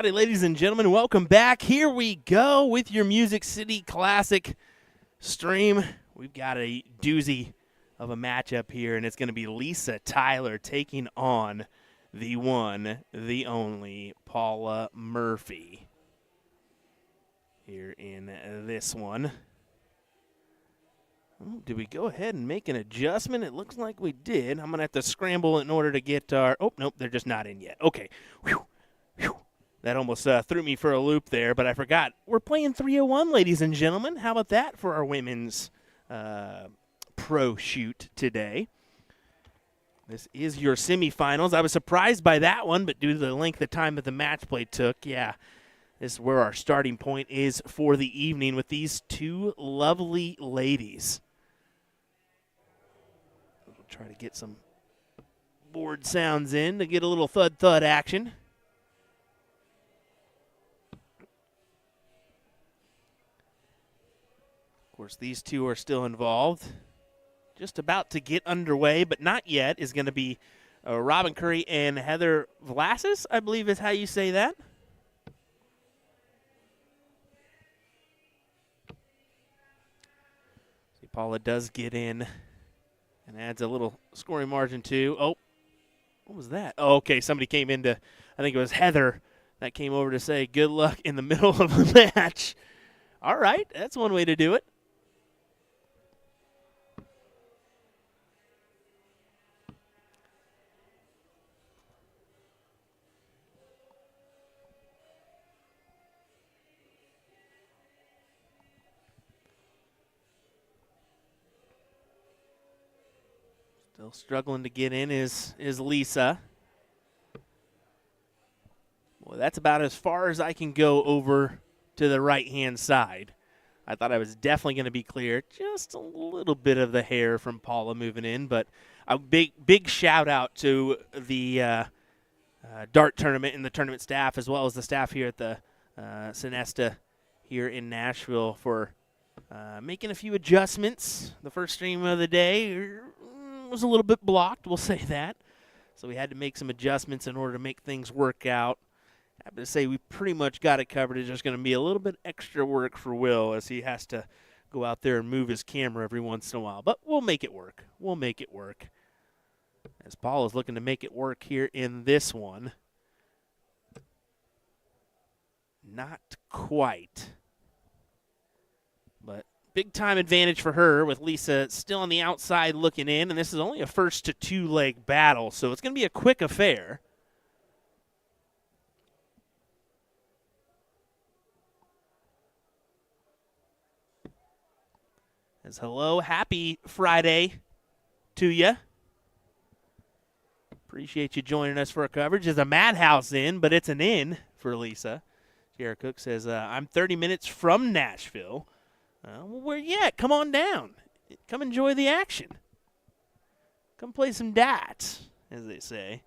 Howdy, ladies and gentlemen. Welcome back. Here we go with your Music City Classic stream. We've got a doozy of a matchup here, and it's going to be Lisa Tyler taking on the one, the only Paula Murphy here in this one. Did we go ahead and make an adjustment? It looks like we did. I'm going to have to scramble in order to get our – oh, nope, they're just not in yet. Okay. Whew. Whew. That almost threw me for a loop there, but I forgot. We're playing 301, ladies and gentlemen. How about that for our women's pro shoot today? This is your semifinals. I was surprised by that one, but due to the length of time that the match play took, yeah, this is where our starting point is for the evening with these two lovely ladies. We'll try to get some board sounds in to get a little thud-thud action. Of course, these two are still involved. Just about to get underway, but not yet, is going to be Robin Curry and Heather Vlasis, I believe is how you say that. See, Paula does get in and adds a little scoring margin too. Oh, what was that? Oh, okay, somebody came in to, I think it was Heather, that came over to say good luck in the middle of the match. All right, that's one way to do it. Still struggling to get in is Lisa. Well, that's about as far as I can go over to the right-hand side. I thought I was definitely going to be clear. Just a little bit of the hair from Paula moving in, but a big shout-out to the dart tournament and the tournament staff, as well as the staff here at the Sonesta here in Nashville for making a few adjustments. The first stream of the day was a little bit blocked, we'll say that. So we had to make some adjustments in order to make things work out. I have to say we pretty much got it covered. It's just going to be a little bit extra work for Will as he has to go out there and move his camera every once in a while. But we'll make it work. We'll make it work. As Paul is looking to make it work here in this one. Not quite. But big time advantage for her with Lisa still on the outside looking in. And this is only a first to two leg battle, so it's going to be a quick affair. As hello, happy Friday to you. Appreciate you joining us for a coverage. There's a madhouse in, but it's an in for Lisa. Jared Cook says, I'm 30 minutes from Nashville. Well, where you at? Come on down. Come enjoy the action. Come play some darts, as they say.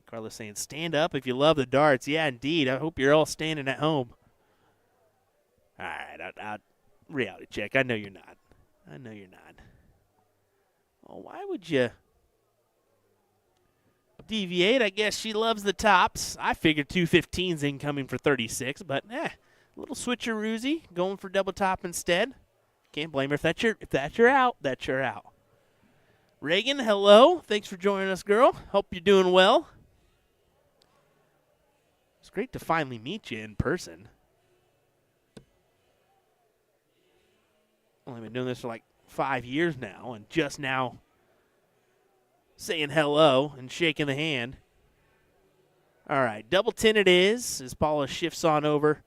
Carlos saying, stand up if you love the darts. Yeah, indeed. I hope you're all standing at home. All right, reality check. I know you're not. I know you're not. Well, why would you deviate? I guess she loves the tops. I figured 215's incoming for 36, but a little switcheroozy, going for double top instead. Can't blame her. If that's your out, that's your out. Reagan, hello. Thanks for joining us, girl. Hope you're doing well. It's great to finally meet you in person. Well, I've been doing this for like 5 years now, and just now saying hello and shaking the hand. All right, double 10 it is as Paula shifts on over.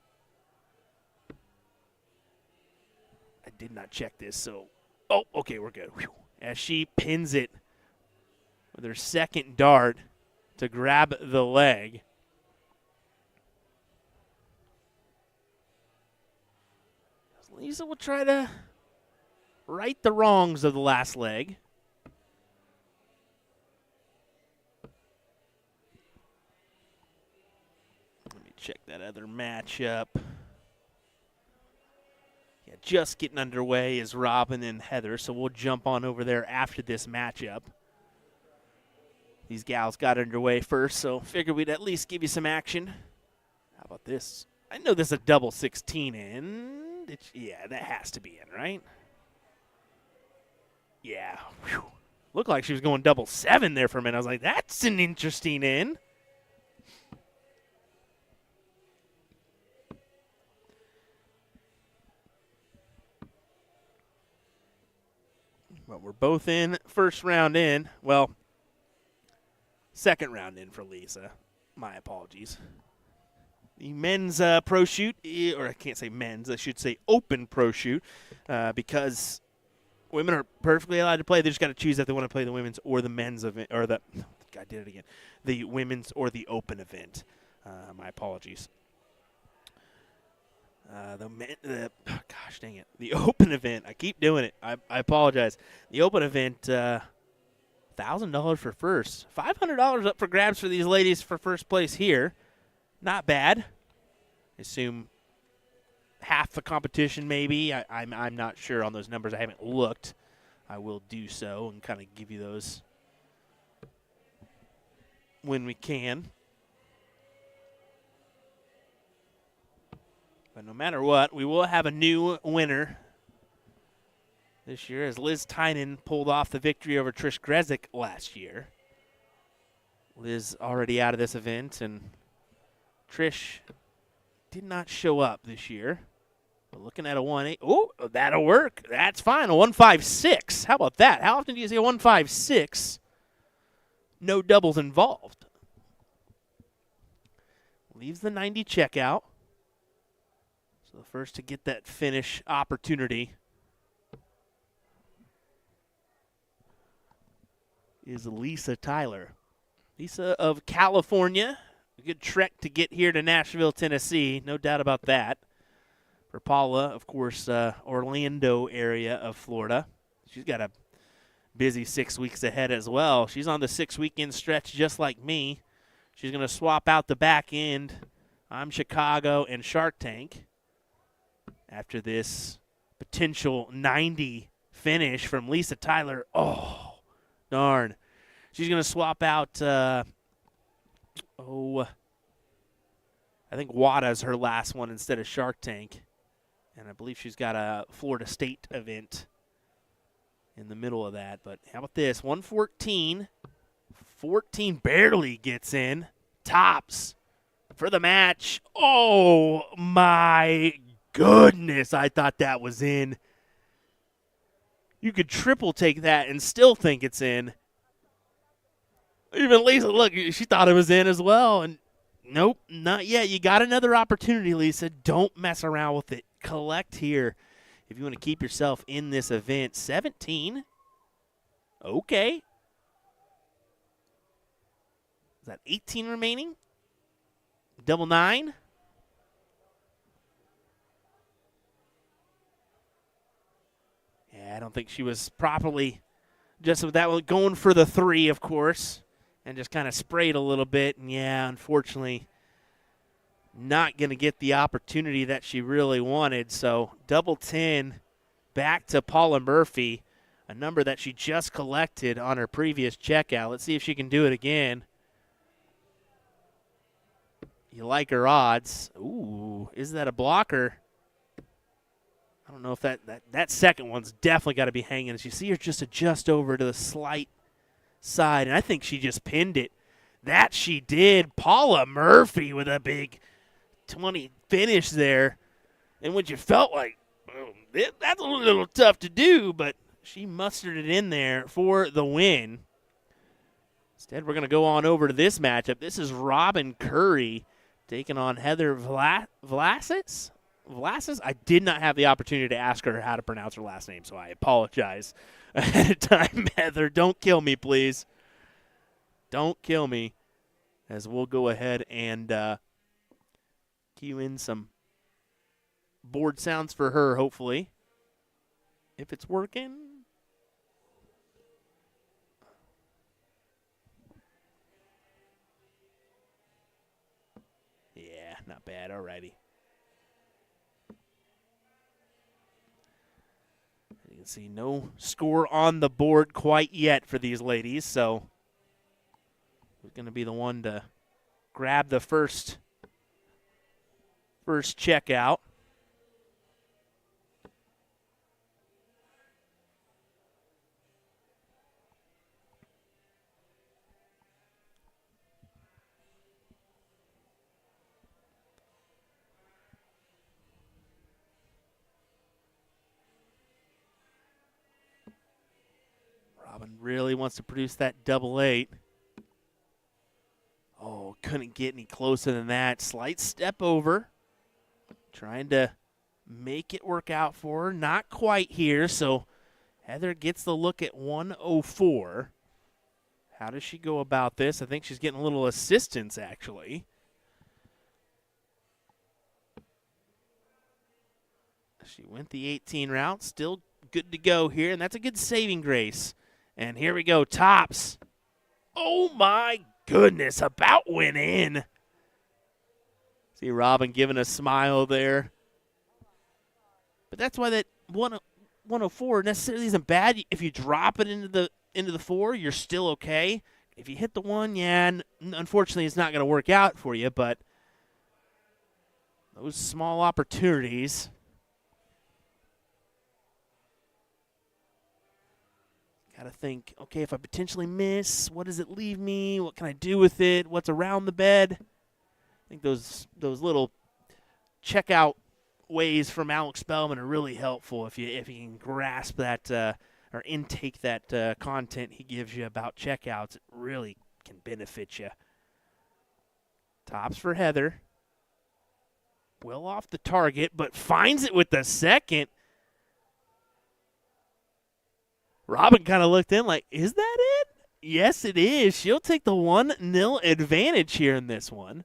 I did not check this, so, oh, okay, we're good. Whew. As she pins it with her second dart to grab the leg. Lisa will try to right the wrongs of the last leg. Let me check that other matchup. Yeah, just getting underway is Robin and Heather, so we'll jump on over there after this matchup. These gals got underway first, so figured we'd at least give you some action. How about this? I know this is a double 16 in. Yeah, that has to be in, right? Yeah. Whew. Looked like she was going double 7 there for a minute. I was like, that's an interesting in. But we're both in first round in. Well, second round in for Lisa. My apologies. The men's pro shoot, or I can't say men's, I should say open pro shoot, because women are perfectly allowed to play. They just got to choose if they want to play the women's or the men's event, or the, I did it again, the women's or the open event. My apologies. Gosh dang it. The open event, I keep doing it. I apologize. The open event, $1,000 for first. $500 up for grabs for these ladies for first place here. Not bad. I assume half the competition maybe. I'm not sure on those numbers. I haven't looked. I will do so and kind of give you those when we can. But no matter what, we will have a new winner this year as Liz Tynan pulled off the victory over Trish Grezik last year. Liz already out of this event, and Trish did not show up this year. We're looking at a 1-8. Oh, that'll work. That's fine. A 1.56. How about that? How often do you see a 1.56? No doubles involved. Leaves the 90 checkout. So the first to get that finish opportunity is Lisa Tyler. Lisa of California. A good trek to get here to Nashville, Tennessee. No doubt about that. For Paula, of course, Orlando area of Florida. She's got a busy 6 weeks ahead as well. She's on the 6-weekend stretch just like me. She's going to swap out the back end. I'm Chicago and Shark Tank. After this potential 90 finish from Lisa Tyler. Oh, darn. She's going to swap out, I think WADA's her last one instead of Shark Tank. And I believe she's got a Florida State event in the middle of that. But how about this? 114. 14 barely gets in. Tops for the match. Oh, my goodness. I thought that was in. You could triple take that and still think it's in. Even Lisa, look, she thought it was in as well. And nope, not yet. You got another opportunity, Lisa. Don't mess around with it. Collect here if you want to keep yourself in this event. 17. Okay. Is that 18 remaining? Double 9. Yeah, I don't think she was properly just with that one going for the 3, of course, and just kind of sprayed a little bit. And yeah, unfortunately, not going to get the opportunity that she really wanted. So double 10 back to Paula Murphy, a number that she just collected on her previous checkout. Let's see if she can do it again. You like her odds. Ooh, is that a blocker? I don't know if that second one's definitely got to be hanging. As you see her just adjust over to the slight side, and I think she just pinned it. That she did. Paula Murphy with a big 20 finish there. And what you felt like, that's a little tough to do, but she mustered it in there for the win. Instead, we're going to go on over to this matchup. This is Robin Curry taking on Heather Vlasis. I did not have the opportunity to ask her how to pronounce her last name, so I apologize ahead of time. Heather, don't kill me, please. Don't kill me, as we'll go ahead and cue in some board sounds for her, hopefully, if it's working. Yeah, not bad. All righty. You can see no score on the board quite yet for these ladies, so who's going to be the one to grab the first first check out. Robin really wants to produce that double 8. Oh, couldn't get any closer than that. Slight step over. Trying to make it work out for her. Not quite here, so Heather gets the look at 104. How does she go about this? I think she's getting a little assistance, actually. She went the 18 route. Still good to go here, and that's a good saving grace. And here we go, tops. Oh, my goodness, about went in. See Robin giving a smile there. But that's why that 104 necessarily isn't bad. If you drop it into the 4, you're still okay. If you hit the 1, yeah, unfortunately it's not going to work out for you, but those small opportunities. Got to think, okay, if I potentially miss, what does it leave me? What can I do with it? What's around the bed? I think those little checkout ways from Alex Spellman are really helpful if you can grasp that or intake that content he gives you about checkouts. It really can benefit you. Tops for Heather. Well off the target, but finds it with the second. Robin kind of looked in like, is that it? Yes, it is. She'll take the 1-0 advantage here in this one.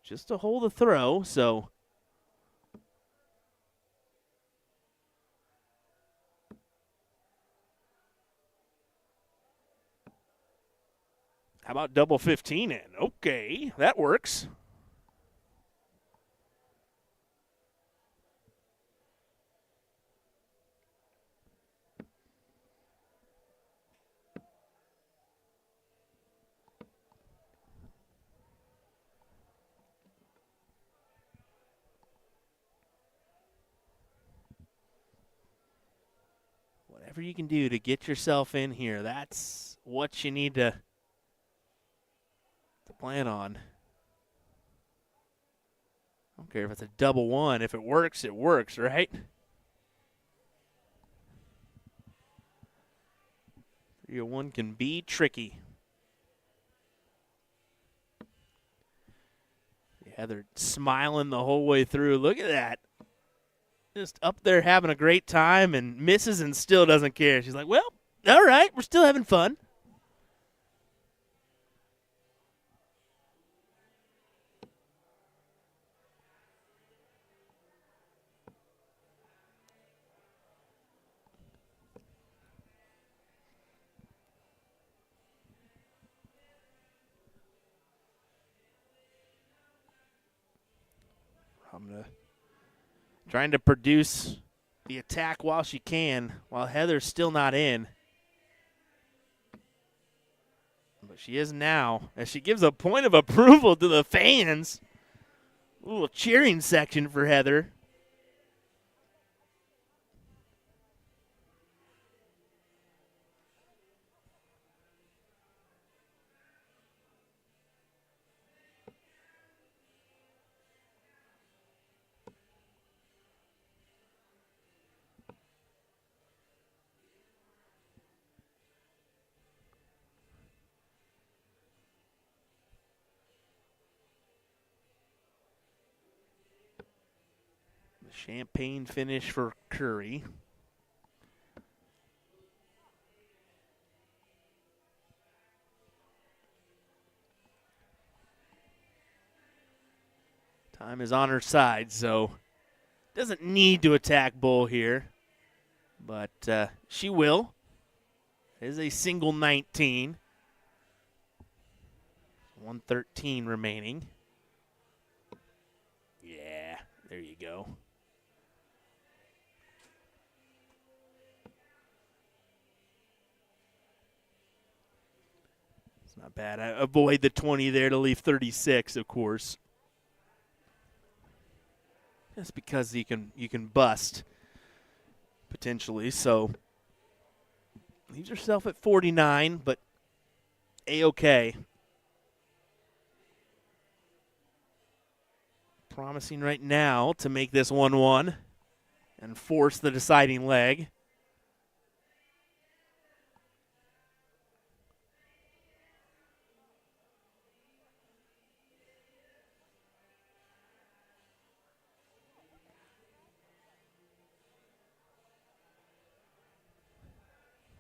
Just to hold the throw, so how about double 15 in? Okay, that works. Whatever you can do to get yourself in here, that's what you need to plan on. I don't care if it's a double 1. If it works, right? Your 1 can be tricky. Yeah, they're smiling the whole way through. Look at that. Just up there having a great time and misses and still doesn't care. She's like, well, all right, we're still having fun. I'm trying to produce the attack while she can, while Heather's still not in. But she is now, as she gives a point of approval to the fans. Ooh, a cheering section for Heather. Champagne finish for Curry. Time is on her side, so doesn't need to attack Bull here, but she will. It is a single 19. 113 remaining. Yeah, there you go. Not bad. I avoid the 20 there to leave 36, of course. Just because you can bust potentially. So leaves herself at 49, but A-okay. Promising right now to make this 1-1 and force the deciding leg.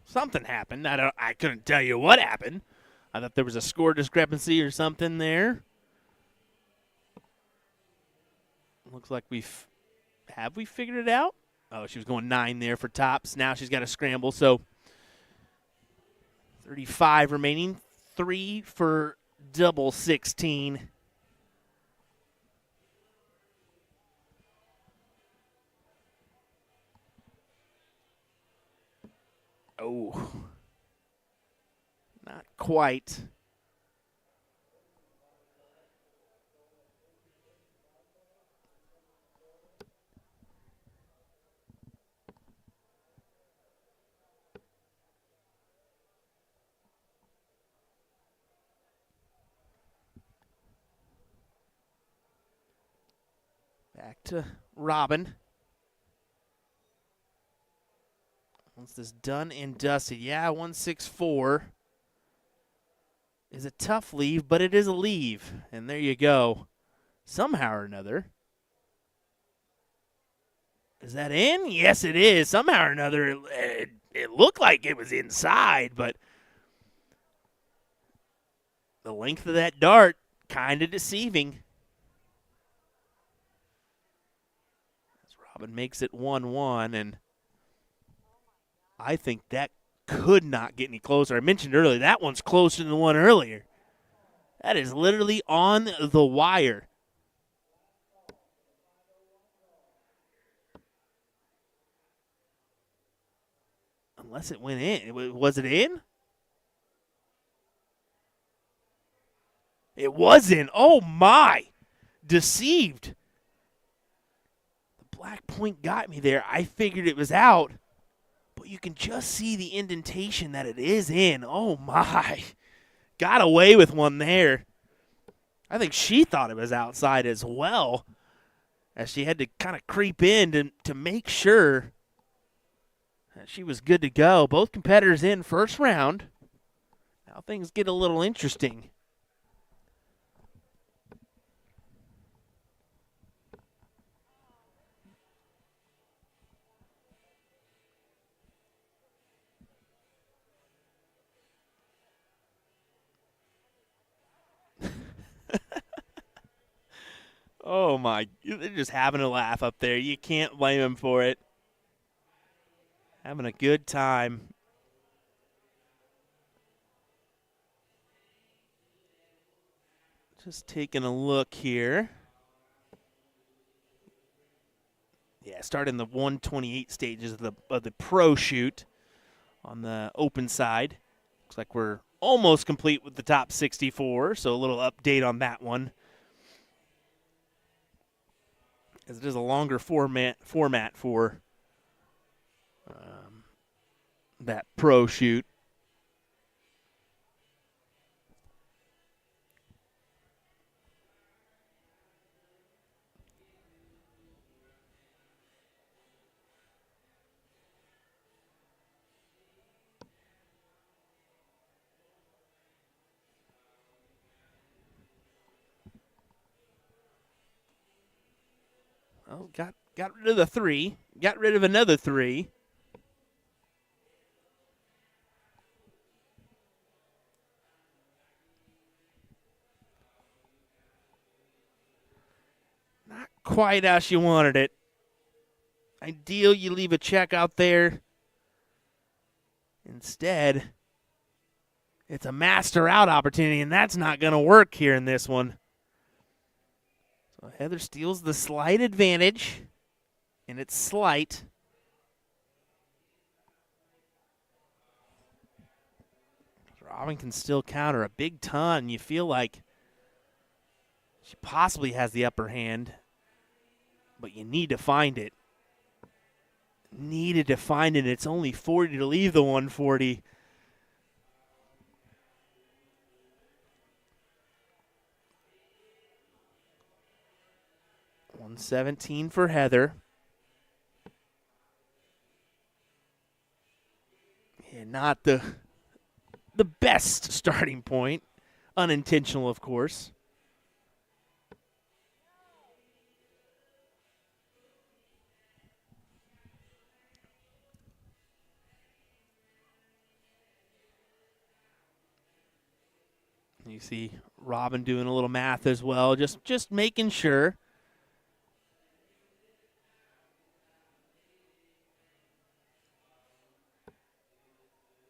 Something happened. I couldn't tell you what happened. I thought there was a score discrepancy or something there. Looks like have we figured it out? Oh, she was going 9 there for tops. Now she's got to scramble. So 35 remaining. 3 for double 16. Oh, not quite. Back to Robin. Once this done and dusted, yeah, 164 is a tough leave, but it is a leave. And there you go. Somehow or another. Is that in? Yes, it is. Somehow or another, it looked like it was inside, but the length of that dart, kind of deceiving. As Robin makes it 1-1, and I think that could not get any closer. I mentioned earlier, that one's closer than the one earlier. That is literally on the wire. Unless it went in. Was it in? It was in. Oh, my. Deceived. The black point got me there. I figured it was out. But you can just see the indentation that it is in. Oh, my. Got away with one there. I think she thought it was outside as well, as she had to kind of creep in to make sure that she was good to go. Both competitors in first round. Now things get a little interesting. Oh, my. They're just having a laugh up there. You can't blame them for it. Having a good time. Just taking a look here. Yeah, starting the 128 stages of the pro shoot on the open side. Looks like we're almost complete with the top 64, so a little update on that one. As it is a longer format for that pro shoot. Oh, got rid of the 3. Got rid of another 3. Not quite how she wanted it. Ideal, you leave a check out there. Instead, it's a master out opportunity, and that's not going to work here in this one. So Heather steals the slight advantage, and it's slight. Robin can still counter a big ton. You feel like she possibly has the upper hand, but you need to find it. Needed to find it. It's only 40 to leave the 140. $117 for Heather. Yeah, not the best starting point. Unintentional, of course. You see Robin doing a little math as well, just making sure.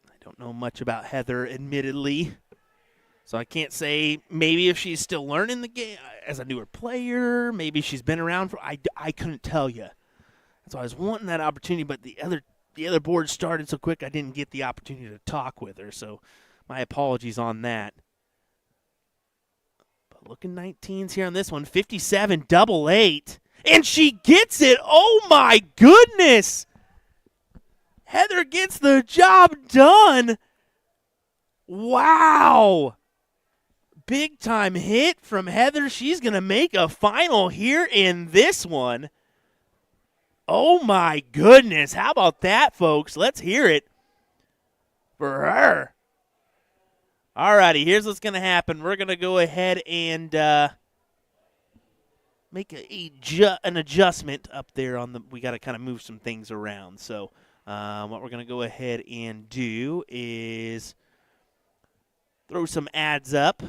I don't know much about Heather, admittedly, so I can't say maybe if she's still learning the game as a newer player, maybe she's been around for. I couldn't tell you. So I was wanting that opportunity, but the other board started so quick I didn't get the opportunity to talk with her. So my apologies on that. Looking 19s here on this one. 57, double eight. And she gets it. Oh, my goodness. Heather gets the job done. Wow. Big time hit from Heather. She's going to make a final here in this one. Oh, my goodness. How about that, folks? Let's hear it for her. Alrighty, here's what's going to happen. We're going to go ahead and make an adjustment up there on the. We got to kind of move some things around. So what we're going to go ahead and do is throw some ads up.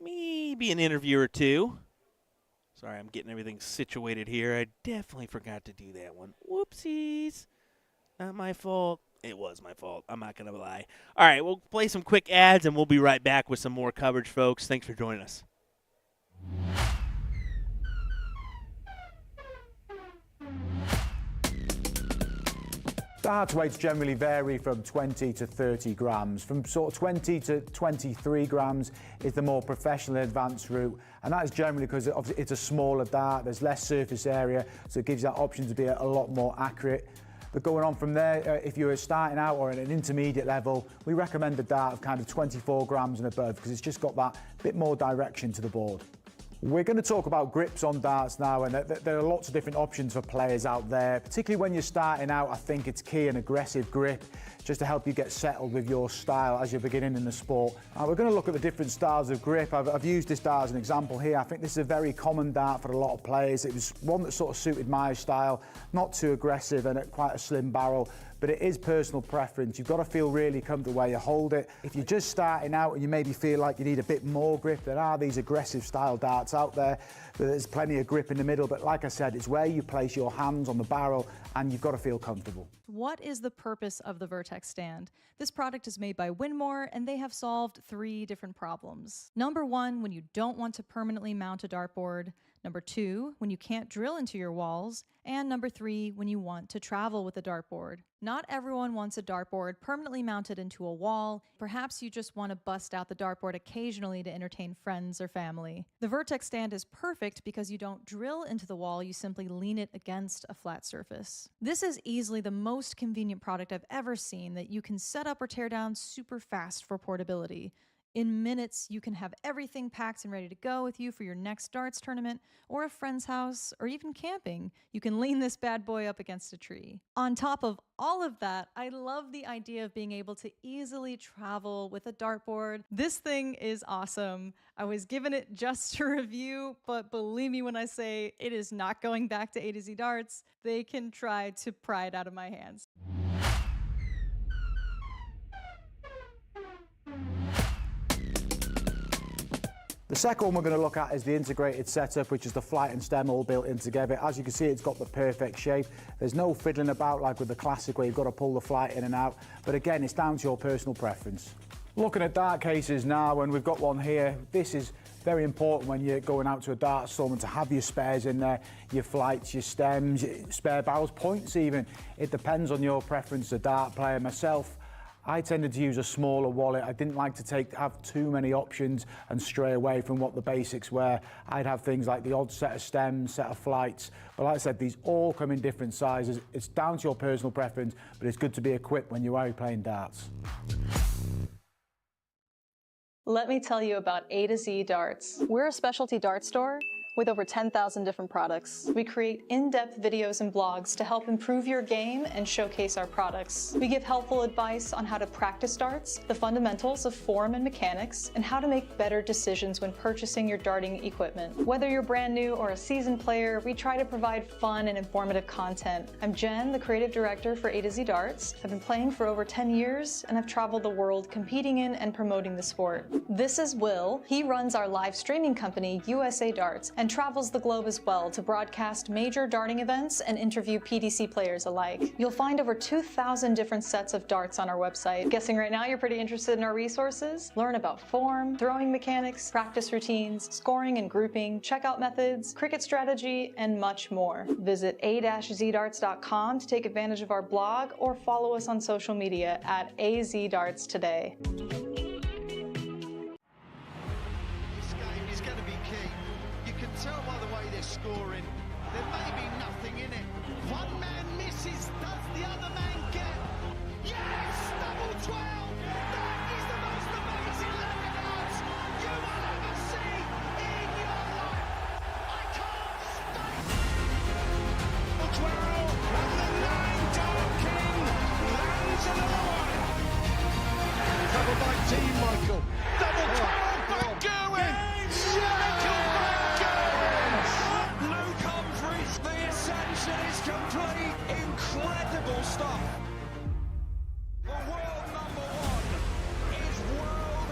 Maybe an interview or two. Sorry, I'm getting everything situated here. I definitely forgot to do that one. Whoopsies. Not my fault. It was my fault. I'm not going to lie. All right, we'll play some quick ads, and we'll be right back with some more coverage, folks. Thanks for joining us. Darts weights generally vary from 20 to 30 grams. From sort of 20 to 23 grams is the more professional advanced route, and that is generally because it's a smaller dart, there's less surface area, so it gives you that option to be a lot more accurate. But going on from there, if you're starting out or at an intermediate level, we recommend a dart of kind of 24 grams and above because it's just got that bit more direction to the board. We're going to talk about grips on darts now, and there are lots of different options for players out there. Particularly when you're starting out, I think it's key an aggressive grip just to help you get settled with your style as you're beginning in the sport. We're going to look at the different styles of grip. I've used this dart as an example here. I think this is a very common dart for a lot of players. It was one that sort of suited my style, not too aggressive and at quite a slim barrel. But it is personal preference. You've got to feel really comfortable where you hold it. If you're just starting out and you maybe feel like you need a bit more grip, there are these aggressive style darts out there. There's plenty of grip in the middle, but like I said, it's where you place your hands on the barrel and you've got to feel comfortable. What is the purpose of the Vertex stand? This product is made by Winmore, and they have solved 3 different problems. Number 1, when you don't want to permanently mount a dartboard. Number 2, when you can't drill into your walls. And number 3, when you want to travel with a dartboard. Not everyone wants a dartboard permanently mounted into a wall. Perhaps you just want to bust out the dartboard occasionally to entertain friends or family. The Vertex stand is perfect because you don't drill into the wall, you simply lean it against a flat surface. This is easily the most convenient product I've ever seen that you can set up or tear down super fast for portability. In minutes, you can have everything packed and ready to go with you for your next darts tournament or a friend's house or even camping. You can lean this bad boy up against a tree. On top of all of that, I love the idea of being able to easily travel with a dartboard. This thing is awesome. I was given it just to review, but believe me when I say it is not going back to A to Z Darts. They can try to pry it out of my hands. The second one we're going to look at is the integrated setup, which is the flight and stem all built in together. As you can see, it's got the perfect shape. There's no fiddling about like with the classic where you've got to pull the flight in and out. But again, it's down to your personal preference. Looking at dart cases now, and we've got one here. This is very important when you're going out to a dart storm to have your spares in there, your flights, your stems, spare barrels, points even. It depends on your preference as a dart player. Myself, I tended to use a smaller wallet. I didn't like to have too many options and stray away from what the basics were. I'd have things like the odd set of stems, set of flights. But like I said, these all come in different sizes. It's down to your personal preference, but it's good to be equipped when you are playing darts. Let me tell you about A to Z Darts. We're a specialty dart store with over 10,000 different products. We create in-depth videos and blogs to help improve your game and showcase our products. We give helpful advice on how to practice darts, the fundamentals of form and mechanics, and how to make better decisions when purchasing your darting equipment. Whether you're brand new or a seasoned player, we try to provide fun and informative content. I'm Jen, the creative director for A to Z Darts. I've been playing for over 10 years and I've traveled the world competing in and promoting the sport. This is Will. He runs our live streaming company, USA Darts, and travels the globe as well to broadcast major darting events and interview PDC players alike. You'll find over 2,000 different sets of darts on our website. Guessing right now you're pretty interested in our resources? Learn about form, throwing mechanics, practice routines, scoring and grouping, checkout methods, cricket strategy, and much more. Visit a-zdarts.com to take advantage of our blog or follow us on social media at AZDarts today. Tell by the way they're scoring, there may be nothing in it. One man misses, does the other man get? Yes! Double 12! That is the most amazing level of darts you will ever see in your life! I can't stop! 12, and the 9 Dart King lands another one! Double by Team Michael. Double 12 by Gerwin! Michael by Luke Humphries, the ascension is complete. Incredible stuff. The world #1 is world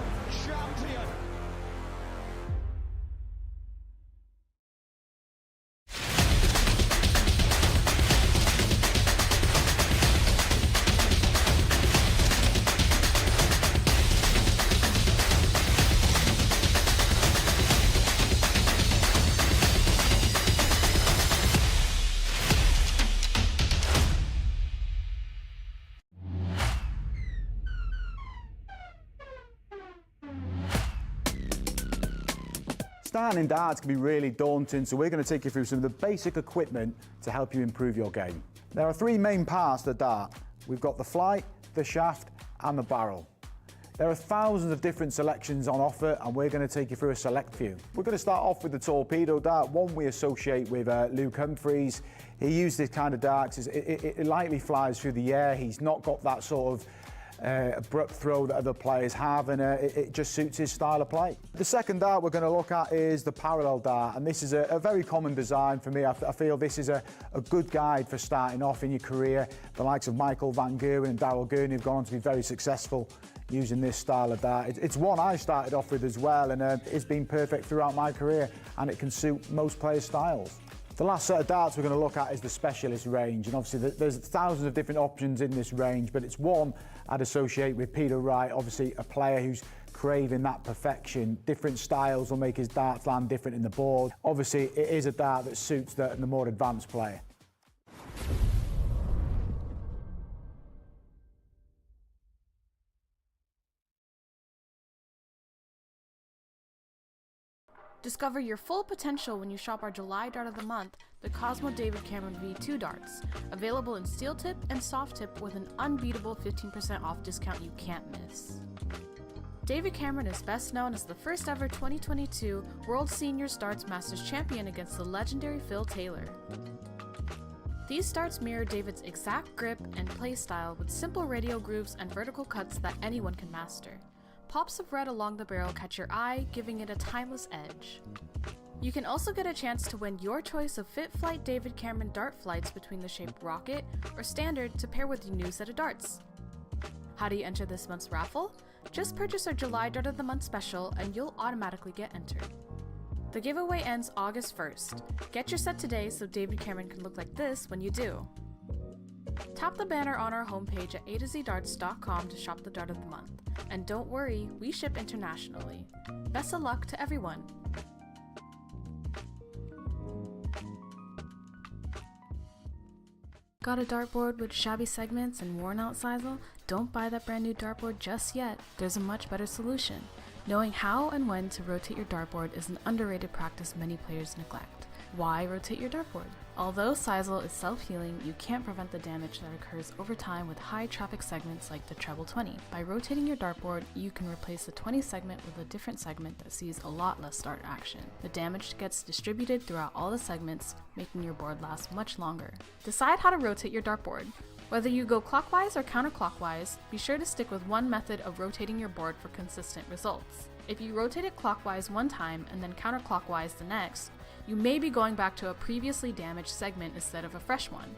champion. Starting in darts can be really daunting, so we're going to take you through some of the basic equipment to help you improve your game. There are 3 main parts to the dart. We've got the flight, the shaft, and the barrel. There are thousands of different selections on offer, and we're going to take you through a select few. We're going to start off with the torpedo dart, one we associate with Luke Humphries. He used this kind of dart because it lightly flies through the air. He's not got that sort of abrupt throw that other players have, and it just suits his style of play. The second dart we're going to look at is the parallel dart, and this is a very common design for me. I feel this is a good guide for starting off in your career. The likes of Michael Van Gerwen and Daryl Gurney have gone on to be very successful using this style of dart. It's one I started off with as well, and it's been perfect throughout my career, and it can suit most players' styles. The last set of darts we're going to look at is the specialist range, and obviously there's thousands of different options in this range, but it's one I'd associate with Peter Wright, obviously a player who's craving that perfection. Different styles will make his darts land different in the board. Obviously it is a dart that suits the more advanced player. Discover your full potential when you shop our July Dart of the Month, the Cosmo David Cameron V2 darts, available in steel tip and soft tip with an unbeatable 15% off discount you can't miss. David Cameron is best known as the first ever 2022 World Seniors Darts Masters champion against the legendary Phil Taylor. These darts mirror David's exact grip and play style with simple radial grooves and vertical cuts that anyone can master. Pops of red along the barrel catch your eye, giving it a timeless edge. You can also get a chance to win your choice of Fit Flight David Cameron dart flights between the shape Rocket or Standard to pair with your new set of darts. How do you enter this month's raffle? Just purchase our July Dart of the Month special and you'll automatically get entered. The giveaway ends August 1st. Get your set today so David Cameron can look like this when you do. Tap the banner on our homepage at a2zdarts.com to shop the Dart of the Month. And don't worry, we ship internationally. Best of luck to everyone! Got a dartboard with shabby segments and worn out sisal? Don't buy that brand new dartboard just yet. There's a much better solution. Knowing how and when to rotate your dartboard is an underrated practice many players neglect. Why rotate your dartboard? Although sisal is self-healing, you can't prevent the damage that occurs over time with high traffic segments like the treble 20. By rotating your dartboard, you can replace the 20 segment with a different segment that sees a lot less dart action. The damage gets distributed throughout all the segments, making your board last much longer. Decide how to rotate your dartboard. Whether you go clockwise or counterclockwise, be sure to stick with one method of rotating your board for consistent results. If you rotate it clockwise one time and then counterclockwise the next, you may be going back to a previously damaged segment instead of a fresh one.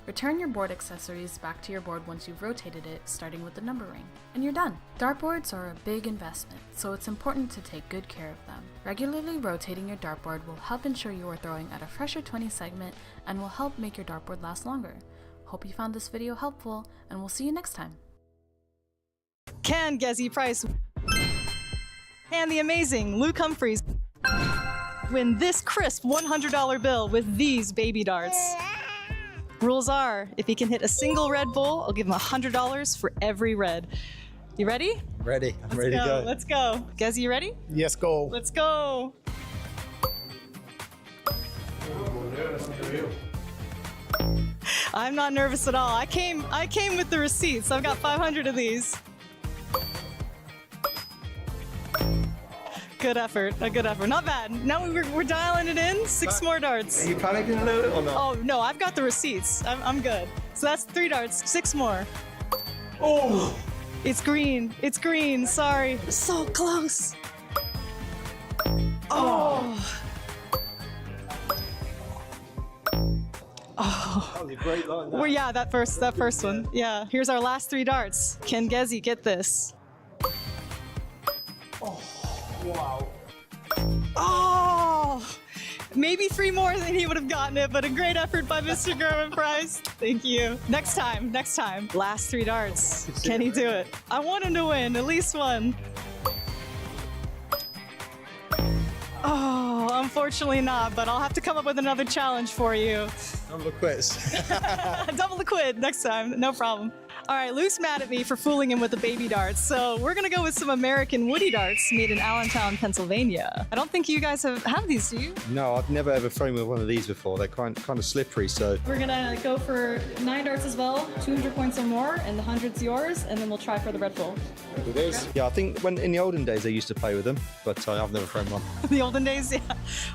Return your board accessories back to your board once you've rotated it, starting with the number ring, and you're done. Dartboards are a big investment, so it's important to take good care of them. Regularly rotating your dartboard will help ensure you are throwing at a fresher 20 segment and will help make your dartboard last longer. Hope you found this video helpful, and we'll see you next time. Can Gezi Price and the amazing Luke Humphries win this crisp $100 bill with these baby darts? Rules are, if he can hit a single red bull, I'll give him $100 for every red. You ready? Ready. I'm ready to go. Let's go. Gezi, you ready? Yes, go. Let's go. I'm not nervous at all. I came with the receipts. I've got 500 of these. Good effort. A good effort. Not bad. Now we're dialing it in. 6 more darts. Are you panicking a little bit or not? Oh no, I've got the receipts. I'm good. So that's 3 darts. 6 more. Oh! It's green. It's green. Sorry. So close. Oh. Oh. That was a great line. Well, yeah, that first one. Yeah. Here's our last 3 darts. Can Gezi get this? Wow. Oh! Maybe 3 more than he would have gotten it, but a great effort by Mr. Gerwin Price. Thank you. Next time. Last 3 darts. Can he do it? I want him to win, at least one. Oh, unfortunately not, but I'll have to come up with another challenge for you. Number quits. Double the quid next time, no problem. All right, Luke's mad at me for fooling him with the baby darts, so we're gonna go with some American woody darts made in Allentown, Pennsylvania. I don't think you guys have these, do you? No, I've never ever thrown with one of these before. They're kind of slippery, so. We're gonna go for 9 darts as well, 200 points or more, and the 100's yours, and then we'll try for the red bull. It is. Yeah, I think when in the olden days they used to play with them, but I've never thrown one. The olden days, yeah.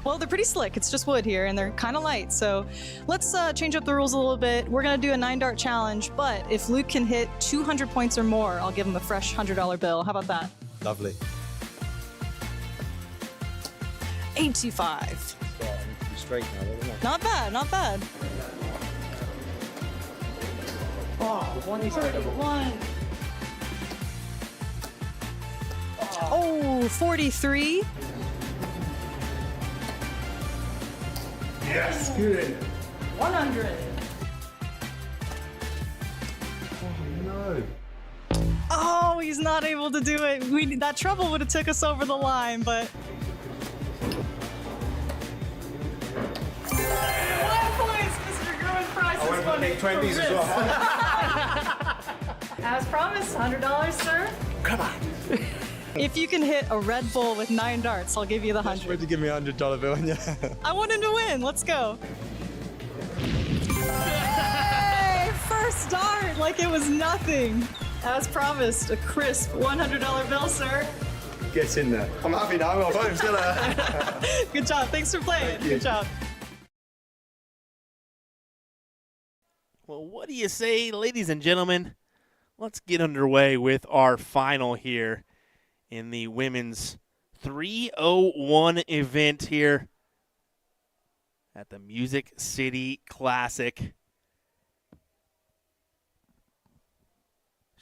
Well, they're pretty slick. It's just wood here, and they're kind of light. So let's change up the rules a little bit. We're gonna do a 9 dart challenge, but if Luke can hit 200 points or more, I'll give him a fresh $100 bill. How about that? Lovely. 85. Yeah, I need to be straight now, isn't it? Not bad, not bad. Oh, 131. Oh, 43. Yes, good. 100. No. Oh, he's not able to do it. That trouble would have took us over the line, but. 1 point, Mr. Gerwin Price is winning. 20s as well. As promised, $100, sir. Come on. If you can hit a red bull with 9 darts, I'll give you the 100. Would you give me a $100 bill? Yeah. I want him to win. Let's go. Hey, first dart, like it was nothing. As promised, a crisp $100 bill, sir. Get in there. I'm happy now. I'm off home still. Good job. Thanks for playing. Good job. Well, what do you say, ladies and gentlemen? Let's get underway with our final here in the women's 301 event here at the Music City Classic.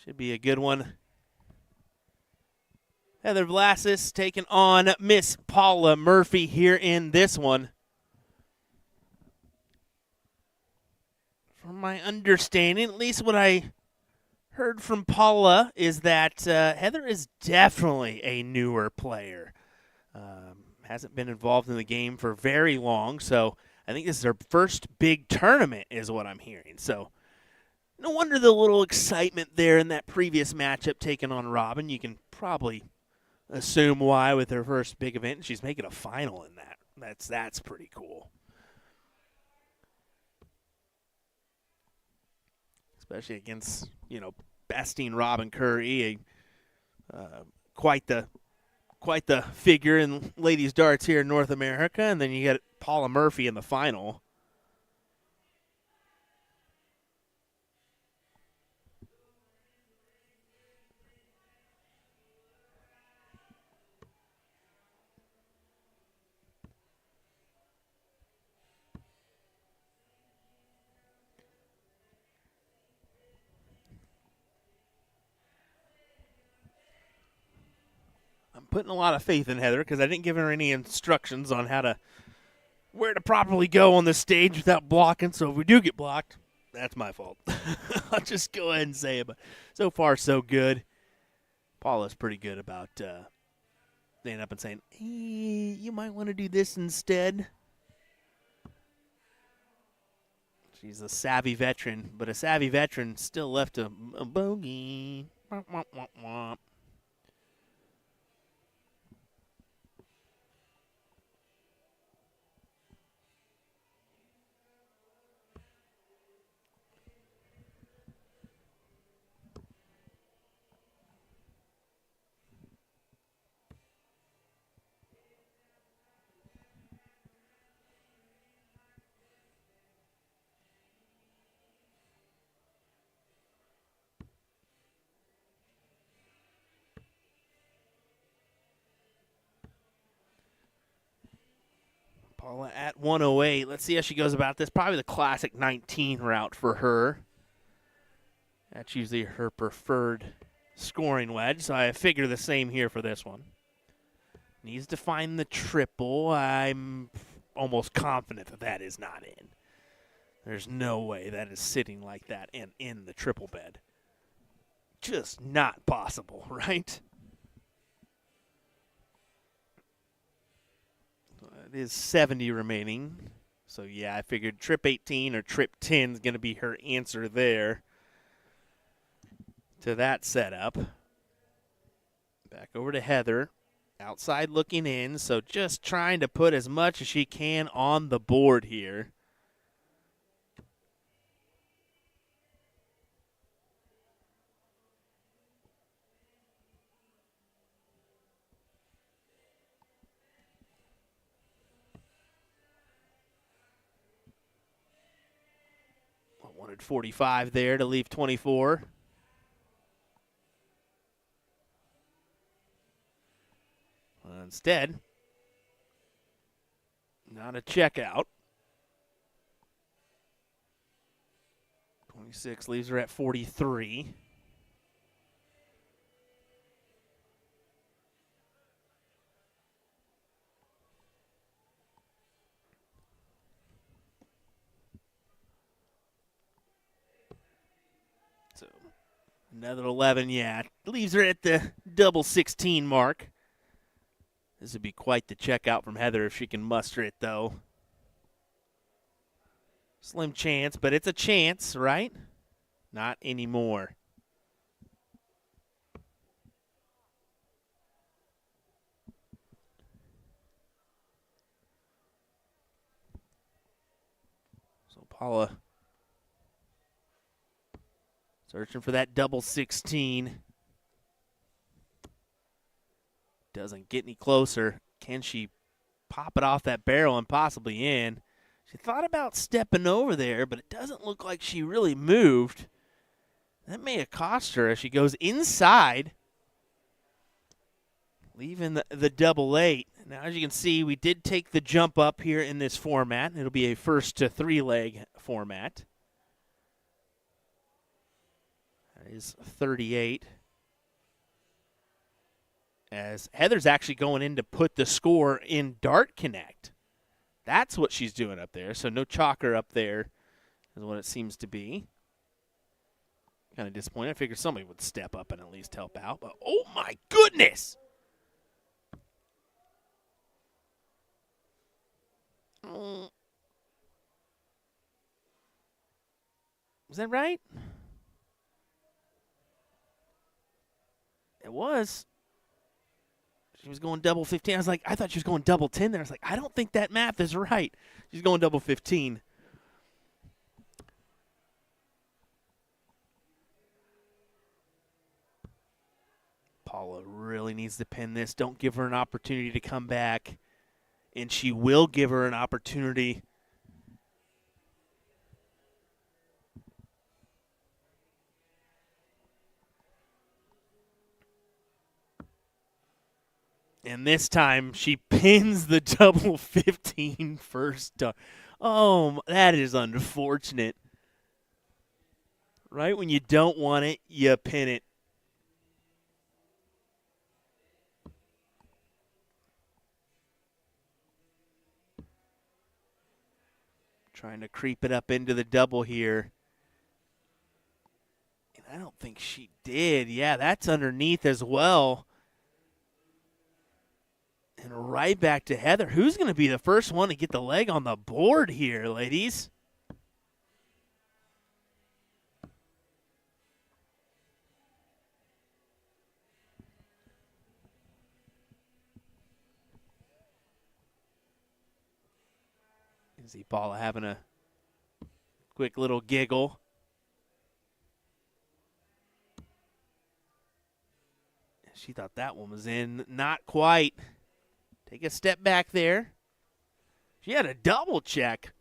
Should be a good one. Heather Vlasis taking on Miss Paula Murphy here in this one. From my understanding, at least what I heard from Paula is that Heather is definitely a newer player. Hasn't been involved in the game for very long, so I think this is her first big tournament is what I'm hearing. So no wonder the little excitement there in that previous matchup taken on Robin. You can probably assume why with her first big event, and she's making a final in that. That's pretty cool. Especially against, besting Robin Curry, quite the figure in ladies darts here in North America, and then you get Paula Murphy in the final. I'm putting a lot of faith in Heather because I didn't give her any instructions on where to properly go on the stage without blocking. So if we do get blocked, that's my fault. I'll just go ahead and say it. But so far, so good. Paula's pretty good about standing up and saying, hey, you might want to do this instead. She's a savvy veteran, but a savvy veteran still left a bogey. Womp, womp, womp, womp. Paula at 108. Let's see how she goes about this. Probably the classic 19 route for her. That's usually her preferred scoring wedge, so I figure the same here for this one. Needs to find the triple. I'm almost confident that is not in. There's no way that is sitting like that and in the triple bed. Just not possible, right? It is 70 remaining. So, yeah, I figured trip 18 or trip 10 is going to be her answer there to that setup. Back over to Heather. Outside looking in, so just trying to put as much as she can on the board here. Wanted 45 there to leave 24. Instead, not a checkout. 26 leaves her at 43. So another 11, yeah, leaves her at the double 16 mark. This would be quite the checkout from Heather if she can muster it, though. Slim chance, but it's a chance, right? Not anymore. So Paula searching for that double 16. Doesn't get any closer. Can she pop it off that barrel and possibly in? She thought about stepping over there, but it doesn't look like she really moved. That may have cost her as she goes inside, leaving the double 8. Now, as you can see, we did take the jump up here in this format. It'll be a first to 3-leg format. That is 38. As Heather's actually going in to put the score in Dart Connect. That's what she's doing up there. So no chalker up there is what it seems to be. Kind of disappointed. I figured somebody would step up and at least help out. But, oh, my goodness. Was that right? It was. She was going double 15. I thought she was going double 10 there. I was like, I don't think that math is right. She's going double 15. Paula really needs to pin this. Don't give her an opportunity to come back. And she will give her an opportunity. And this time she pins the double 15 first. Oh, that is unfortunate. Right when you don't want it, you pin it. Trying to creep it up into the double here. And I don't think she did. Yeah, that's underneath as well. And right back to Heather. Who's going to be the first one to get the leg on the board here, ladies? You see Paula having a quick little giggle. She thought that one was in. Not quite. Take a step back there. She had a double check.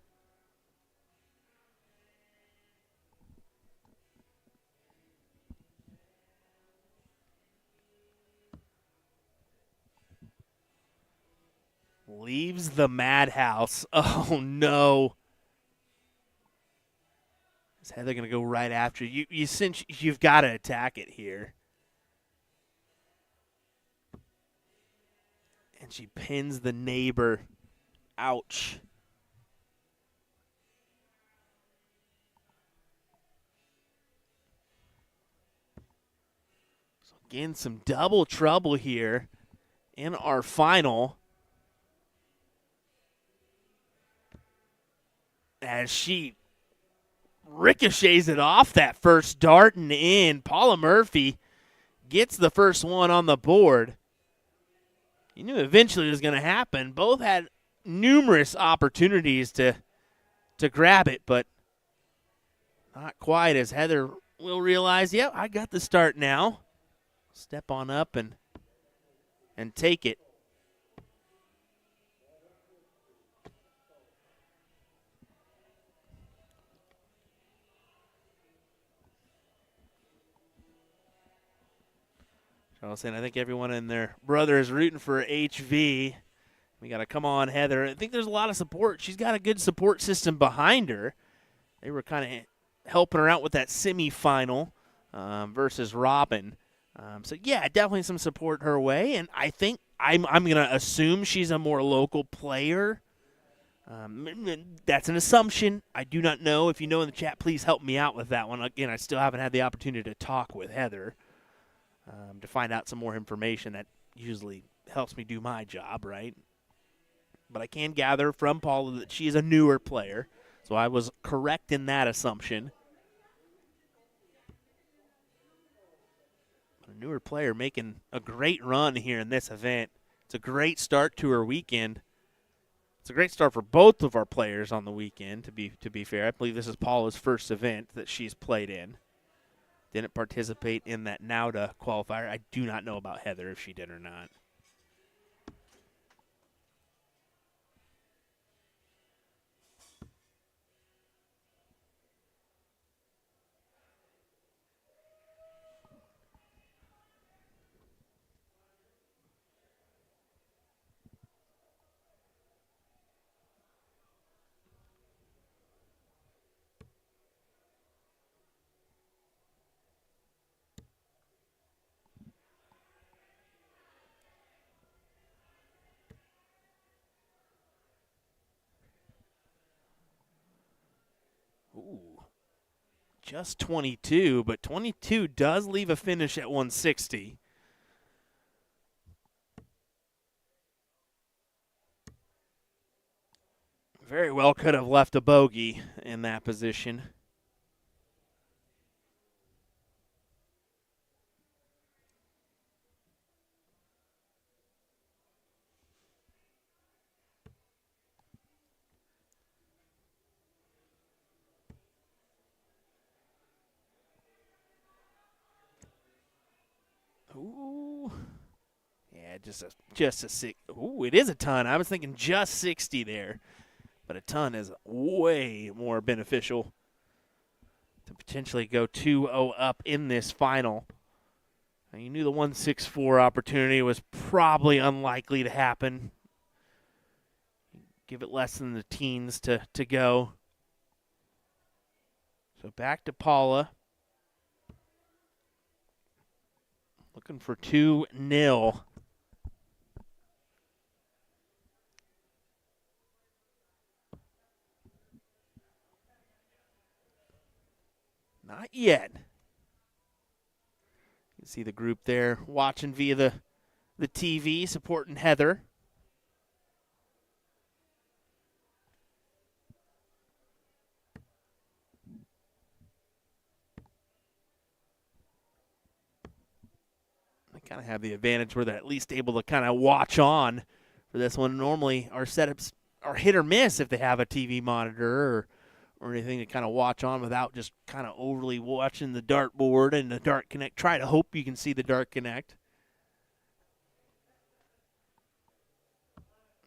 Leaves the madhouse. Oh, no. Is Heather going to go right after you? You've got to attack it here. And she pins the neighbor. Ouch. So again, some double trouble here in our final. As she ricochets it off that first dart and in. Paula Murphy gets the first one on the board. You knew eventually it was going to happen. Both had numerous opportunities to grab it, but not quite, as Heather will realize, yep, I got the start now. Step on up and take it. Charles saying, I think everyone and their brother is rooting for HV. We got to come on, Heather. I think there's a lot of support. She's got a good support system behind her. They were kind of helping her out with that semifinal versus Robin. So, yeah, definitely some support her way. And I think I'm going to assume she's a more local player. That's an assumption. I do not know. If you know in the chat, please help me out with that one. Again, I still haven't had the opportunity to talk with Heather. To find out some more information that usually helps me do my job, right? But I can gather from Paula that she is a newer player, so I was correct in that assumption. A newer player making a great run here in this event. It's a great start to her weekend. It's a great start for both of our players on the weekend, to be fair. I believe this is Paula's first event that she's played in. Didn't participate in that NAUDA qualifier. I do not know about Heather if she did or not. just 22, but 22 does leave a finish at 160. Very well could have left a bogey in that position. Ooh. Yeah, just a six. Ooh, it is a ton. I was thinking just 60 there. But a ton is way more beneficial to potentially go 2-0 up in this final. Now, you knew the 164 opportunity was probably unlikely to happen. Give it less than the teens to go. So back to Paula. Looking for 2-0. Not yet. You see the group there watching via the TV, supporting Heather. They kind of have the advantage where they're at least able to kind of watch on for this one. Normally, our setups are hit or miss if they have a TV monitor or anything to kind of watch on without just kind of overly watching the dartboard and the Dart Connect. Try to hope you can see the Dart Connect.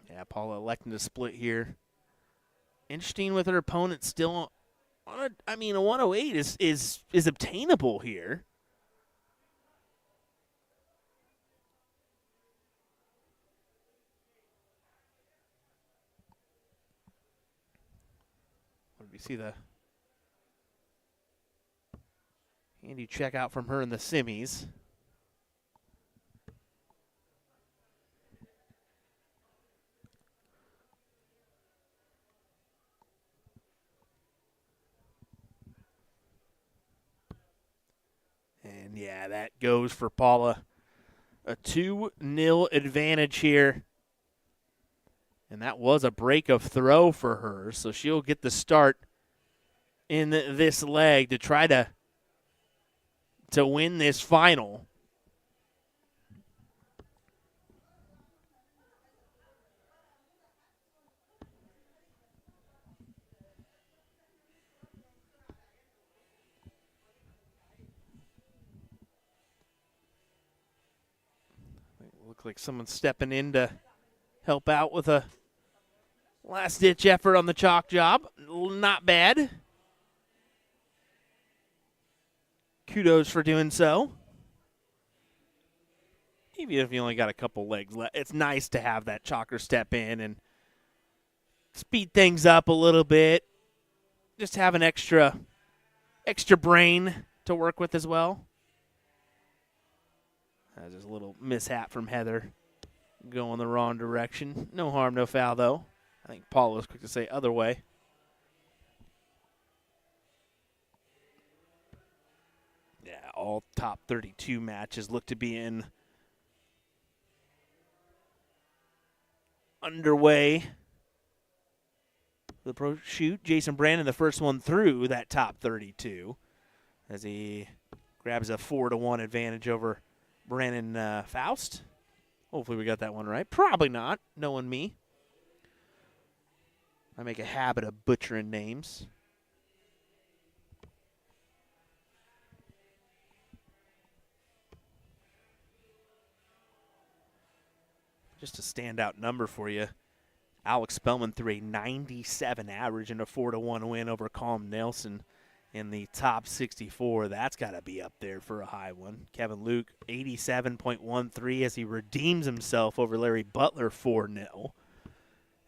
Yeah, Paula electing to split here. Interesting with her opponent still on a 108 is obtainable here. We see the handy checkout from her in the semis. And yeah, that goes for Paula. A 2-0 advantage here. And that was a break of throw for her, so she'll get the start in this leg to try to win this final. Look like someone's stepping in to help out with a last-ditch effort on the chalk job. Not bad. Kudos for doing so. Even if you only got a couple legs left, it's nice to have that chalker step in and speed things up a little bit. Just have an extra brain to work with as well. That's just a little mishap from Heather. Going the wrong direction. No harm, no foul, though. I think Paul was quick to say other way. Yeah, all top 32 matches look to be in underway. The pro shoot, Jason Brandon, the first one through that top 32 as he grabs a 4-1 advantage over Brandon Faust. Hopefully we got that one right. Probably not, knowing me. I make a habit of butchering names. Just a standout number for you. Alex Spellman threw a 97 average in a 4-1 win over Colm Nelson in the top 64. That's got to be up there for a high one. Kevin Luke, 87.13 as he redeems himself over Larry Butler 4-0.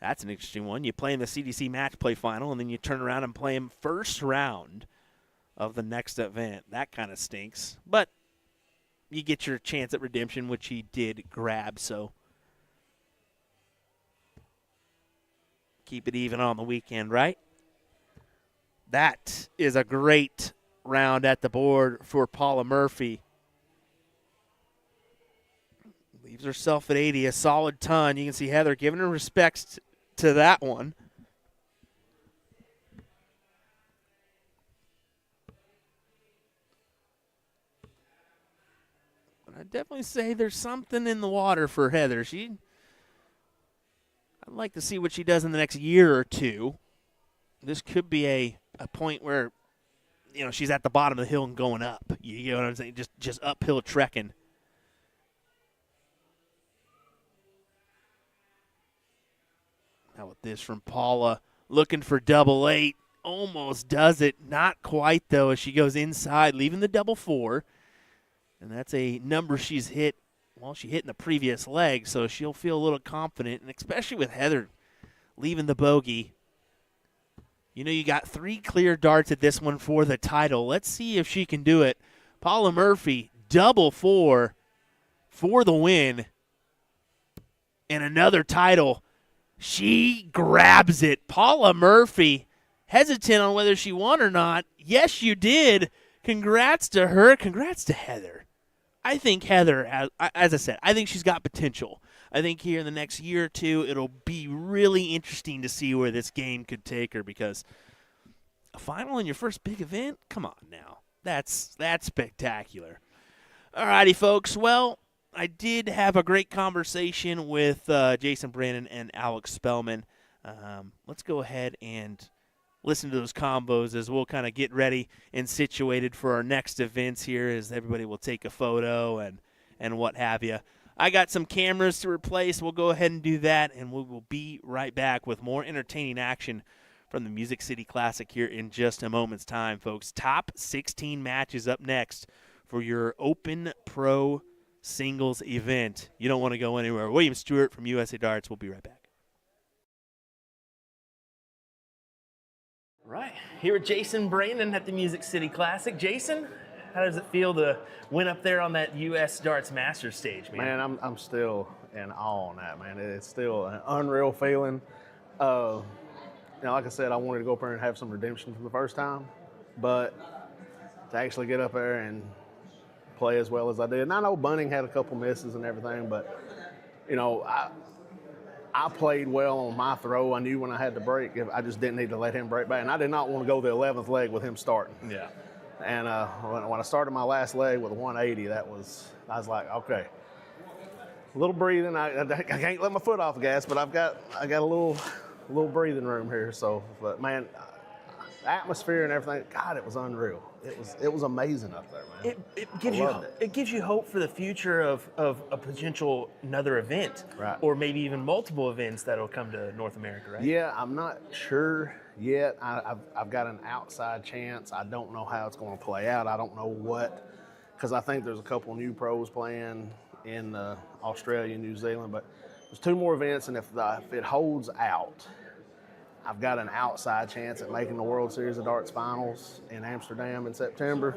That's an interesting one. You play in the CDC match play final, and then you turn around and play him first round of the next event. That kind of stinks. But you get your chance at redemption, which he did grab, so keep it even on the weekend, right? That is a great round at the board for Paula Murphy. Leaves herself at 80, a solid ton. You can see Heather giving her respects to that one. But I'd definitely say there's something in the water for Heather. I'd like to see what she does in the next year or two. This could be a point where, she's at the bottom of the hill and going up. You know what I'm saying? Just uphill trekking. How about this from Paula? Looking for double 8. Almost does it. Not quite, though, as she goes inside, leaving the double 4. And that's a number she's hit. Well, she hit in the previous leg, so she'll feel a little confident, and especially with Heather leaving the bogey. You got 3 clear darts at this one for the title. Let's see if she can do it. Paula Murphy, double 4 for the win. And another title. She grabs it. Paula Murphy, hesitant on whether she won or not. Yes, you did. Congrats to her. Congrats to Heather. I think Heather, as I said, I think she's got potential. I think here in the next year or two, it'll be really interesting to see where this game could take her, because a final in your first big event? Come on now. That's spectacular. All righty, folks. Well, I did have a great conversation with Jason Brandon and Alex Spellman. Let's go ahead and listen to those combos as we'll kind of get ready and situated for our next events here, as everybody will take a photo and what have you. I got some cameras to replace. We'll go ahead and do that, and we will be right back with more entertaining action from the Music City Classic here in just a moment's time, folks. Top 16 matches up next for your Open Pro Singles event. You don't want to go anywhere. William Stewart from USA Darts. We'll be right back. Right, here with Jason Brandon at the Music City Classic. Jason, how does it feel to win up there on that US Darts Masters stage, man? Man, I'm still in awe on that, man. It's still an unreal feeling. Like I said, I wanted to go up there and have some redemption for the first time, but to actually get up there and play as well as I did. And I know Bunning had a couple misses and everything, but, I played well on my throw. I knew when I had to break. I just didn't need to let him break back. And I did not want to go the 11th leg with him starting. Yeah. And when I started my last leg with a 180, I was like, okay, a little breathing. I can't let my foot off the gas, but I got a little breathing room here. So, but man, the atmosphere and everything, God, it was unreal. It was amazing up there, man. It gives you hope for the future of a potential another event, right? Or maybe even multiple events that'll come to North America, right? Yeah, I'm not sure yet. I've got an outside chance. I don't know how it's going to play out. I don't know what, because I think there's a couple new pros playing in Australia and New Zealand, but there's 2 more events, and if it holds out, I've got an outside chance at making the World Series of Darts Finals in Amsterdam in September.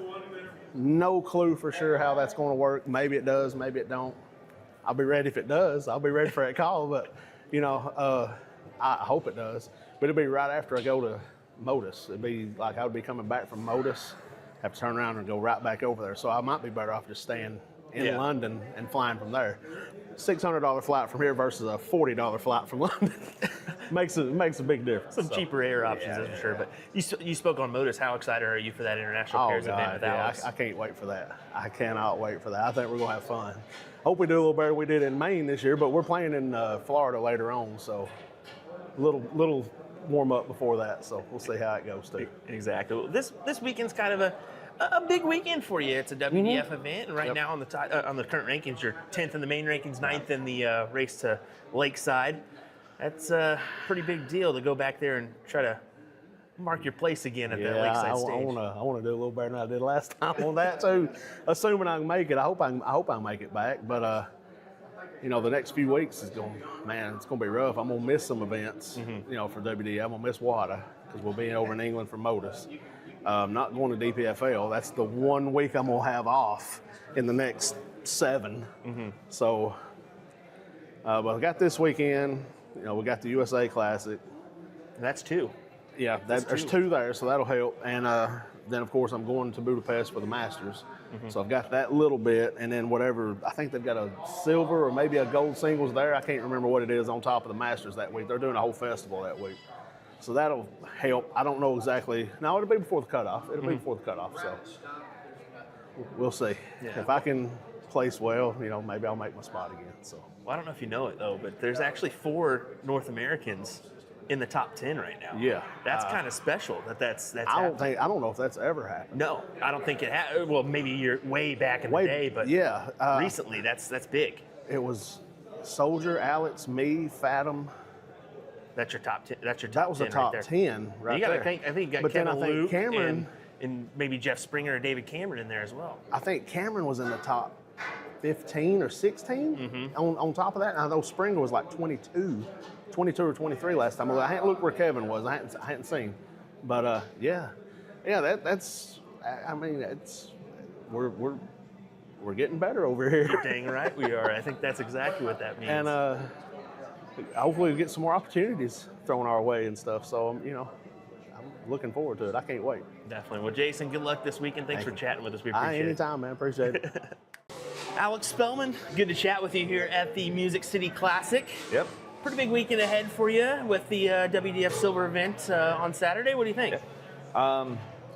No clue for sure how that's going to work. Maybe it does, maybe it don't. I'll be ready if it does. I'll be ready for that call, but, I hope it does. But it'll be right after I go to Modus. It'd be like I would be coming back from Modus, have to turn around and go right back over there. So I might be better off just staying in London and flying from there. $600 flight from here versus a $40 flight from London makes a big difference. Some cheaper air options, that's for sure. But you spoke on Modus. How excited are you for that international pairs event with Alex? I can't wait for that. I cannot wait for that. I think we're gonna have fun. Hope we do a little better than we did in Maine this year, but we're playing in Florida later on, so a little warm up before that. So we'll see how it goes too. Exactly. Well, this weekend's kind of a big weekend for you. It's a WDF event, and right now on the current rankings, you're 10th in the main rankings, 9th in the race to Lakeside. That's a pretty big deal to go back there and try to mark your place again at that Lakeside stage. I want to do a little better than I did last time on that too. Assuming I can make it, I hope I make it back. But the next few weeks it's gonna be rough. I'm gonna miss some events. For WDF, I'm gonna miss WADA because we'll be over in England for Modus. Not going to DPFL. That's the 1 week I'm gonna have off in the next 7. So, but I got this weekend. We got the USA Classic. And that's 2. Yeah, there's two there, so that'll help. And then, of course, I'm going to Budapest for the Masters. So I've got that little bit, and then whatever, I think they've got a silver or maybe a gold singles there. I can't remember what it is on top of the Masters that week. They're doing a whole festival that week. So that'll help. I don't know exactly. No, it'll be before the cutoff. It'll be before the cutoff, so we'll see. Yeah. If I can place well, maybe I'll make my spot again. So. Well, I don't know if you know it, though, but there's actually 4 North Americans in the top 10 right now. Yeah. That's kind of special that's I don't know if that's ever happened. No, I don't think it has. Well, maybe you're way back in the day, but recently that's big. It was Soldier, Alex, me, Fathom. That's your top 10. That's your top 10. That was the top right there. 10 right you gotta there. think, I think you got But then Kevin I think Luke Cameron, and maybe Jeff Springer or David Cameron in there as well. I think Cameron was in the top 15 or 16 on top of that. And I know Springer was like 22 or 23 last time. I hadn't looked where Kevin was. I hadn't seen. But that's. I mean, we're getting better over here. You're dang right we are. I think that's exactly what that means. And hopefully we get some more opportunities thrown our way and stuff. So I'm looking forward to it. I can't wait. Definitely. Well, Jason, good luck this weekend. Thanks for chatting with us. We appreciate it. Anytime, man. Appreciate it. Alex Spellman, good to chat with you here at the Music City Classic. Yep. Pretty big weekend ahead for you with the WDF Silver event on Saturday. What do you think?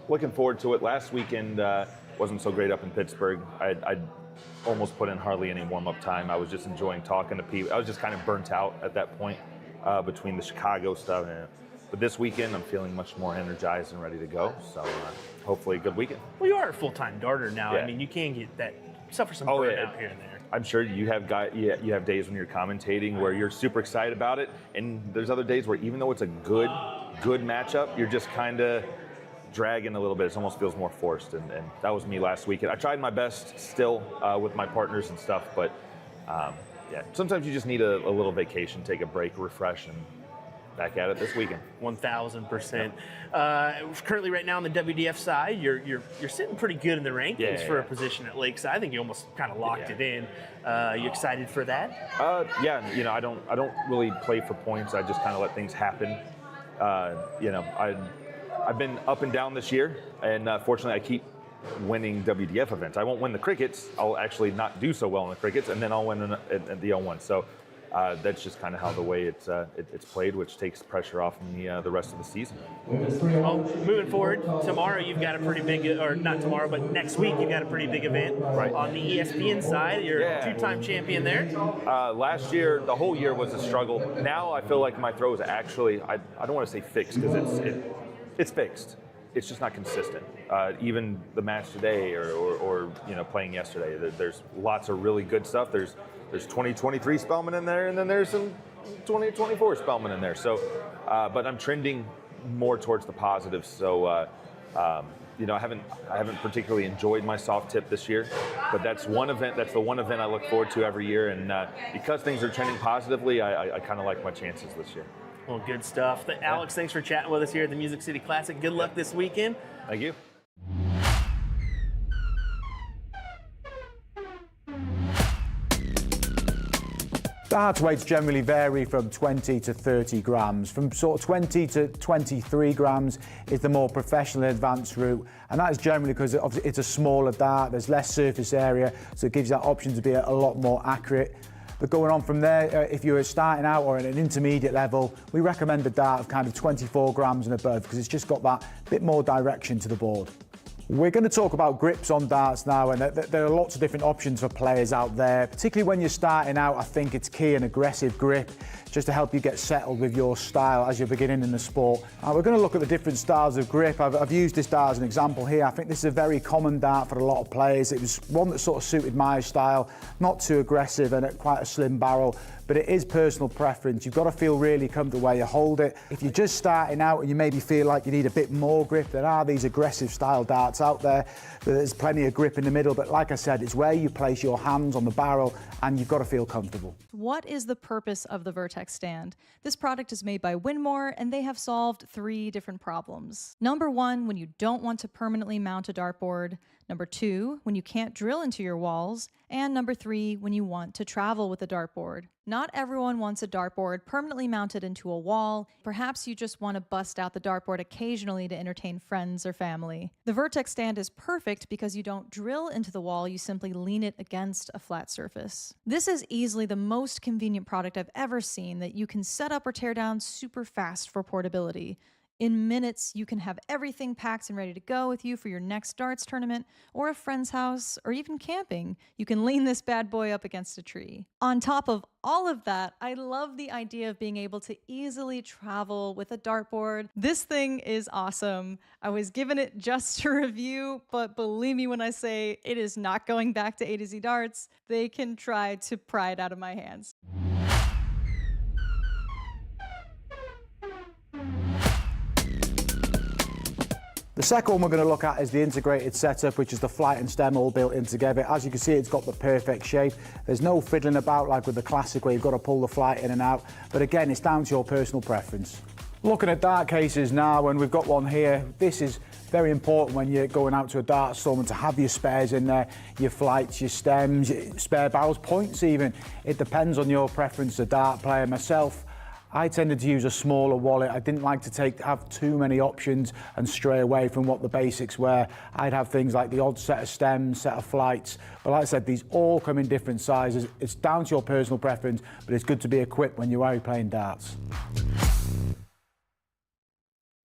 Looking forward to it. Last weekend wasn't so great up in Pittsburgh. I almost put in hardly any warm-up time. I was just enjoying talking to people. I was just kind of burnt out at that point between the Chicago stuff. But this weekend, I'm feeling much more energized and ready to go. So hopefully a good weekend. Well, you are a full-time darter now. Yeah. I mean, you can get that, suffer some burnout here and there. I'm sure you have you have days when you're commentating where you're super excited about it, and there's other days where even though it's a good matchup, you're just kind of dragging a little bit. It almost feels more forced, and that was me last weekend. I tried my best still with my partners and stuff, but sometimes you just need a little vacation, take a break, refresh, and back at it this weekend. 1,000%. Currently, right now on the WDF side, you're sitting pretty good in the rankings for a position at Lakeside. I think you almost kind of locked it in. You excited for that? I don't really play for points. I just kind of let things happen. I've been up and down this year, and fortunately, I keep winning WDF events. I won't win the crickets. I'll actually not do so well in the crickets, and then I'll win at the O1. So. That's just kind of how the way it's played, which takes pressure off the rest of the season. Well, moving forward, tomorrow you've got a pretty big, or not tomorrow, but next week you've got a pretty big event on the ESPN side. You're a two-time champion there. Last year, the whole year was a struggle. Now I feel like my throw is actually, I don't want to say fixed because it's fixed. It's just not consistent. Even the match today or playing yesterday, there's lots of really good stuff. There's 2023 Spellman in there, and then there's some 2024 Spellman in there. So, but I'm trending more towards the positives. So, I haven't particularly enjoyed my soft tip this year, but that's one event. That's the one event I look forward to every year, and because things are trending positively, I kind of like my chances this year. Well, good stuff. Alex, thanks for chatting with us here at the Music City Classic. Good luck this weekend. Thank you. The heart weights generally vary from 20 to 30 grams. From sort of 20 to 23 grams is the more professional and advanced route, and that is generally because it's a smaller dart, there's less surface area, so it gives you that option to be a lot more accurate. But going on from there, if you're starting out or at an intermediate level, we recommend a dart of kind of 24 grams and above because it's just got that bit more direction to the board. We're going to talk about grips on darts now, and there are lots of different options for players out there. Particularly when you're starting out, I think it's key an aggressive grip just to help you get settled with your style as you're beginning in the sport. We're going to look at the different styles of grip. I've used this dart as an example here. I think this is a very common dart for a lot of players. It was one that sort of suited my style, not too aggressive and at quite a slim barrel. But it is personal preference. You've got to feel really comfortable where you hold it. If you're just starting out and you maybe feel like you need a bit more grip, there are these aggressive style darts out there. There's plenty of grip in the middle, but like I said, it's where you place your hands on the barrel and you've got to feel comfortable. What is the purpose of the Vertex stand? This product is made by Winmore, and they have solved 3 different problems. Number 1, when you don't want to permanently mount a dartboard. Number 2, when you can't drill into your walls. And number 3, when you want to travel with a dartboard. Not everyone wants a dartboard permanently mounted into a wall. Perhaps you just want to bust out the dartboard occasionally to entertain friends or family. The Vertex stand is perfect because you don't drill into the wall, you simply lean it against a flat surface. This is easily the most convenient product I've ever seen that you can set up or tear down super fast for portability. In minutes, you can have everything packed and ready to go with you for your next darts tournament or a friend's house or even camping. You can lean this bad boy up against a tree. On top of all of that, I love the idea of being able to easily travel with a dartboard. This thing is awesome. I was given it just to review, but believe me when I say it is not going back to A to Z Darts. They can try to pry it out of my hands. The second one we're going to look at is the integrated setup, which is the flight and stem all built in together. As you can see, it's got the perfect shape. There's no fiddling about like with the classic where you've got to pull the flight in and out. But again, it's down to your personal preference. Looking at dart cases now, and we've got one here. This is very important when you're going out to a dart tournament to have your spares in there, your flights, your stems, your spare barrels, points even. It depends on your preference, a dart player. Myself, I tended to use a smaller wallet. I didn't like to have too many options and stray away from what the basics were. I'd have things like the odd set of stems, set of flights. But like I said, these all come in different sizes. It's down to your personal preference, but it's good to be equipped when you are playing darts.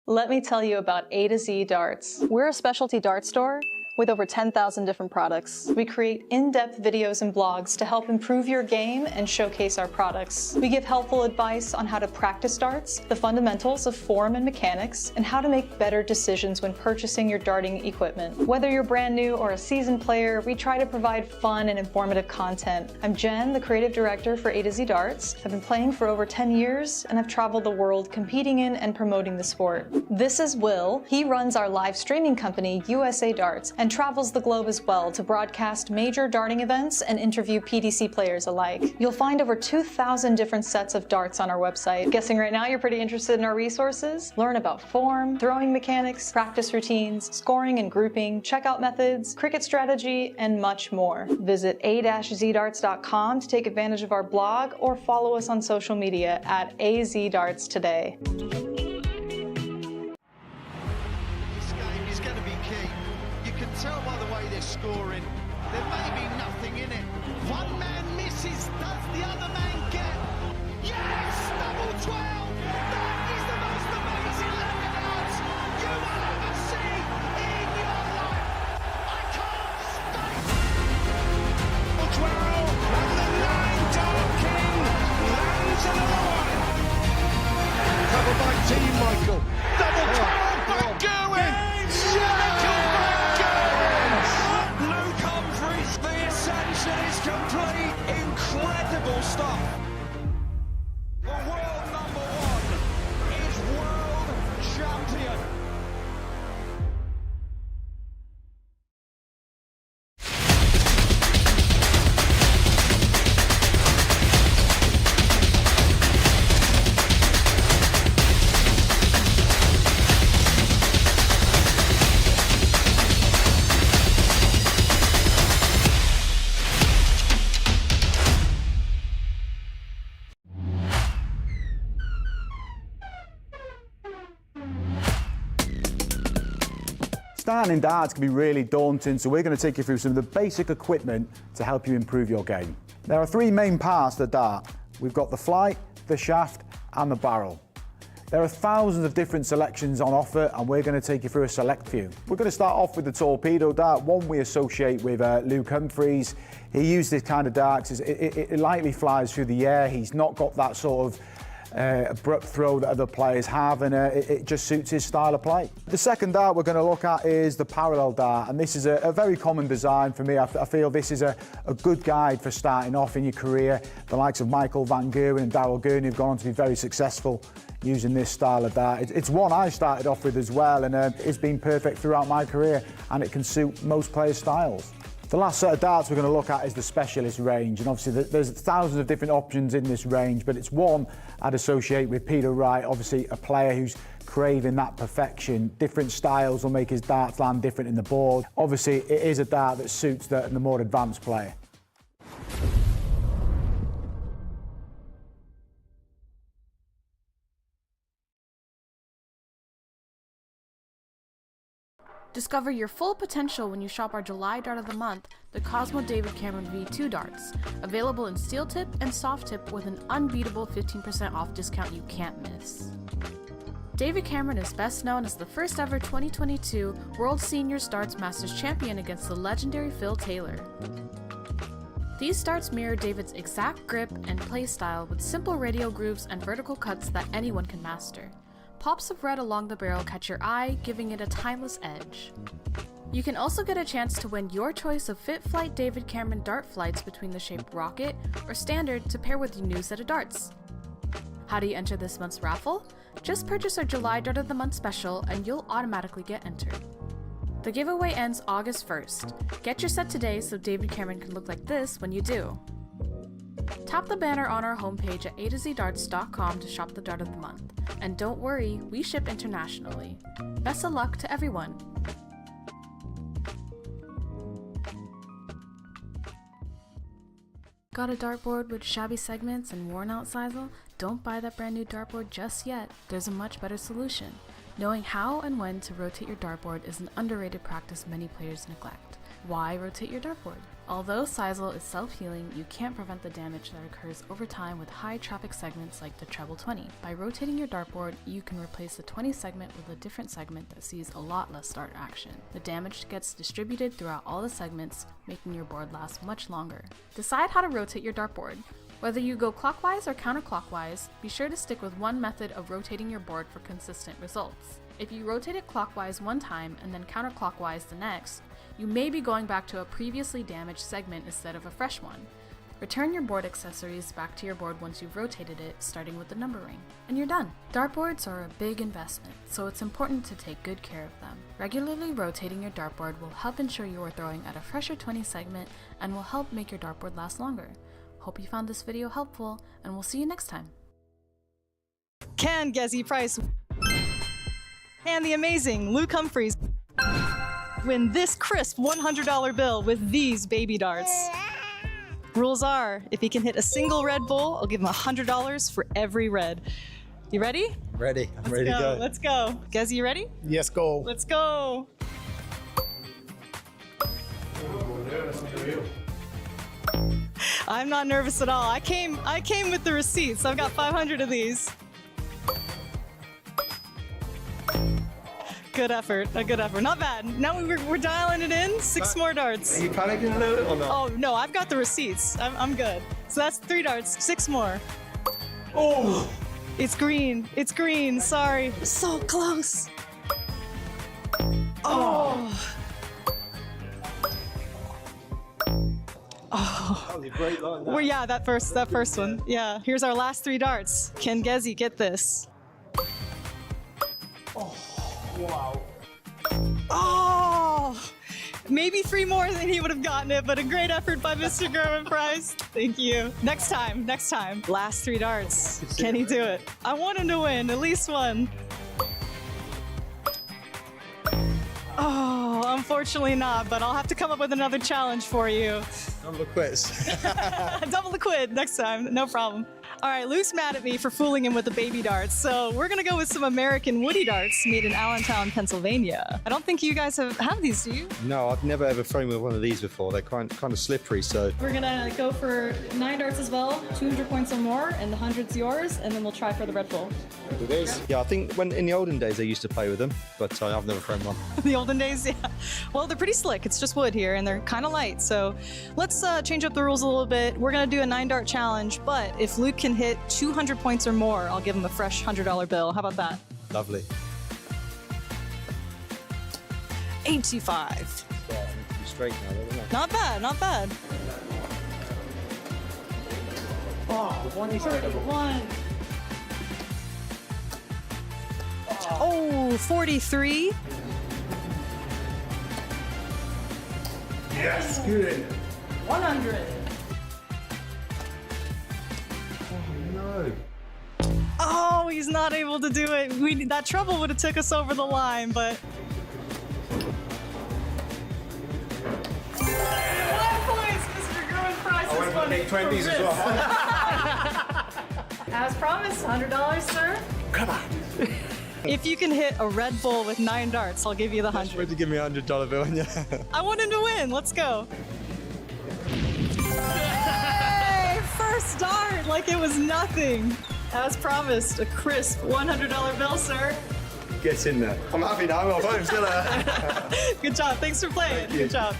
Let me tell you about A to Z Darts. We're a specialty dart store with over 10,000 different products. We create in-depth videos and blogs to help improve your game and showcase our products. We give helpful advice on how to practice darts, the fundamentals of form and mechanics, and how to make better decisions when purchasing your darting equipment. Whether you're brand new or a seasoned player, we try to provide fun and informative content. I'm Jen, the creative director for A to Z Darts. I've been playing for over 10 years and I've traveled the world competing in and promoting the sport. This is Will. He runs our live streaming company, USA Darts, and travels the globe as well to broadcast major darting events and interview PDC players alike. You'll find over 2,000 different sets of darts on our website. Guessing right now you're pretty interested in our resources? Learn about form, throwing mechanics, practice routines, scoring and grouping, checkout methods, cricket strategy, and much more. Visit a-zdarts.com to take advantage of our blog or follow us on social media at AZDarts today. Tell by the way they're scoring, there may be nothing in it. One man misses, does the other man get? Yes! Double 12! That is the most amazing left dance you will ever see in your life! I can't state! Double 12, and the 9 Dart King lands another one! Covered by Team Michael. Double 12, back going! Is complete, incredible stuff. The world number one is world champion. Starting in darts can be really daunting, so we're going to take you through some of the basic equipment to help you improve your game. There are three main parts to the dart. We've got the flight, the shaft, and the barrel. There are thousands of different selections on offer, and we're going to take you through a select few. We're going to start off with the torpedo dart, one we associate with Luke Humphries. He used this kind of dart because it lightly flies through the air. He's not got that sort of abrupt throw that other players have, and it just suits his style of play. The second dart we're going to look at is the parallel dart, and this is a very common design for me. I feel this is a good guide for starting off in your career. The likes of Michael Van Gerwen and Darrell Gurney have gone on to be very successful using this style of dart. It's one I started off with as well, and it's been perfect throughout my career, and it can suit most players' styles. The last set of darts we're going to look at is the specialist range, and obviously there's thousands of different options in this range, but it's one I'd associate with Peter Wright, obviously a player who's craving that perfection. Different styles will make his darts land different in the board. Obviously it is a dart that suits the more advanced player. Discover your full potential when you shop our July Dart of the Month, the Cosmo David Cameron V2 darts, available in steel tip and soft tip with an unbeatable 15% off discount you can't miss. David Cameron is best known as the first ever 2022 World Seniors Darts Masters champion against the legendary Phil Taylor. These darts mirror David's exact grip and play style with simple radial grooves and vertical cuts that anyone can master. Pops of red along the barrel catch your eye, giving it a timeless edge. You can also get a chance to win your choice of Fit Flight David Cameron dart flights between the shape Rocket or Standard to pair with your new set of darts. How do you enter this month's raffle? Just purchase our July Dart of the Month special and you'll automatically get entered. The giveaway ends August 1st. Get your set today so David Cameron can look like this when you do. Tap the banner on our homepage at a2zdarts.com to shop the Dart of the Month. And don't worry, we ship internationally. Best of luck to everyone! Got a dartboard with shabby segments and worn out sisal? Don't buy that brand new dartboard just yet. There's a much better solution. Knowing how and when to rotate your dartboard is an underrated practice many players neglect. Why rotate your dartboard? Although sisal is self-healing, you can't prevent the damage that occurs over time with high traffic segments like the treble 20. By rotating your dartboard, you can replace the 20 segment with a different segment that sees a lot less dart action. The damage gets distributed throughout all the segments, making your board last much longer. Decide how to rotate your dartboard. Whether you go clockwise or counterclockwise, be sure to stick with one method of rotating your board for consistent results. If you rotate it clockwise one time and then counterclockwise the next, you may be going back to a previously damaged segment instead of a fresh one. Return your board accessories back to your board once you've rotated it, starting with the number ring, and you're done. Dartboards are a big investment, so it's important to take good care of them. Regularly rotating your dartboard will help ensure you are throwing at a fresher 20 segment and will help make your dartboard last longer. Hope you found this video helpful, and we'll see you next time. Can Gezi Price and the amazing Luke Humphries win this crisp $100 bill with these baby darts? Rules are, if he can hit a single red bull, I'll give him $100 for every red. You ready? Ready. I'm ready to go. Let's go. Gezi, you ready? Yes, go. Let's go. I'm not nervous at all. I came with the receipts. I've got 500 of these. Good effort, a good effort. Not bad. Now we're dialing it in. 6 more darts. Are you panicking a little bit or not? Oh no, I've got the receipts. I'm good. So that's 3 darts, 6 more. Oh! It's green. It's green. Sorry. So close. Oh. Oh. That was a great line. Well, yeah, that first one. Yeah. Here's our last 3 darts. Can Gezi get this? Oh, wow. Oh! Maybe 3 more than he would have gotten it, but a great effort by Mr. German Price. Thank you. Next time. Last 3 darts. Can he do it? I want him to win, at least one. Oh, unfortunately not, but I'll have to come up with another challenge for you. Double the quiz. Double the quid next time, no problem. All right, Luke's mad at me for fooling him with the baby darts, so we're gonna go with some American woody darts made in Allentown, Pennsylvania. I don't think you guys have these, do you? No, I've never ever thrown with one of these before. They're kind of slippery, so. We're gonna go for 9 darts as well, 200 points or more, and the 100's yours, and then we'll try for the Red Bull. Yeah, I think when in the olden days I used to play with them, but I've never thrown one. The olden days, yeah. Well, they're pretty slick. It's just wood here, and they're kind of light. So let's change up the rules a little bit. We're gonna do a 9 dart challenge, but if Luke can hit 200 points or more, I'll give him a fresh $100 bill. How about that? Lovely. 85. Yeah, straight now, isn't it? Not bad, not bad. Oh, 31. Oh, 43. Yes, good. 100. No. Oh, he's not able to do it. That trouble would have took us over the line, but. 1 point, Mr. Gerwin Price's money. 20s as well. As promised, $100, sir. Come on. If you can hit a Red Bull with 9 darts, I'll give you the 100. Would you give me a $100 bill? Yeah. I want him to win. Let's go. Yay! First dart, like it was nothing. As promised, a crisp $100 bill, sir. Get in there. I'm happy now. I'm home, still there. Good job. Thanks for playing. Good job.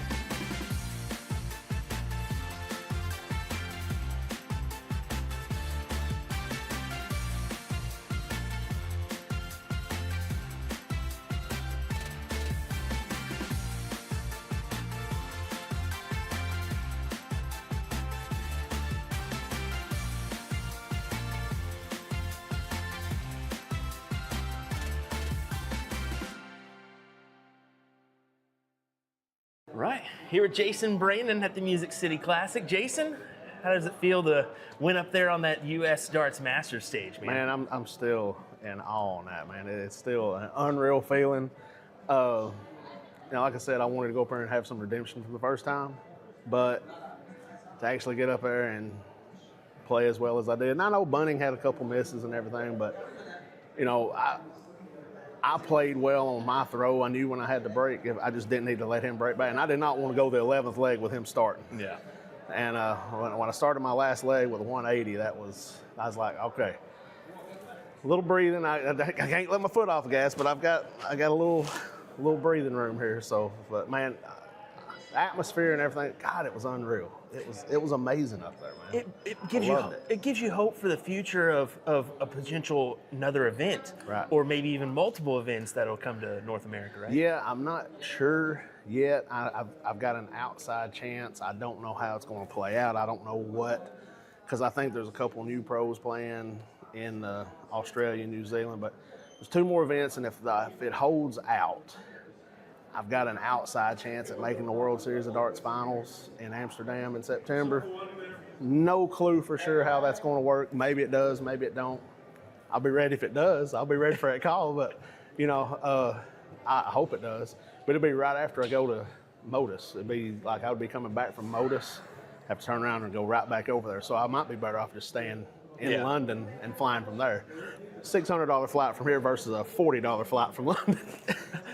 Right, here with Jason Brandon at the Music City Classic. Jason, how does it feel to win up there on that U.S. Darts Masters stage, man? Man, I'm still in awe on that, man. It's still an unreal feeling. You know, like I said, I wanted to go up there and have some redemption for the first time, but to actually get up there and play as well as I did. And I know Bunning had a couple misses and everything, but, you know, I played well on my throw. I knew when I had to break, I just didn't need to let him break back. And I did not want to go the 11th leg with him starting. Yeah. And when I started my last leg with a 180, I was like, okay, a little breathing. I can't let my foot off the gas, but I got a little breathing room here. So, but man, the atmosphere and everything, God, it was unreal. It was amazing up there, man. It gives you hope for the future of a potential another event, Right. Or maybe even multiple events that'll come to North America, right? Yeah, I'm not sure yet. I've got an outside chance. I don't know how it's going to play out. I don't know what, because I think there's a couple new pros playing in Australia and New Zealand, but there's 2 more events, and if it holds out, I've got an outside chance at making the World Series of Darts finals in Amsterdam in September. No clue for sure how that's going to work. Maybe it does, maybe it don't. I'll be ready if it does. I'll be ready for that call, but, you know, I hope it does. But it'll be right after I go to Modus. It'd be like I would be coming back from Modus, have to turn around and go right back over there. So I might be better off just staying in London and flying from there. $600 flight from here versus a $40 flight from London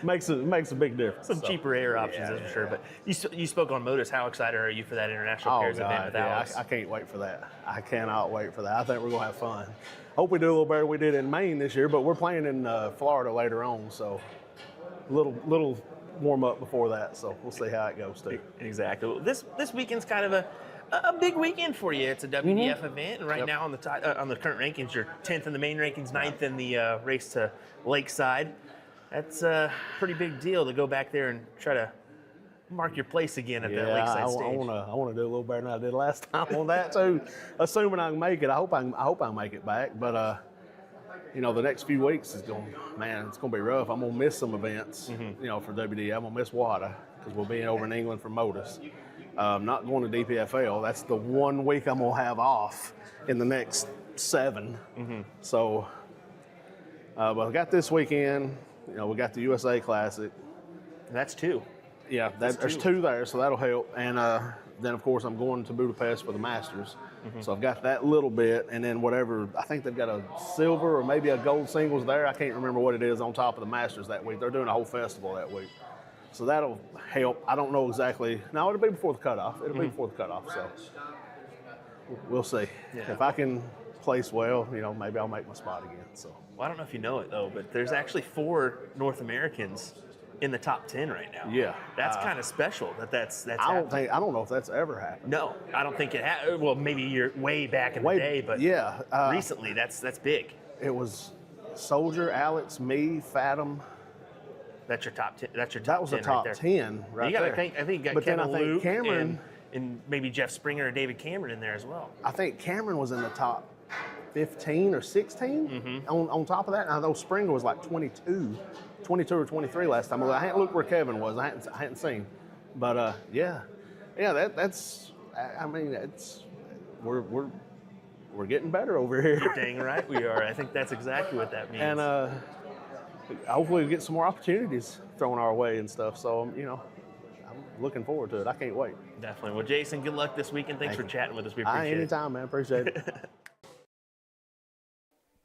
makes a big difference. Some cheaper air options, that's for sure. But you spoke on Modus. How excited are you for that international pairs event with Alex? I can't wait for that. I cannot wait for that. I think we're gonna have fun. Hope we do a little better than we did in Maine this year, but we're playing in Florida later on, so a little warm up before that. So we'll see how it goes too. Exactly. Well, this weekend's kind of a big weekend for you. It's a WDF event, and right now on the current rankings, you're 10th in the main rankings, 9th in the race to Lakeside. That's a pretty big deal to go back there and try to mark your place again at that Lakeside stage. I want to do a little better than I did last time on that too. Assuming I can make it, I hope I make it back. But you know, the next few weeks it's gonna be rough. I'm gonna miss some events. You know, for WD, I'm gonna miss WADA because we'll be over in England for Modus. Not going to DPFL. That's the 1 week I'm gonna have off in the next 7. So, but I got this weekend. You know, we got the USA Classic. And that's 2. Yeah, there's 2 there, so that'll help. And then, of course, I'm going to Budapest for the Masters. So I've got that little bit, and then whatever, I think they've got a silver or maybe a gold singles there. I can't remember what it is on top of the Masters that week. They're doing a whole festival that week. So that'll help. I don't know exactly. No, it'll be before the cutoff. It'll be before the cutoff, so we'll see. Yeah. If I can place well, you know, maybe I'll make my spot again. So. Well, I don't know if you know it, though, but there's actually 4 North Americans in the top 10 right now. Yeah. That's kind of special that's I happening. don't know if that's ever happened. No, I don't think it has. Well, maybe you're way back in the day, but recently that's big. It was Soldier, Alex, me, Fathom. That's your top 10. That's your top 10 That was the top right there. 10 right You got there. to think. I think you got But then Kevin I think Luke Cameron, and maybe Jeff Springer or David Cameron in there as well. I think Cameron was in the top 15 or 16 on top of that. And I know Springer was like 22 or 23 last time. I hadn't looked where Kevin was. I hadn't seen. But yeah, Yeah, that's. I mean, we're getting better over here. Dang right we are. I think that's exactly what that means. And hopefully we get some more opportunities thrown our way and stuff. So, I'm looking forward to it. I can't wait. Definitely. Well, Jason, good luck this weekend. Thanks for chatting with us. We All right, appreciate it. anytime, man. Appreciate it.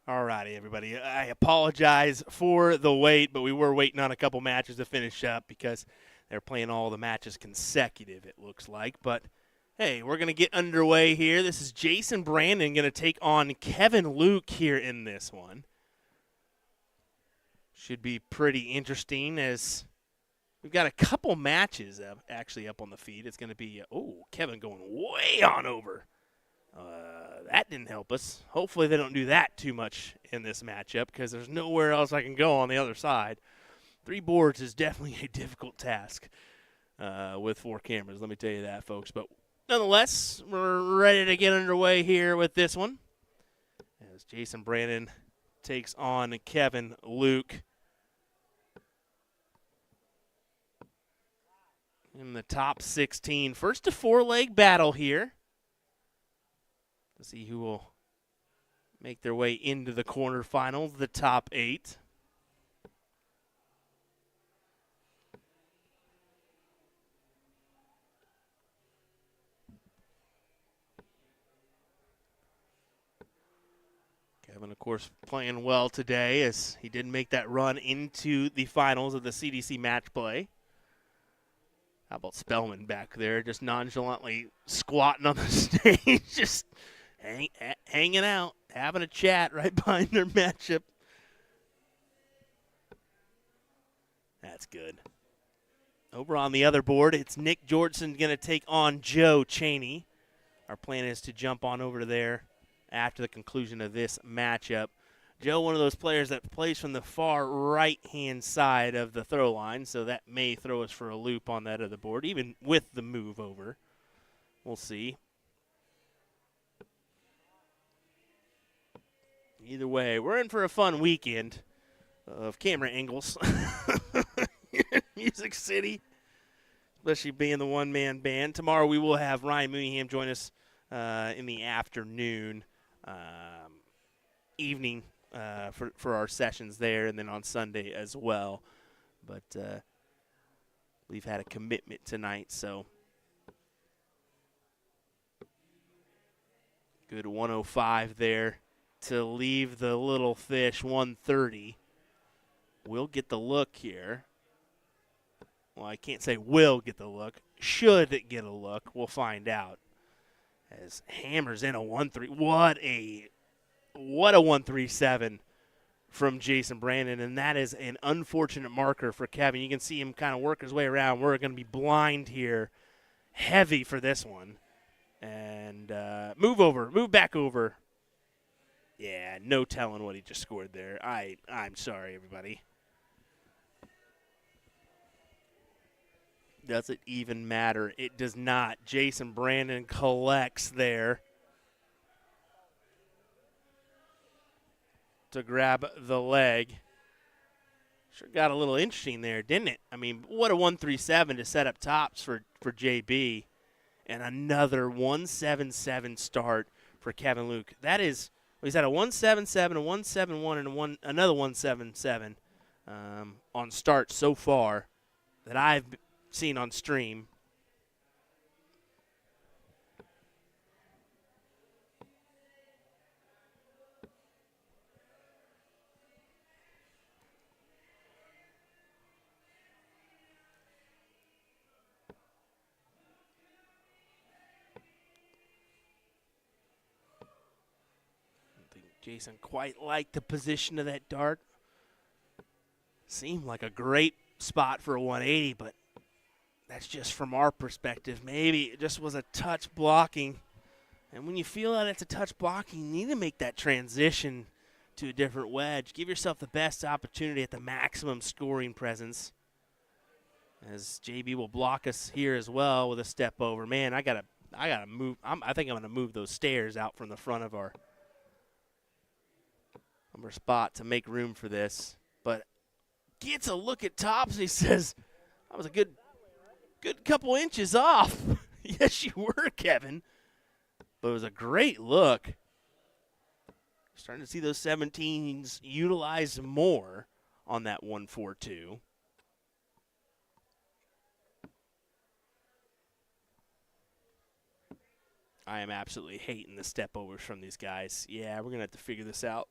All righty, everybody. I apologize for the wait, but we were waiting on a couple matches to finish up because they're playing all the matches consecutive, it looks like. But, hey, we're going to get underway here. This is Jason Brandon going to take on Kevin Luke here in this one. Should be pretty interesting as we've got a couple matches actually up on the feed. It's going to be, Kevin going way on over. That didn't help us. Hopefully they don't do that too much in this matchup because there's nowhere else I can go on the other side. 3 boards is definitely a difficult task with 4 cameras, let me tell you that, folks. But nonetheless, we're ready to get underway here with this one as Jason Brandon takes on Kevin Luke. In the top 16. First to 4-leg battle here. To see who will make their way into the quarterfinals, the top 8. Kevin, of course, playing well today as he did make that run into the finals of the CDC match play. How about Spellman back there just nonchalantly squatting on the stage, just hanging out, having a chat right behind their matchup. That's good. Over on the other board, it's Nick Georgeson going to take on Joe Cheney. Our plan is to jump on over there after the conclusion of this matchup. Joe, one of those players that plays from the far right-hand side of the throw line, so that may throw us for a loop on that other board, even with the move over. We'll see. Either way, we're in for a fun weekend of camera angles. Music City, especially being the one-man band. Tomorrow we will have Ryan Mooneyham join us in the afternoon, evening for our sessions there, and then on Sunday as well. But we've had a commitment tonight, so good 105 there to leave the little fish 130. We'll get the look here. Well, I can't say will get the look. Should it get a look, we'll find out. As hammers in a 1-3. What a 137 from Jason Brandon, and that is an unfortunate marker for Kevin. You can see him kind of work his way around. We're going to be blind here, heavy for this one. And move back over. Yeah, no telling what he just scored there. I'm sorry, everybody. Does it even matter? It does not. Jason Brandon collects there to grab the leg. Sure got a little interesting there, didn't it? I mean, what a 137 to set up tops for JB. And another 177 start for Kevin Luke. That is, he's had a 177, a 171, and another 177 on start so far that I've seen on stream. Jason quite liked the position of that dart. Seemed like a great spot for a 180, but that's just from our perspective. Maybe it just was a touch blocking. And when you feel that it's a touch blocking, you need to make that transition to a different wedge. Give yourself the best opportunity at the maximum scoring presence. As JB will block us here as well with a step over. Man, I gotta move. I think I'm gonna move those stairs out from the front of our spot to make room for this. But gets a look at tops. He says, I was a good couple inches off. Yes, you were, Kevin. But it was a great look. Starting to see those 17s utilized more on that 1-4-2. I am absolutely hating the step overs from these guys. Yeah, we're going to have to figure this out.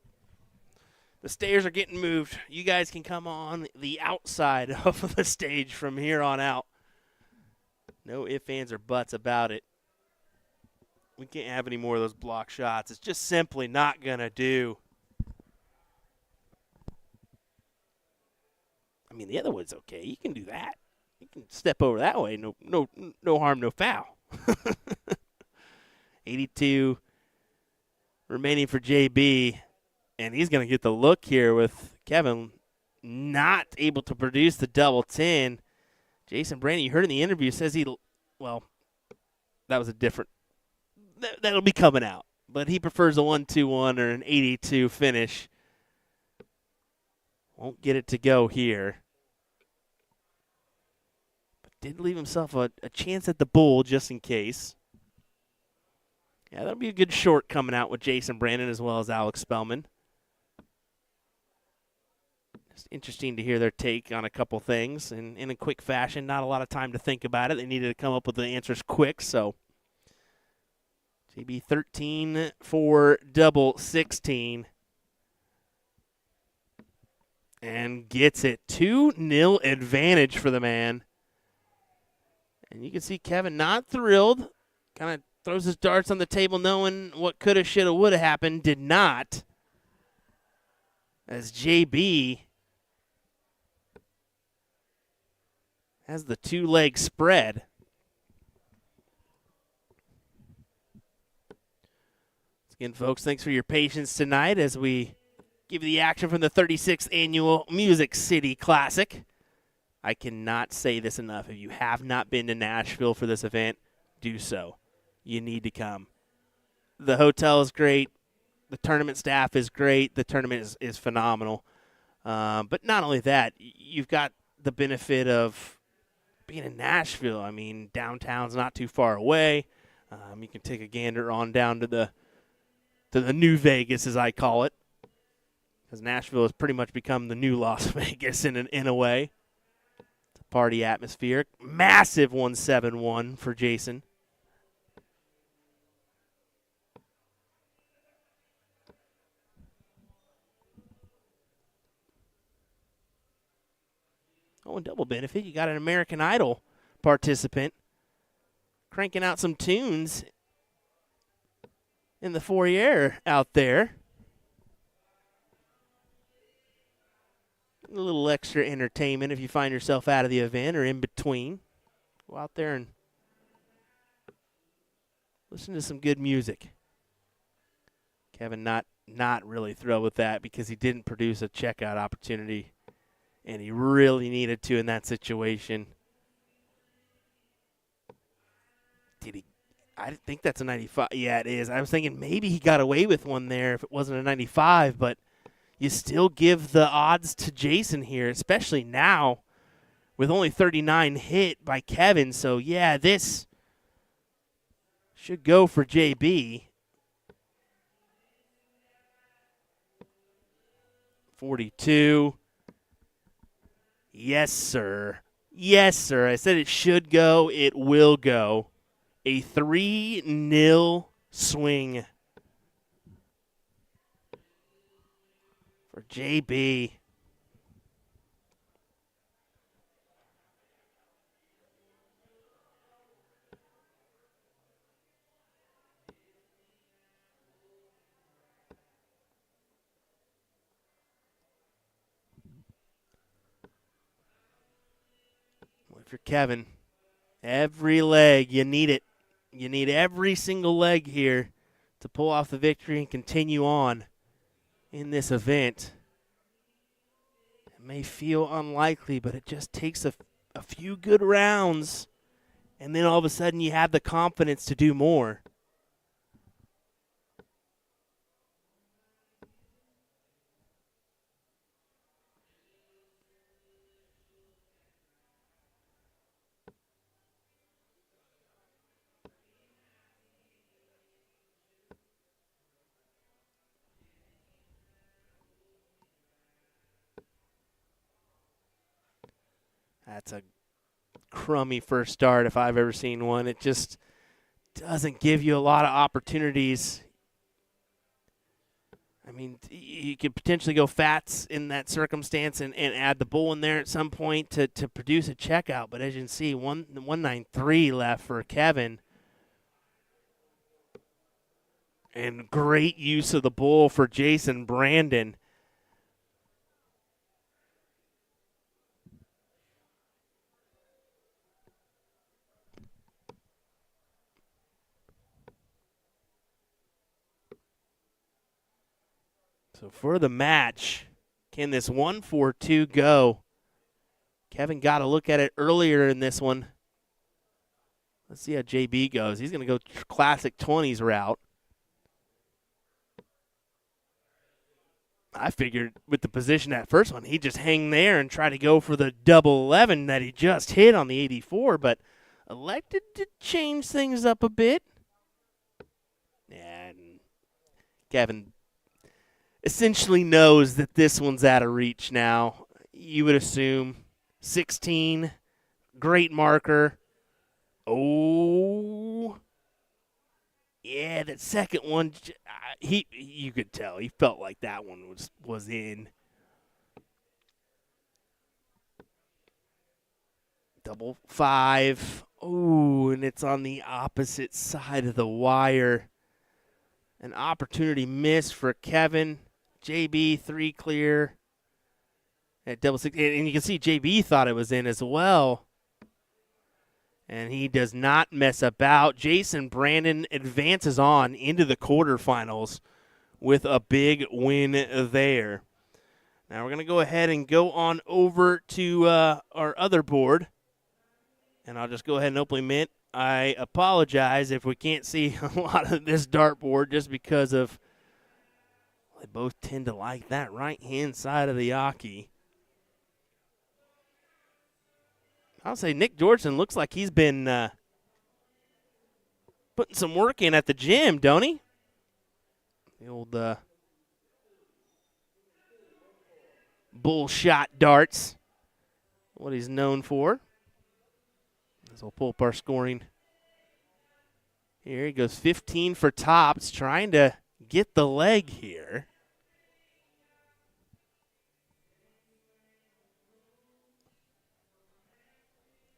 The stairs are getting moved. You guys can come on the outside of the stage from here on out. No ifs, ands, or buts about it. We can't have any more of those block shots. It's just simply not going to do. I mean, the other one's okay. You can do that. You can step over that way. No harm, no foul. 82 remaining for JB. And he's going to get the look here with Kevin not able to produce the double 10. Jason Brandon, you heard in the interview, says that was a different, that'll be coming out. But he prefers a 1-2-1 or an 82 finish. Won't get it to go here. But did leave himself a chance at the bull just in case. Yeah, that'll be a good short coming out with Jason Brandon as well as Alex Spellman. It's interesting to hear their take on a couple things and in a quick fashion. Not a lot of time to think about it. They needed to come up with the answers quick, so JB 13 for double 16 and gets it. 2-0 advantage for the man. And you can see Kevin not thrilled. Kind of throws his darts on the table knowing what coulda, shoulda, woulda happened. Did not. As JB has the two-leg spread. Again, folks, thanks for your patience tonight as we give you the action from the 36th Annual Music City Classic. I cannot say this enough. If you have not been to Nashville for this event, do so. You need to come. The hotel is great. The tournament staff is great. The tournament is phenomenal. But not only that, you've got the benefit of being in Nashville. I mean, downtown's not too far away. You can take a gander on down to the new Vegas, as I call it, because Nashville has pretty much become the new Las Vegas in a way. It's a party atmosphere. Massive 171 for Jason. Oh, and double benefit, you got an American Idol participant cranking out some tunes in the foyer out there. A little extra entertainment if you find yourself out of the event or in between. Go out there and listen to some good music. Kevin not really thrilled with that because he didn't produce a checkout opportunity, and he really needed to in that situation. Did he? I think that's a 95. Yeah, it is. I was thinking maybe he got away with one there if it wasn't a 95, but you still give the odds to Jason here, especially now with only 39 hit by Kevin. So, yeah, this should go for JB. 42. Yes, sir. Yes, sir. I said it should go. It will go. A 3-0 swing for JB. If you're Kevin, every leg, you need it. You need every single leg here to pull off the victory and continue on in this event. It may feel unlikely, but it just takes a few good rounds, and then all of a sudden you have the confidence to do more. That's a crummy first start if I've ever seen one. It just doesn't give you a lot of opportunities. I mean, you could potentially go Fats in that circumstance and add the bull in there at some point to produce a checkout. But as you can see, 193 left for Kevin. And great use of the bull for Jason Brandon. So for the match, can this 1-4-2 go? Kevin got a look at it earlier in this one. Let's see how JB goes. He's going to go classic 20s route. I figured with the position that first one, he'd just hang there and try to go for the double 11 that he just hit on the 84, but elected to change things up a bit. And Kevin essentially knows that this one's out of reach now. You would assume 16, great marker. Oh, yeah, that second one, you could tell he felt like that one was in. Double 5. Oh, and it's on the opposite side of the wire. An opportunity missed for Kevin. JB 3 clear at double 6. And you can see JB thought it was in as well. And he does not mess about. Jason Brandon advances on into the quarterfinals with a big win there. Now we're going to go ahead and go on over to our other board. And I'll just go ahead and openly admit, I apologize if we can't see a lot of this dartboard just because of they both tend to like that right-hand side of the Aki. I'll say Nick Georgeson looks like he's been putting some work in at the gym, don't he? The old bull shot darts, what he's known for. As we'll pull up our scoring. Here he goes 15 for tops, trying to get the leg here.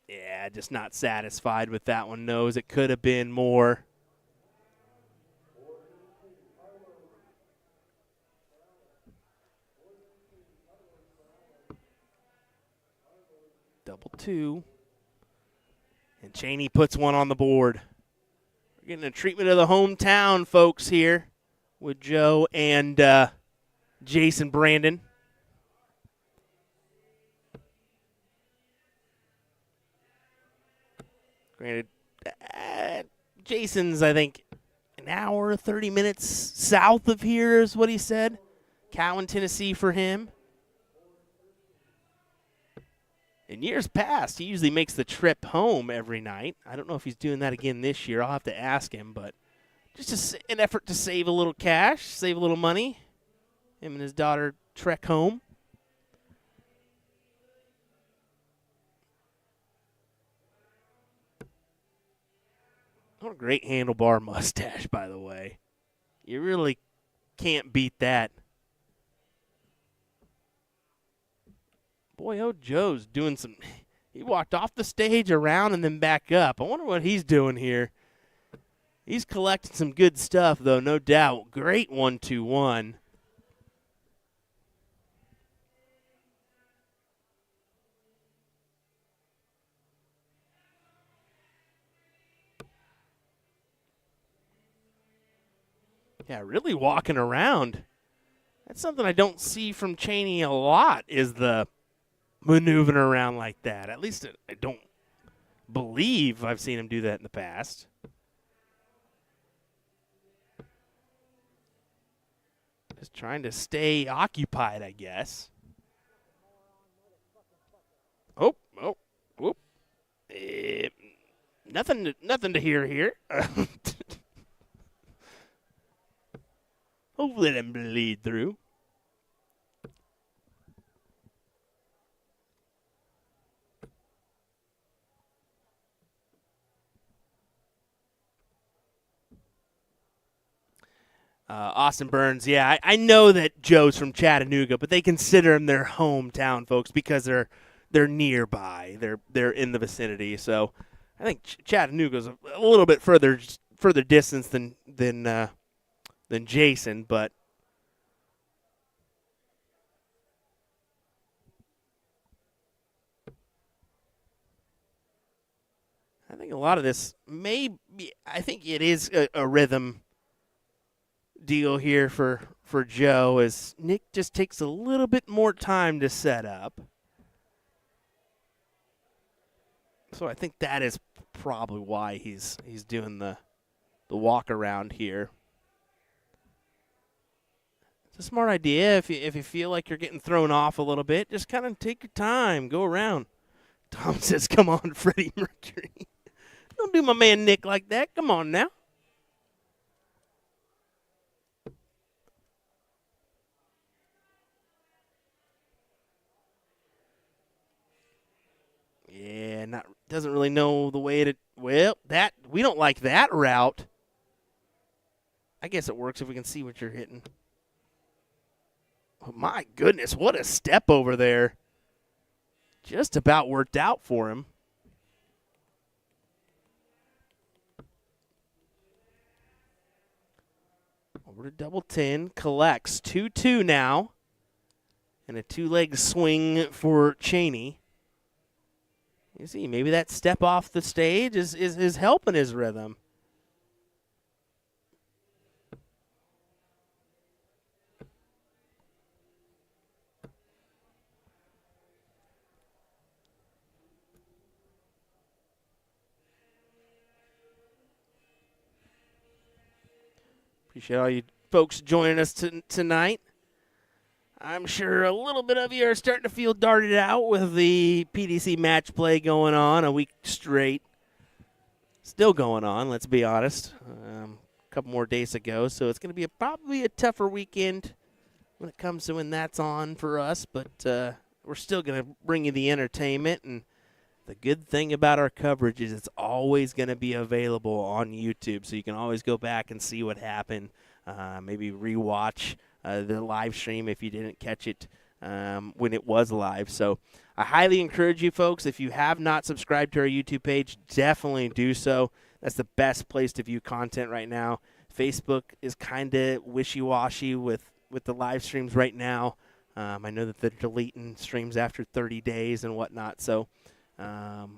Yeah, just not satisfied with that one. Knows it could have been more. Double 2. And Cheney puts one on the board. We're getting a treatment of the hometown folks here with Joe and Jason Brandon. Granted, Jason's, I think, an hour, 30 minutes south of here is what he said. Cowan, Tennessee for him. In years past, he usually makes the trip home every night. I don't know if he's doing that again this year. I'll have to ask him, but just an effort to save a little cash, save a little money. Him and his daughter trek home. What a great handlebar mustache, by the way. You really can't beat that. Boy, oh, Joe's doing some. He walked off the stage, around, and then back up. I wonder what he's doing here. He's collecting some good stuff, though, no doubt. Great 1-2-1. Yeah, really walking around. That's something I don't see from Cheney a lot, is the maneuvering around like that. At least I don't believe I've seen him do that in the past. Just trying to stay occupied, I guess. Oh, whoop. Nothing to hear here. Hopefully let him bleed through. Austin Burns, yeah, I know that Joe's from Chattanooga, but they consider him their hometown folks because they're nearby. They're in the vicinity. So I think Chattanooga's a little bit further distance than Jason, but I think a lot of this I think it is a rhythm deal here for Joe, as Nick just takes a little bit more time to set up. So I think that is probably why he's doing the walk around here. It's a smart idea. If you feel like you're getting thrown off a little bit, just kind of take your time, go around. Tom says, "Come on, Freddie Mercury." Don't do my man Nick like that. Come on now. Yeah, doesn't really know the way to. Well, that we don't like that route. I guess it works if we can see what you're hitting. Oh, my goodness, what a step over there. Just about worked out for him. Over to double 10, collects 2-2 now. And a two-leg swing for Cheney. You see, maybe that step off the stage is helping his rhythm. Appreciate all you folks joining us tonight. I'm sure a little bit of you are starting to feel darted out with the PDC match play going on a week straight. Still going on, let's be honest. A couple more days to go, so it's going to be probably a tougher weekend when it comes to when that's on for us, but we're still going to bring you the entertainment, and the good thing about our coverage is it's always going to be available on YouTube, so you can always go back and see what happened, maybe rewatch the live stream if you didn't catch it when it was live. So I highly encourage you folks, if you have not subscribed to our YouTube page, definitely do so. That's the best place to view content right now. Facebook is kind of wishy-washy with the live streams right now. I know that they're deleting streams after 30 days and whatnot, so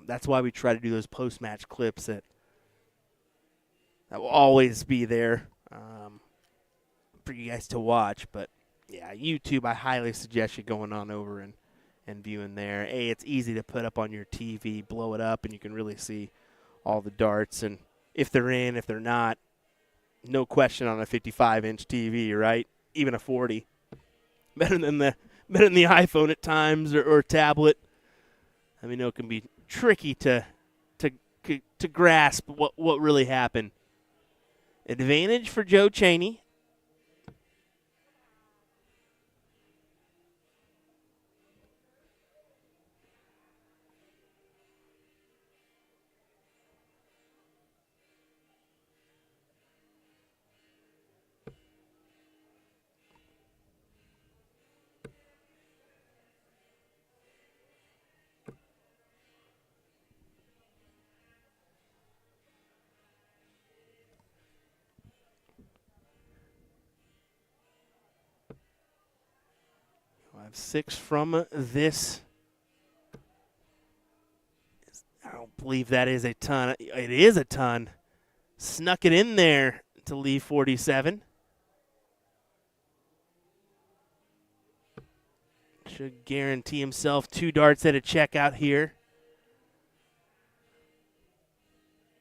that's why we try to do those post-match clips that will always be there for you guys to watch. But yeah, YouTube, I highly suggest you going on over and viewing there. It's easy to put up on your TV, blow it up, and you can really see all the darts, and if they're in, if they're not, no question on a 55-inch TV, right? Even a 40. Better than the iPhone at times or tablet. I mean, it can be tricky to grasp what really happened. Advantage for Joe Cheney. I have 6 from this. I don't believe that is a ton. It is a ton. Snuck it in there to leave 47. Should guarantee himself 2 darts at a checkout here.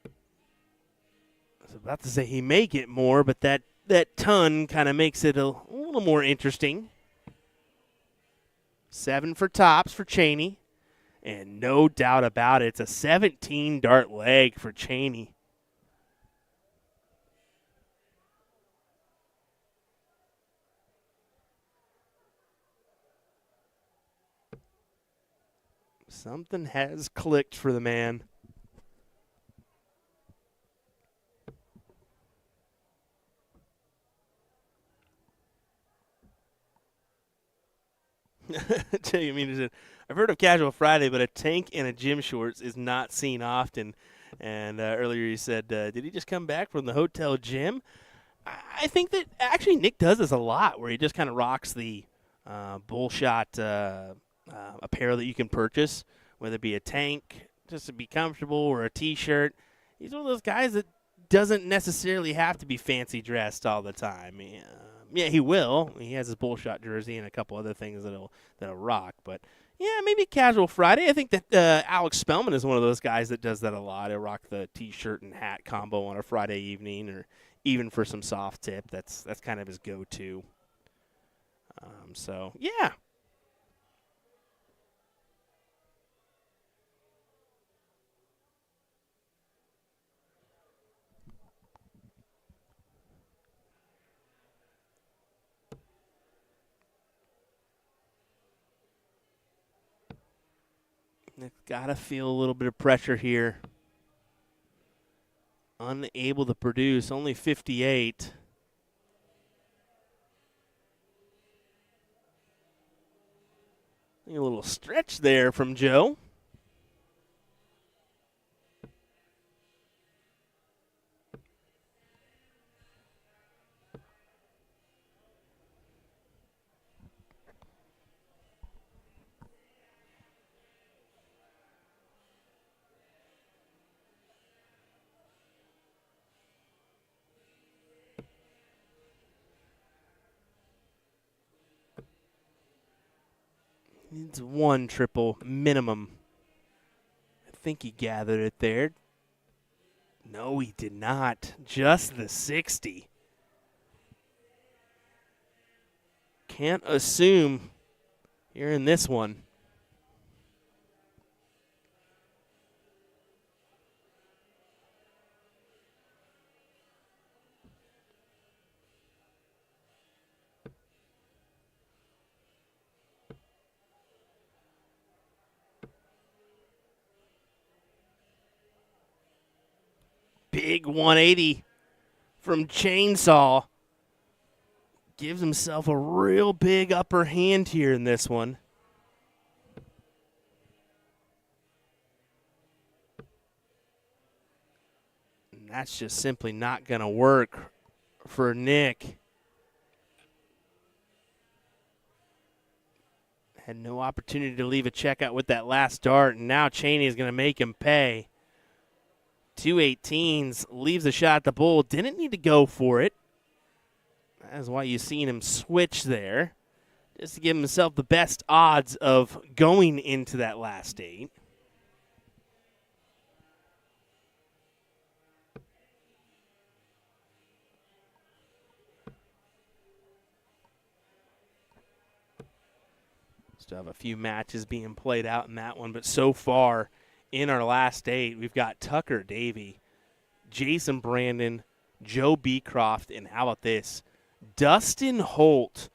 I was about to say he may get more, but that ton kind of makes it a little more interesting. 7 for tops for Cheney. And no doubt about it, it's a 17-dart leg for Cheney. Something has clicked for the man. I mean, I've heard of Casual Friday, but a tank and a gym shorts is not seen often. And earlier you said, did he just come back from the hotel gym? I think that actually Nick does this a lot, where he just kind of rocks the Bullshot apparel that you can purchase, whether it be a tank just to be comfortable or a T-shirt. He's one of those guys that doesn't necessarily have to be fancy dressed all the time. Yeah, he will. He has his Bullshot jersey and a couple other things that'll rock. But yeah, maybe Casual Friday. I think that Alex Spellman is one of those guys that does that a lot. He'll rock the T-shirt and hat combo on a Friday evening, or even for some soft tip. That's kind of his go-to. So yeah. Nick's got to feel a little bit of pressure here. Unable to produce, only 58. A little stretch there from Joe. Needs one triple minimum. I think he gathered it there. No, he did not. Just the 60. Can't assume here in this one. Big 180 from Chainsaw. Gives himself a real big upper hand here in this one. And that's just simply not going to work for Nick. Had no opportunity to leave a checkout with that last dart, and now Cheney is going to make him pay. 218s, leaves a shot at the bull. Didn't need to go for it. That's why you've seen him switch there, just to give himself the best odds of going into that last 8. Still have a few matches being played out in that one, but so far in our last 8, we've got Tucker Davey, Jason Brandon, Joe Beecroft, and how about this? Dustin Holt,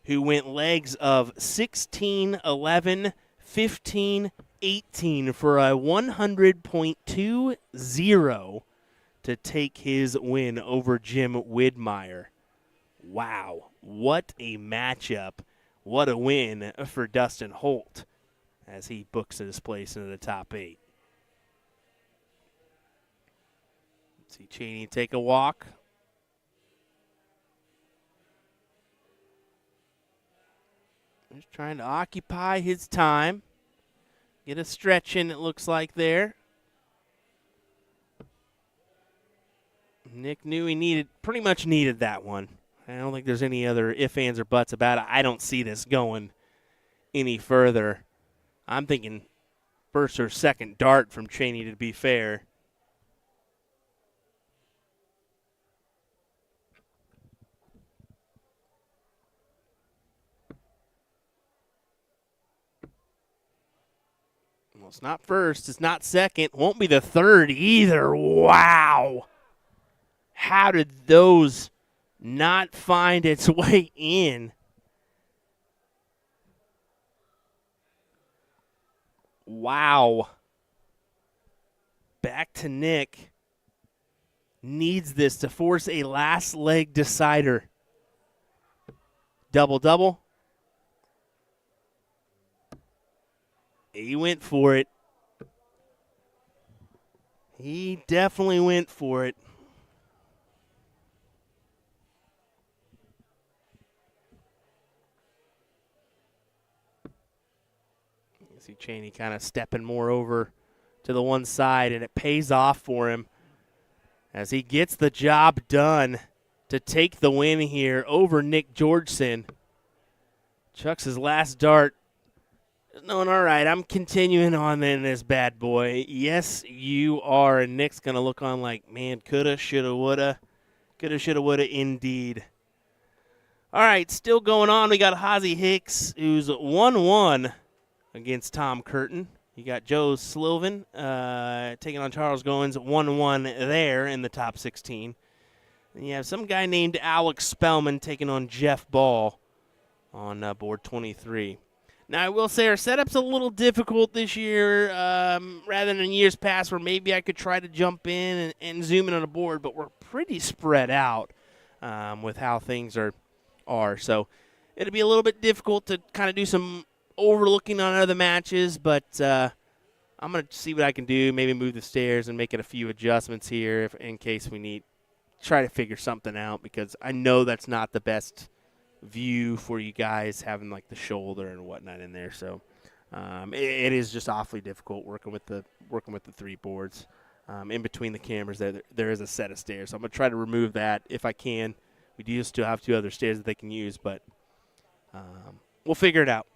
who went legs of 16, 11, 15, 18 for a 100.20 to take his win over Jim Widmeyer. Wow, what a matchup. What a win for Dustin Holt as he books his place into the top 8. See Cheney take a walk. Just trying to occupy his time. Get a stretch in, it looks like there. Nick knew he pretty much needed that one. I don't think there's any other ifs, ands, or buts about it. I don't see this going any further. I'm thinking first or second dart from Cheney, to be fair. Well, it's not first. It's not second. Won't be the third either. Wow. How did those not find its way in? Wow. Back to Nick. Needs this to force a last leg decider. Double-double. He went for it. He definitely went for it. You see Cheney kind of stepping more over to the one side, and it pays off for him as he gets the job done to take the win here over Nick Georgeson. Chucks his last dart. Knowing, all right, I'm continuing on in this bad boy. Yes, you are. And Nick's going to look on like, man, coulda, shoulda, woulda. Coulda, shoulda, woulda, indeed. All right, still going on. We got Hazy Hicks, who's 1-1 against Tom Curtin. You got Joe Slilvan taking on Charles Goins, 1-1 there in the top 16. And you have some guy named Alex Spellman taking on Jeff Ball on board 23. Now, I will say our setup's a little difficult this year rather than in years past where maybe I could try to jump in and zoom in on a board, but we're pretty spread out with how things are. So it'll be a little bit difficult to kind of do some overlooking on other matches, but I'm going to see what I can do, maybe move the stairs and make it a few adjustments here in case we need try to figure something out, because I know that's not the best view for you guys having like the shoulder and whatnot in there. So it is just awfully difficult working with the 3 boards. In between the cameras there is a set of stairs. So I'm going to try to remove that if I can. We do still have 2 other stairs that they can use, but we'll figure it out.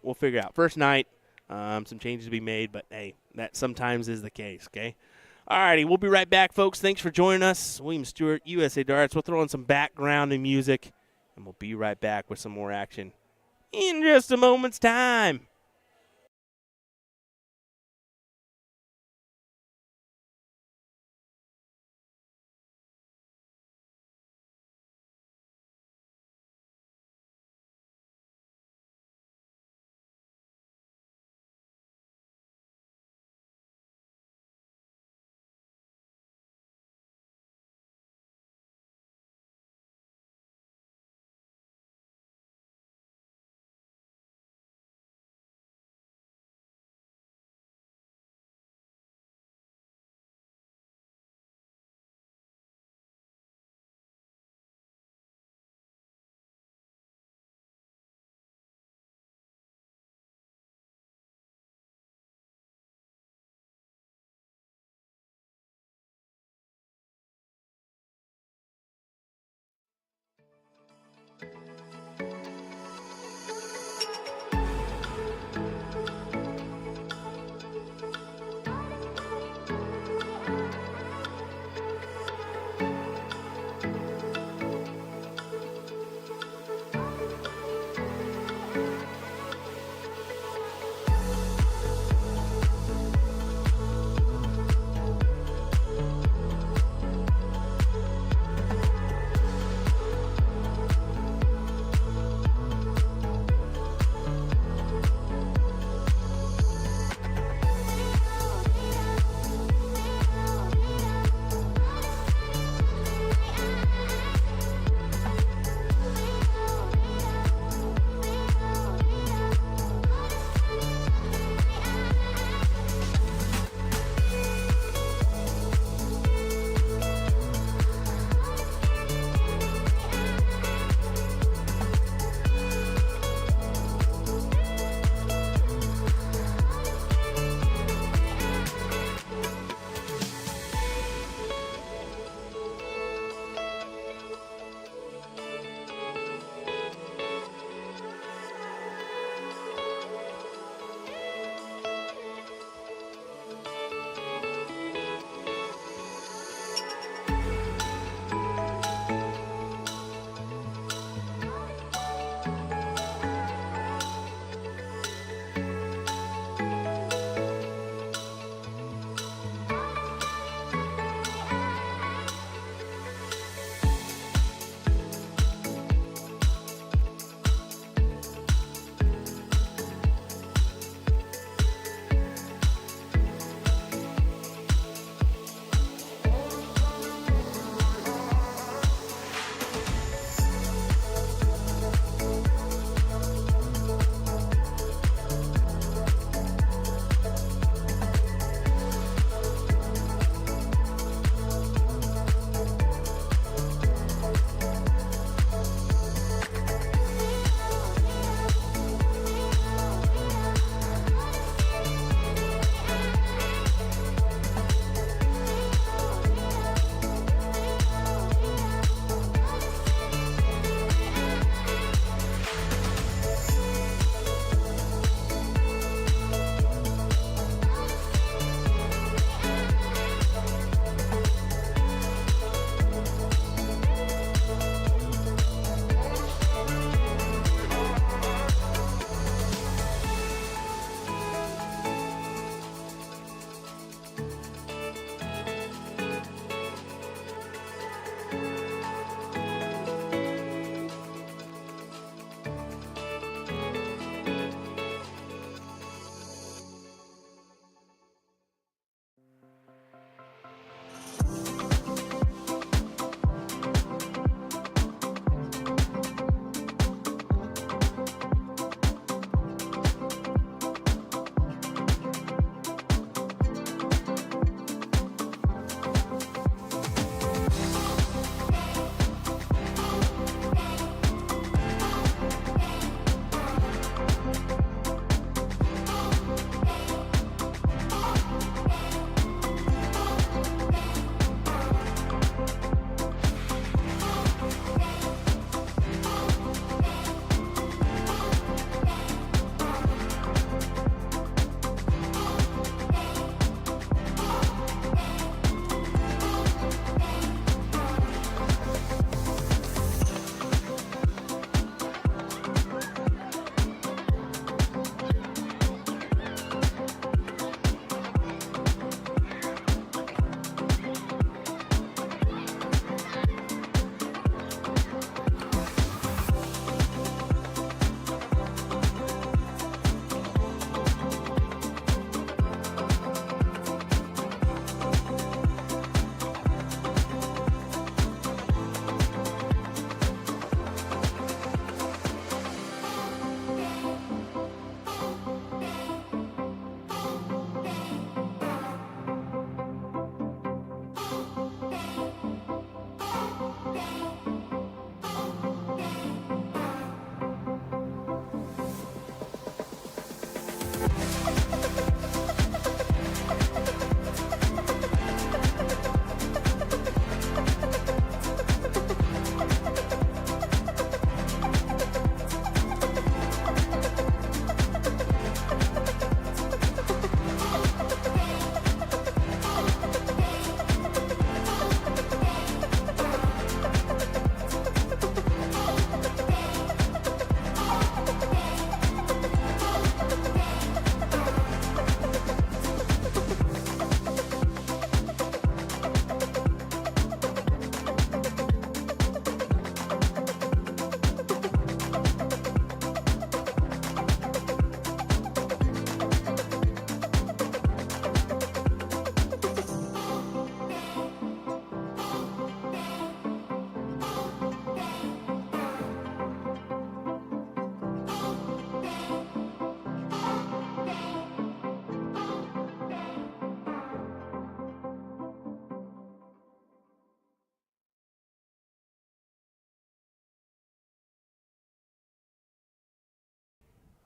First night, some changes to be made, but hey, that sometimes is the case, okay? All righty, we'll be right back, folks. Thanks for joining us. William Stewart, USA Darts. We'll throw in some background and music, and we'll be right back with some more action in just a moment's time.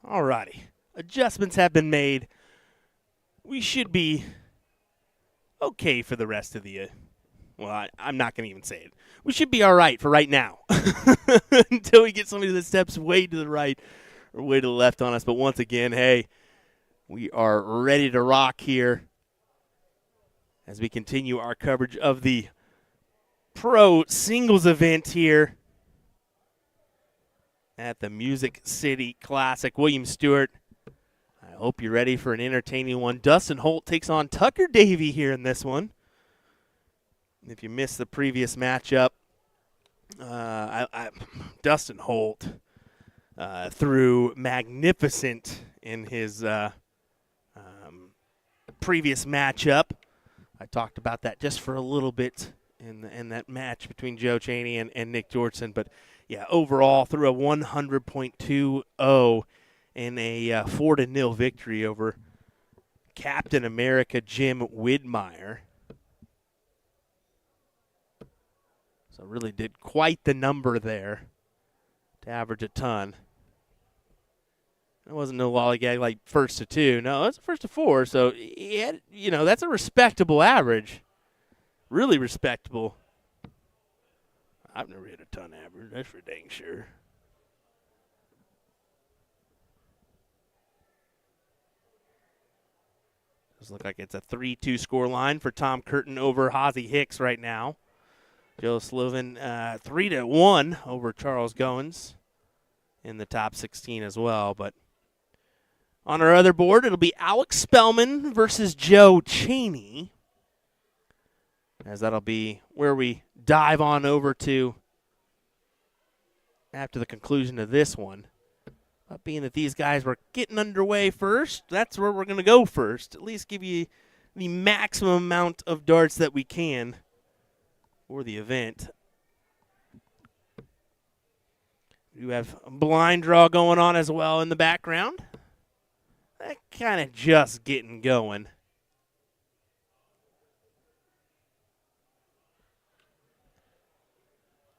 Alrighty. Adjustments have been made. We should be okay for the rest of the well, I'm not going to even say it. We should be all right for right now until we get somebody that steps way to the right or way to the left on us. But once again, hey, we are ready to rock here as we continue our coverage of the pro singles event here at the Music City Classic. William Stewart, I hope you're ready for an entertaining one. Dustin Holt takes on Tucker Davey here in this one. If you missed the previous matchup, Dustin Holt threw magnificent in his previous matchup. I talked about that just for a little bit in that match between Joe Chaney and Nick Georgeson. But, yeah, overall threw a 100.20 in a 4-0 victory over Captain America Jim Widmeyer. So really did quite the number there to average a ton. It wasn't no lollygag like first to 2. No, it's first to 4. So, that's a respectable average. Really respectable. I've never hit a ton average. That's for dang sure. Does look like it's a 3-2 score line for Tom Curtin over Hozzie Hicks right now. Joe Slovin 3-1 over Charles Goins in the top 16 as well. But on our other board, it'll be Alex Spellman versus Joe Chaney, as that'll be where we dive on over to after the conclusion of this one. But being that these guys were getting underway first, that's where we're going to go first. At least give you the maximum amount of darts that we can for the event. You have a blind draw going on as well in the background. That kind of just getting going.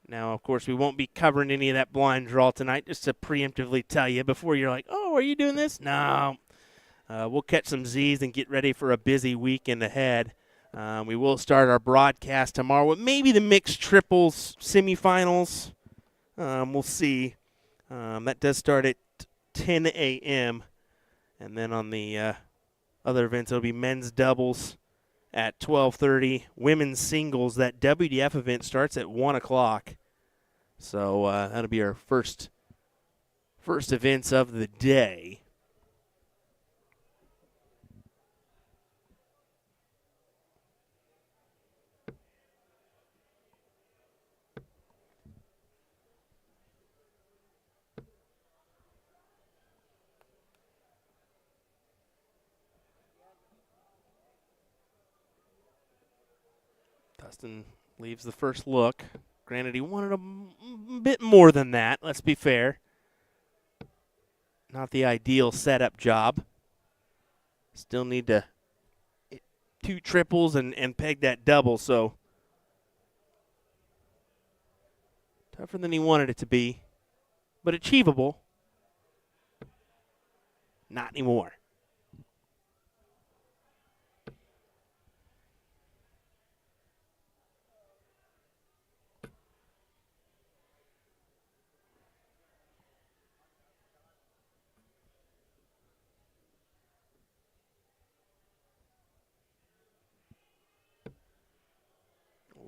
Now, of course, we won't be covering any of that blind draw tonight, just to preemptively tell you before you're like, oh, are you doing this? No. We'll catch some Z's and get ready for a busy weekend ahead. We will start our broadcast tomorrow with maybe the mixed triples semifinals. We'll see. That does start at 10 a.m. And then on the other events, it'll be men's doubles at 12:30. Women's singles, that WDF event starts at 1 o'clock. So that'll be our first events of the day. Dustin leaves the first look. Granted, he wanted a bit more than that, let's be fair. Not the ideal setup job. Still need to hit 2 triples and peg that double, so tougher than he wanted it to be, but achievable. Not anymore.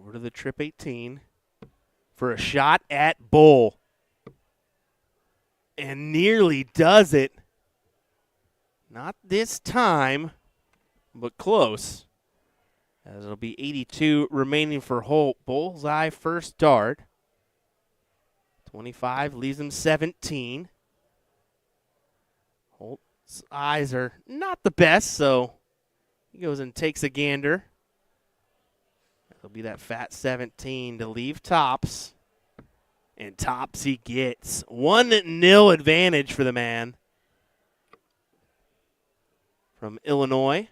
Over to the trip 18 for a shot at Bull. And nearly does it. Not this time, but close. As it'll be 82 remaining for Holt. Bullseye first dart. 25 leaves him 17. Holt's eyes are not the best, so he goes and takes a gander. It'll be that fat 17 to leave tops. And tops he gets. 1-0 advantage for the man from Illinois.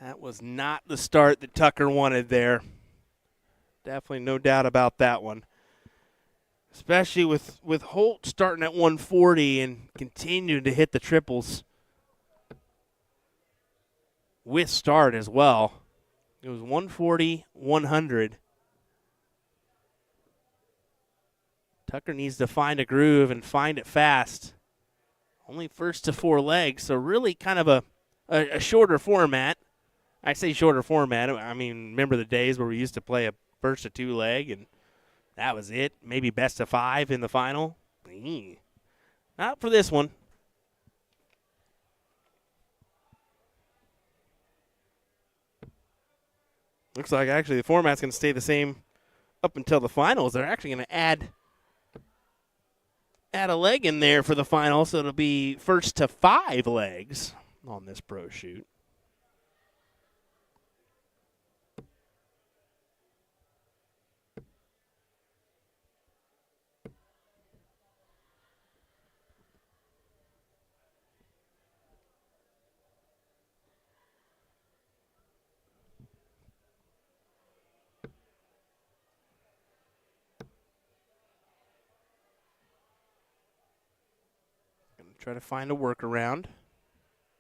That was not the start that Tucker wanted there. Definitely no doubt about that one. Especially with Holt starting at 140 and continuing to hit the triples with start as well. It was 140, 100. Tucker needs to find a groove and find it fast. Only first to 4 legs, so really kind of a shorter format. I say shorter format. I mean, remember the days where we used to play a first to 2 leg and that was it? Maybe best of 5 in the final? Not for this one. Looks like actually the format's going to stay the same up until the finals. They're actually going to add a leg in there for the final, so it'll be first to 5 legs on this pro shoot. Try to find a workaround.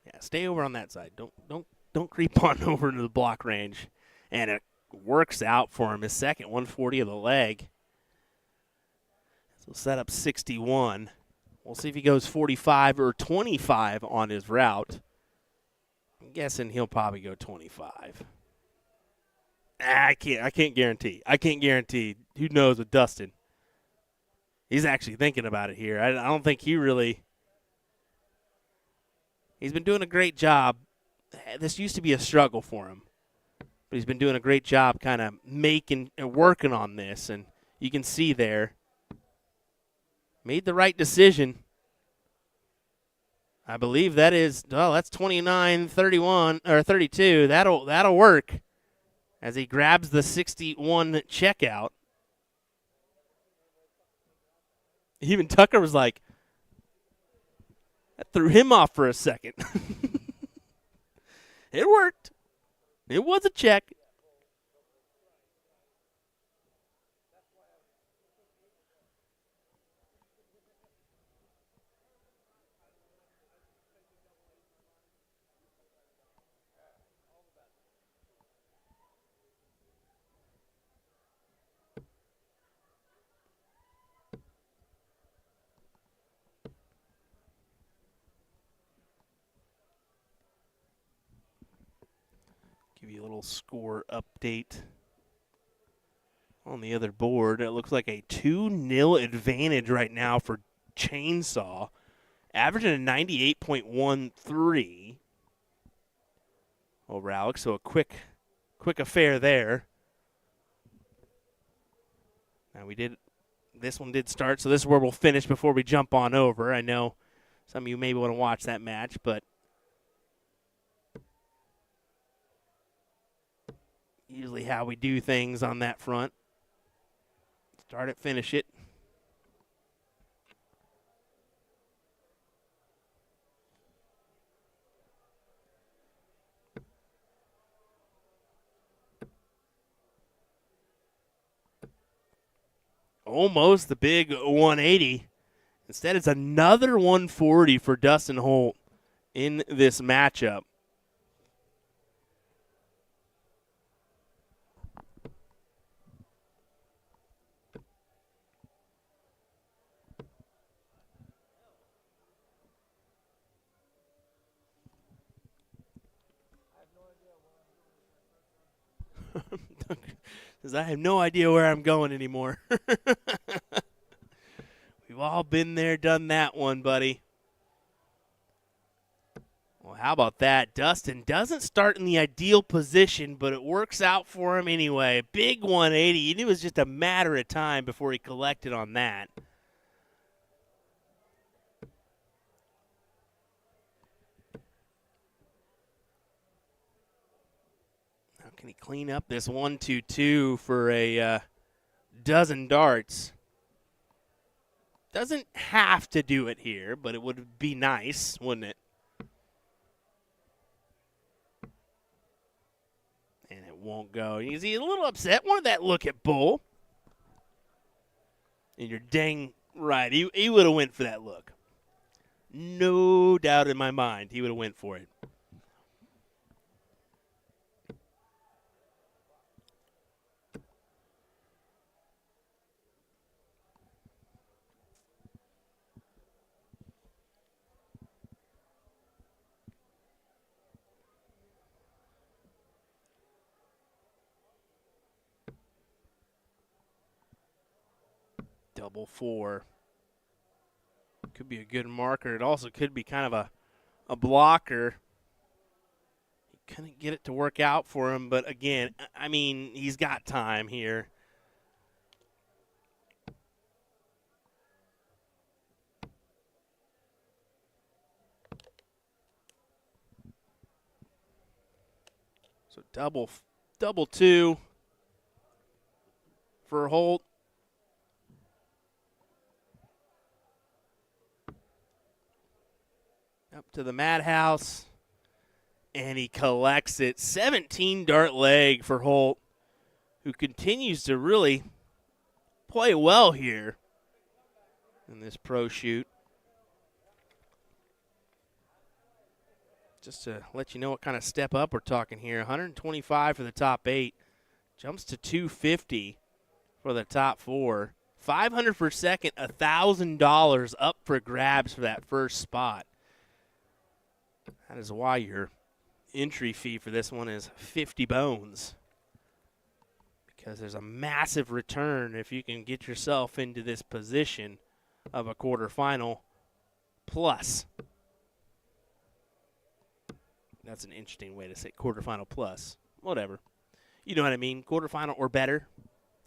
Yeah, stay over on that side. Don't creep on over to the block range. And it works out for him. His second 140 of the leg. So set up 61. We'll see if he goes 45 or 25 on his route. I'm guessing he'll probably go 25. I can't guarantee. I can't guarantee. Who knows with Dustin? He's actually thinking about it here. I don't think he really. He's been doing a great job. This used to be a struggle for him, but he's been doing a great job kind of making and working on this, and you can see there. Made the right decision. I believe that is, that's 29, 31, or 32. That'll work as he grabs the 61 checkout. Even Tucker was like, that threw him off for a second. It worked. It was a check. Give you a little score update on the other board. It looks like a 2-0 advantage right now for Chainsaw, averaging a 98.13 over Alex. So a quick affair there. Now this one did start, so this is where we'll finish before we jump on over. I know some of you maybe want to watch that match, but usually how we do things on that front. Start it, finish it. almost the big 180. Instead, it's another 140 for Dustin Holt in this matchup. Because I have no idea where I'm going anymore. We've all been there, done that one, buddy. Well, how about that? Dustin doesn't start in the ideal position, but it works out for him anyway. Big 180. You knew it was just a matter of time before he collected on that. How can he clean up this 1-2-2 for a dozen darts? Doesn't have to do it here, but it would be nice, wouldn't it? And it won't go. You can see he's a little upset. Wanted that look at Bull. And you're dang right. He would have went for that look. No doubt in my mind he would have went for it. Double 4. Could be a good marker. It also could be kind of a blocker. He couldn't get it to work out for him, but again, I mean, he's got time here. So double 2 for Holt. Up to the madhouse, and he collects it. 17 dart leg for Holt, who continues to really play well here in this pro shoot. Just to let you know what kind of step up we're talking here. 125 for the top 8. Jumps to 250 for the top 4. 500 per second, $1,000 up for grabs for that first spot. That is why your entry fee for this one is 50 bones. Because there's a massive return if you can get yourself into this position of a quarterfinal plus. That's an interesting way to say quarterfinal plus. Whatever. You know what I mean. Quarterfinal or better,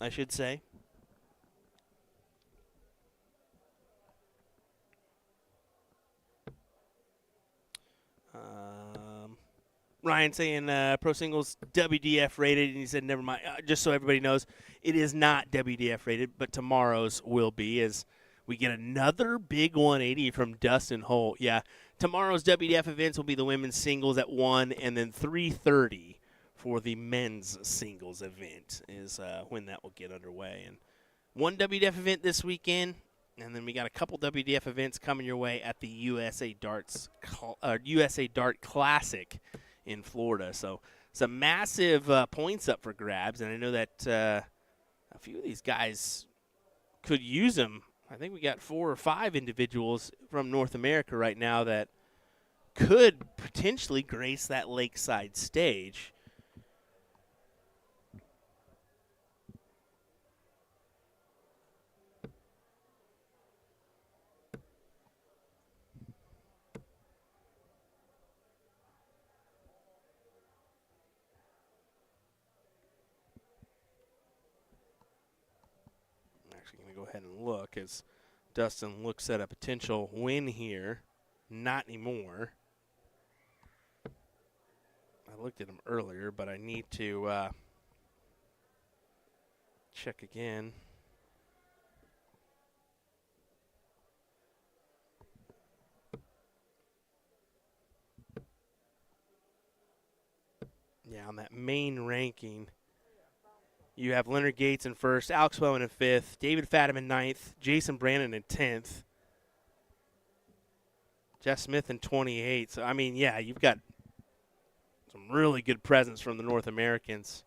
I should say. Ryan saying Pro Singles WDF rated, and he said, never mind. Just so everybody knows, it is not WDF rated, but tomorrow's will be, as we get another big 180 from Dustin Holt. Yeah, tomorrow's WDF events will be the women's singles at 1, and then 3:30 for the men's singles event is when that will get underway. And one WDF event this weekend, and then we got a couple WDF events coming your way at the USA Dart Classic in Florida. So some massive points up for grabs, and I know that a few of these guys could use them. I think we got 4 or 5 individuals from North America right now that could potentially grace that lakeside stage. Going to go ahead and look as Dustin looks at a potential win here. Not anymore. I looked at him earlier, but I need to check again. Yeah, on that main ranking, You have Leonard Gates in first, Alex Bowman in fifth, David Fatima in ninth, Jason Brandon in 10th, Jeff Smith in 28th. So, I mean, yeah, you've got some really good presence from the North Americans.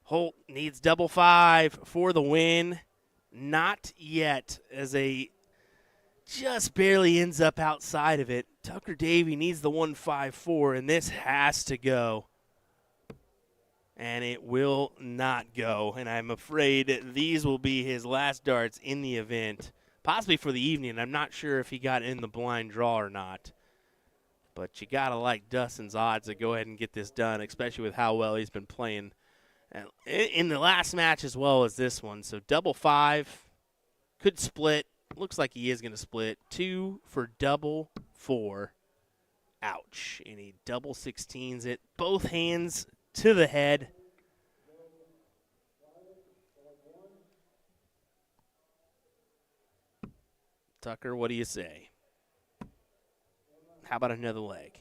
Holt needs double 5 for the win. Not yet, as a just barely ends up outside of it. Tucker Davey needs the 1-5-4, and this has to go. And it will not go. And I'm afraid these will be his last darts in the event, possibly for the evening. I'm not sure if he got in the blind draw or not. But you got to like Dustin's odds to go ahead and get this done, especially with how well he's been playing in the last match as well as this one. So double 5, could split. Looks like he is going to split. 2 for double 4. Ouch. And he double 16s it. Both hands to the head. Tucker, what do you say? How about another leg?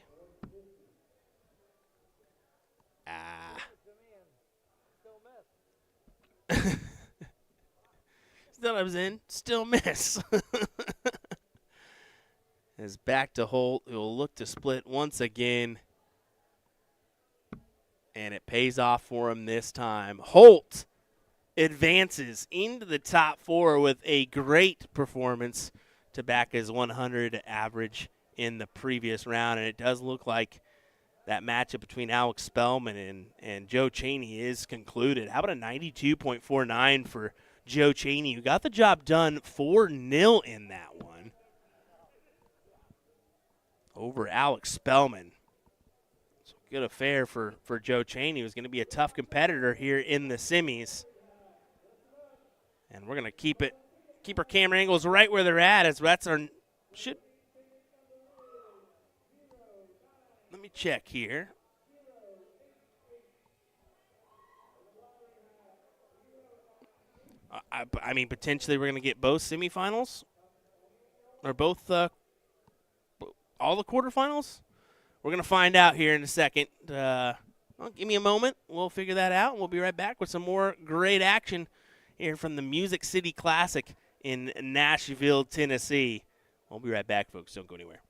Thought I was in. Still miss. Is back to Holt, who will look to split once again. And it pays off for him this time. Holt advances into the top 4 with a great performance to back his 100 average in the previous round. And it does look like that matchup between Alex Spellman and Joe Cheney is concluded. How about a 92.49 for Joe Cheney, who got the job done 4-0 in that one over Alex Spellman. So good affair for Joe Cheney, who's going to be a tough competitor here in the semis. And we're going to keep our camera angles right where they're at, as that's our should. Let me check here. I mean, potentially we're going to get both semifinals or both all the quarterfinals. We're going to find out here in a second. Well, give me a moment. We'll figure that out. We'll be right back with some more great action here from the Music City Classic in Nashville, Tennessee. We'll be right back, folks. Don't go anywhere.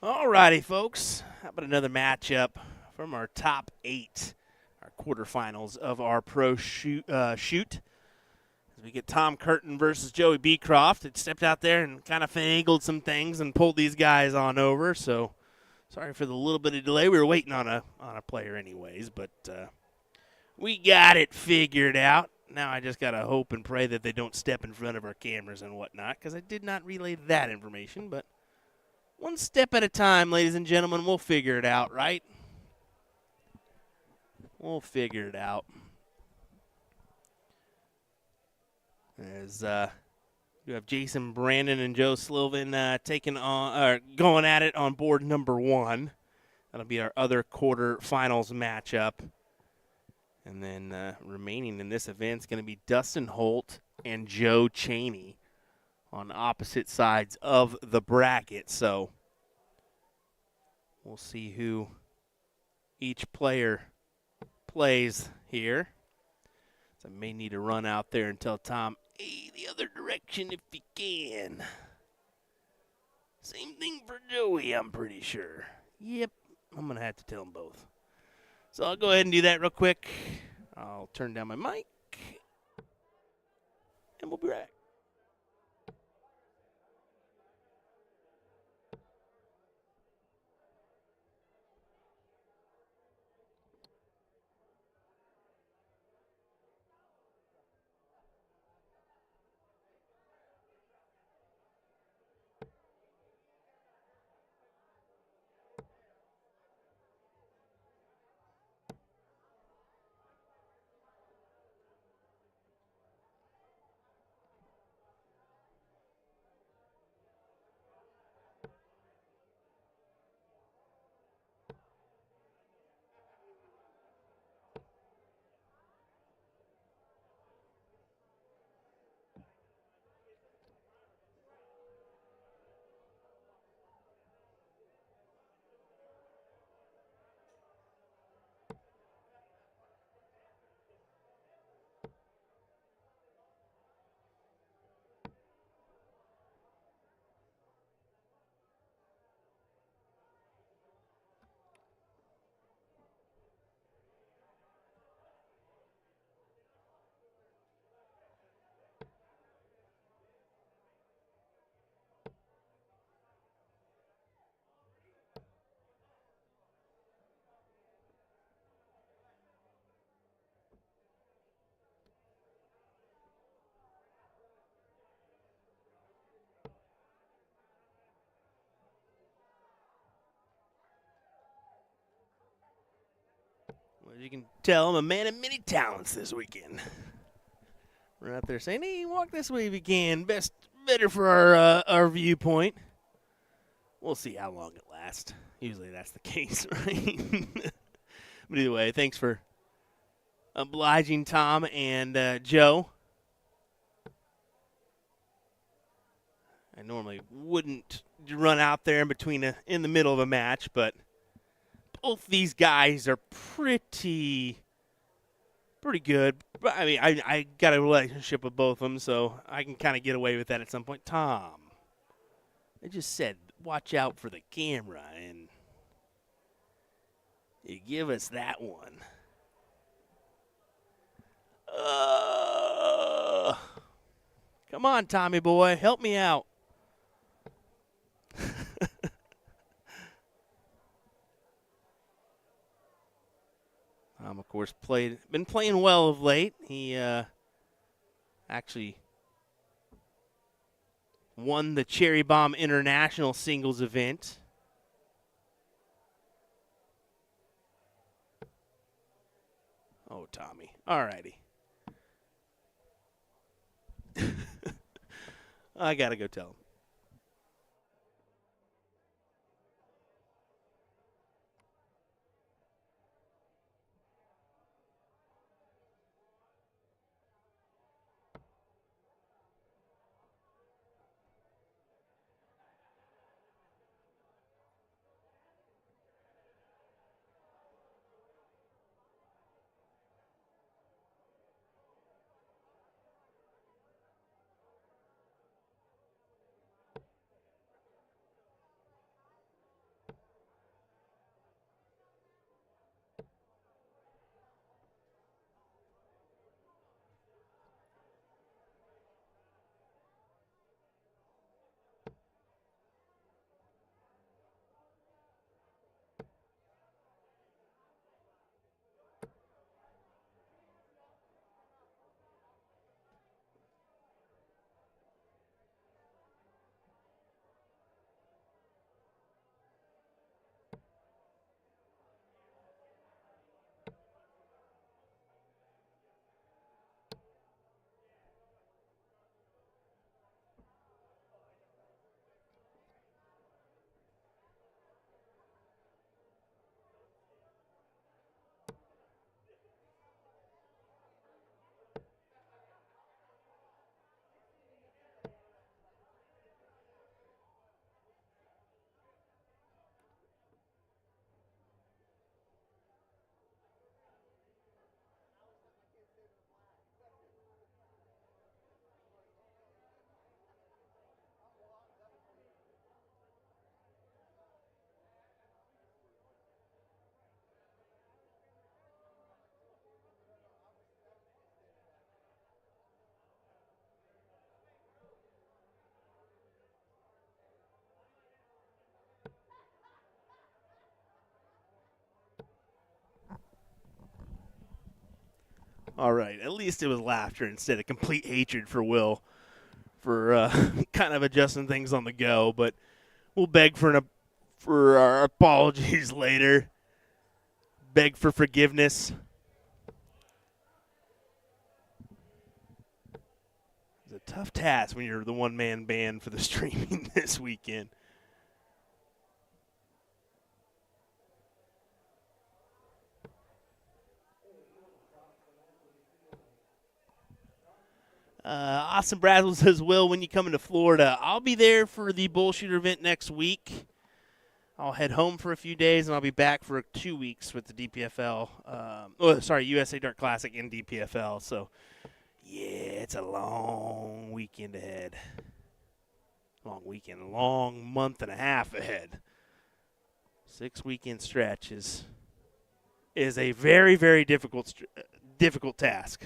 Alrighty, folks. How about another matchup from our top 8, our quarterfinals of our pro shoot. As we get Tom Curtin versus Joey Beecroft. It stepped out there and kind of finagled some things and pulled these guys on over. So sorry for the little bit of delay. We were waiting on a player anyways, but we got it figured out. Now I just got to hope and pray that they don't step in front of our cameras and whatnot, because I did not relay that information. But one step at a time, ladies and gentlemen. We'll figure it out, right? We'll figure it out. As you have Jason Brandon and Joe Sylvan going at it on board number 1. That'll be our other quarterfinals matchup. And then remaining in this event is going to be Dustin Holt and Joe Cheney on opposite sides of the bracket. So we'll see who each player plays here. So I may need to run out there and tell Tom, hey, the other direction if you can. Same thing for Joey, I'm pretty sure. Yep, I'm going to have to tell them both. So I'll go ahead and do that real quick. I'll turn down my mic, and we'll be right back. Well, as you can tell, I'm a man of many talents this weekend. We're out there saying, hey, walk this way if you can. Better for our viewpoint. We'll see how long it lasts. Usually that's the case, right? But either way, thanks for obliging Tom and Joe. I normally wouldn't run out there in the middle of a match, but both these guys are pretty good. I mean, I got a relationship with both of them, so I can kind of get away with that at some point. Tom, I just said, watch out for the camera, and you give us that one. Come on, Tommy boy, help me out. Of course, been playing well of late. He actually won the Cherry Bomb International Singles event. Oh, Tommy. All righty. I got to go tell him. All right. At least it was laughter instead of complete hatred for Will for kind of adjusting things on the go. But we'll beg for our apologies later. Beg for forgiveness. It's a tough task when you're the one-man band for the streaming this weekend. Austin Braswell says, Will, when you come into Florida, I'll be there for the Bullshooter event next week. I'll head home for a few days, and I'll be back for 2 weeks with the DPFL. USA Dart Classic and DPFL. So, yeah, it's a long weekend ahead. Long month and a half ahead. 6-weekend stretch is a very, very difficult task.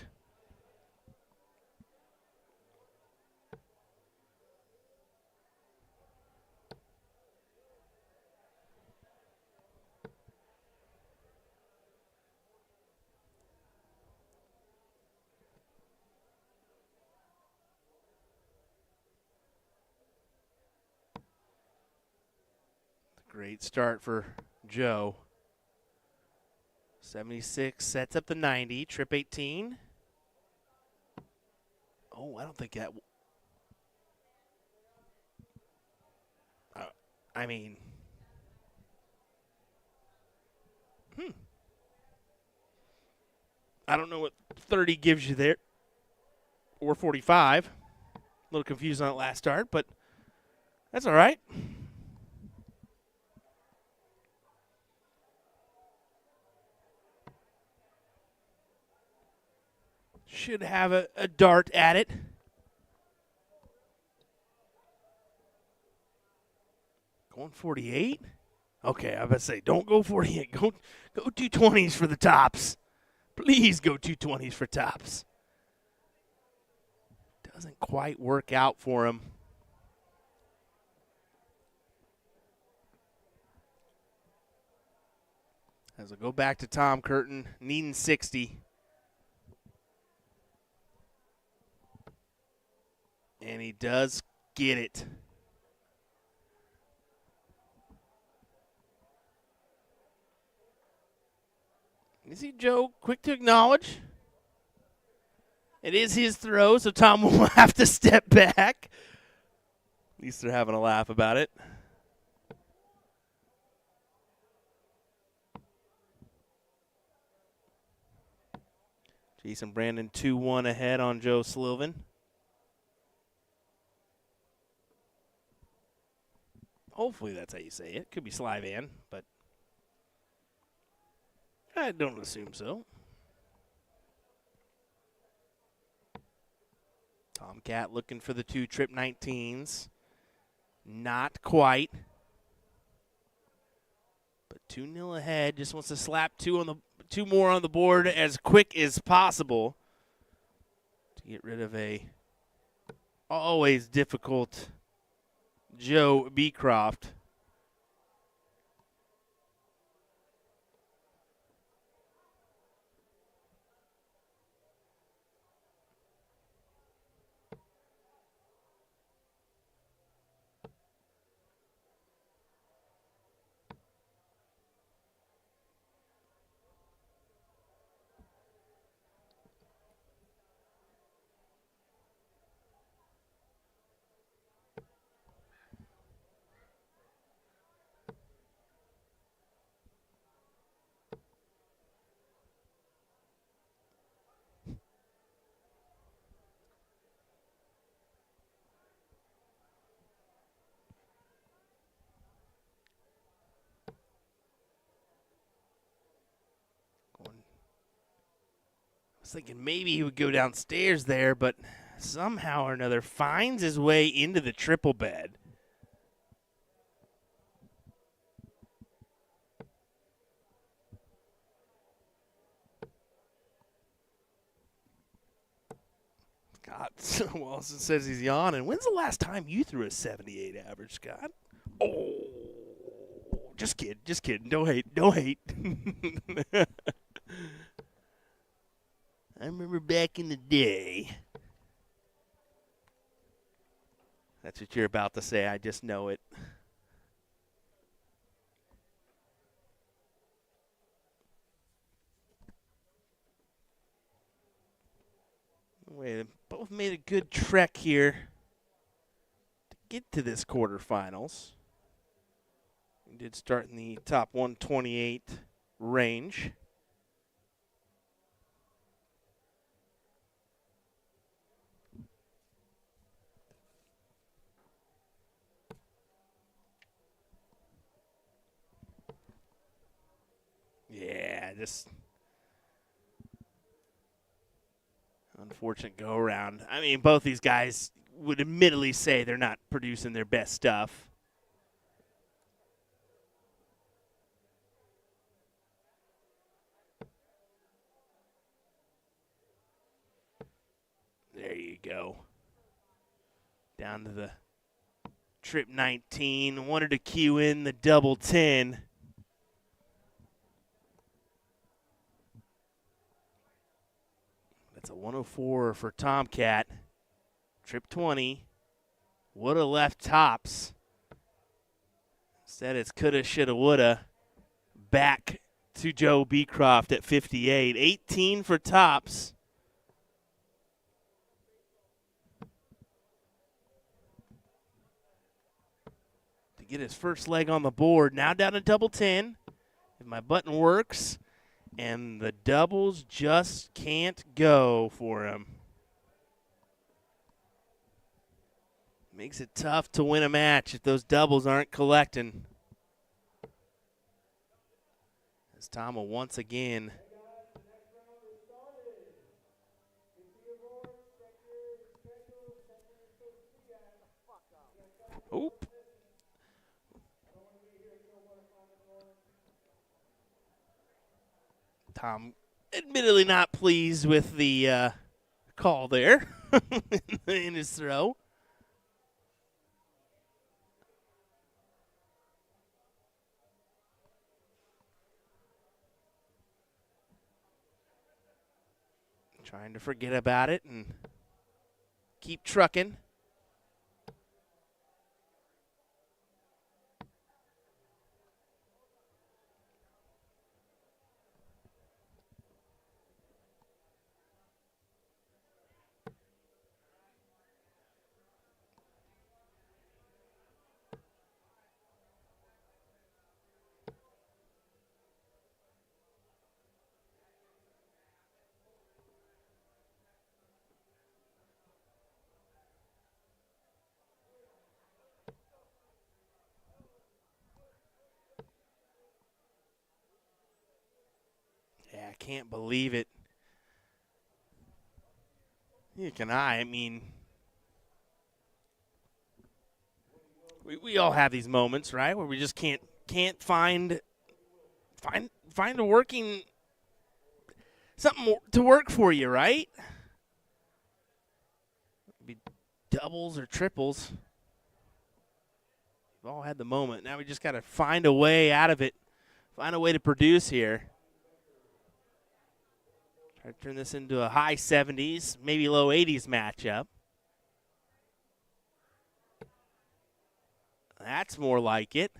Great start for Joe. 76 sets up the 90, trip 18. Oh, I don't think that. I mean. I don't know what 30 gives you there. Or 45. A little confused on that last start, but that's all right. Should have a dart at it. Going 48? Okay, I was about to say, don't go 48. Go 220s for the tops. Please go 220s for tops. Doesn't quite work out for him. As I go back to Tom Curtin, needing 60. And he does get it. You see Joe quick to acknowledge? It is his throw, so Tom will have to step back. At least they're having a laugh about it. Jason Brandon 2-1 ahead on Joe Slilvan. Hopefully that's how you say it. Could be Slyvan, but I don't assume so. Tomcat looking for the 2 trip 19s. Not quite. But 2-0 ahead. Just wants to slap 2 more on the board as quick as possible to get rid of a always difficult Joe Beecroft. I was thinking maybe he would go downstairs there, but somehow or another finds his way into the triple bed. Scott Wilson says he's yawning. When's the last time you threw a 78 average, Scott? Oh, just kidding. Don't hate. I remember back in the day. That's what you're about to say. I just know it. Wait, both made a good trek here to get to this quarterfinals. We did start in the top 128 range. Yeah, just unfortunate go around. I mean, both these guys would admittedly say they're not producing their best stuff. There you go. Down to the trip 19. Wanted to cue in the double 10. That's a 104 for Tomcat. Trip 20. Would have left tops. Instead, it's coulda, shoulda, woulda. Back to Joe Beecroft at 58. 18 for tops. To get his first leg on the board. Now down to double 10. If my button works. And the doubles just can't go for him. Makes it tough to win a match if those doubles aren't collecting. As Tom will once again oop. Tom admittedly not pleased with the call there in his throw. Trying to forget about it and keep trucking. I can't believe it. Neither can I mean, we all have these moments, right, where we just can't find a working something to work for you, right? Be doubles or triples. We've all had the moment. Now we just got to find a way out of it, find a way to produce here. Try to turn this into a high 70s, maybe low 80s matchup. That's more like it.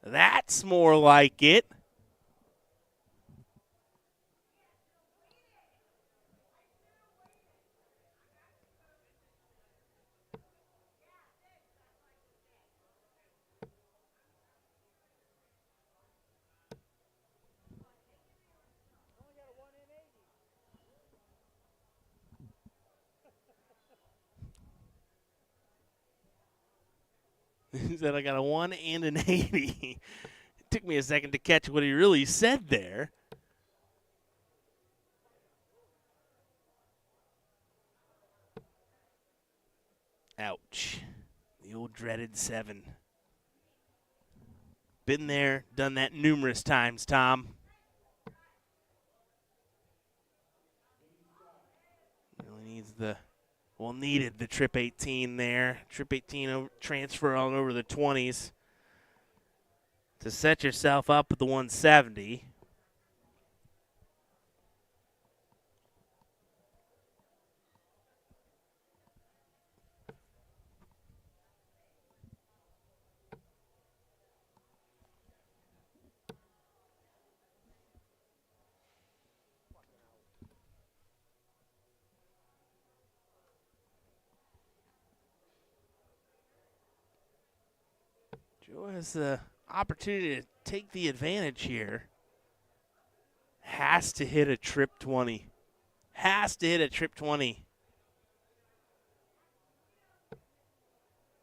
That's more like it. He said, I got a 1 and an 80. It took me a second to catch what he really said there. Ouch. The old dreaded 7. Been there, done that numerous times, Tom. Really needs the... Well, needed the trip 18 there. Trip 18 transfer on over the 20s to set yourself up with the 170. Joe has the opportunity to take the advantage here. Has to hit a trip 20. Has to hit a trip 20.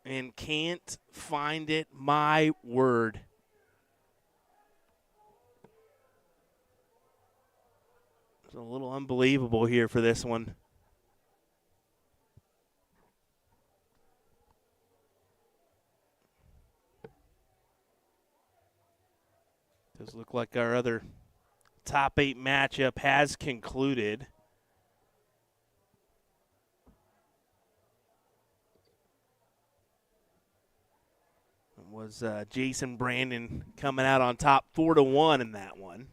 And can't find it. My word. It's a little unbelievable here for this one. Does look like our other top 8 matchup has concluded. It was Jason Brandon coming out on top 4-1 in that one.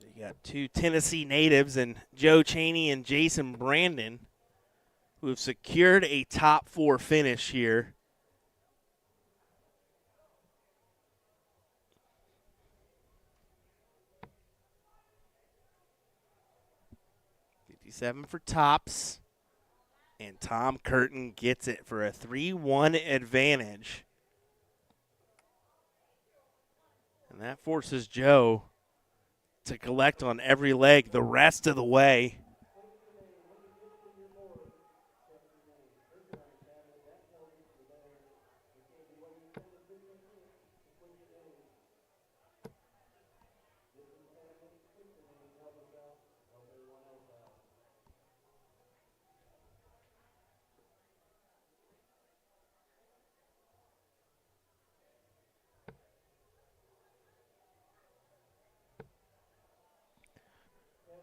So you got 2 Tennessee natives and Joe Chaney and Jason Brandon who have secured a top 4 finish here. Seven for tops, and Tom Curtin gets it for a 3-1 advantage. And that forces Joe to collect on every leg the rest of the way.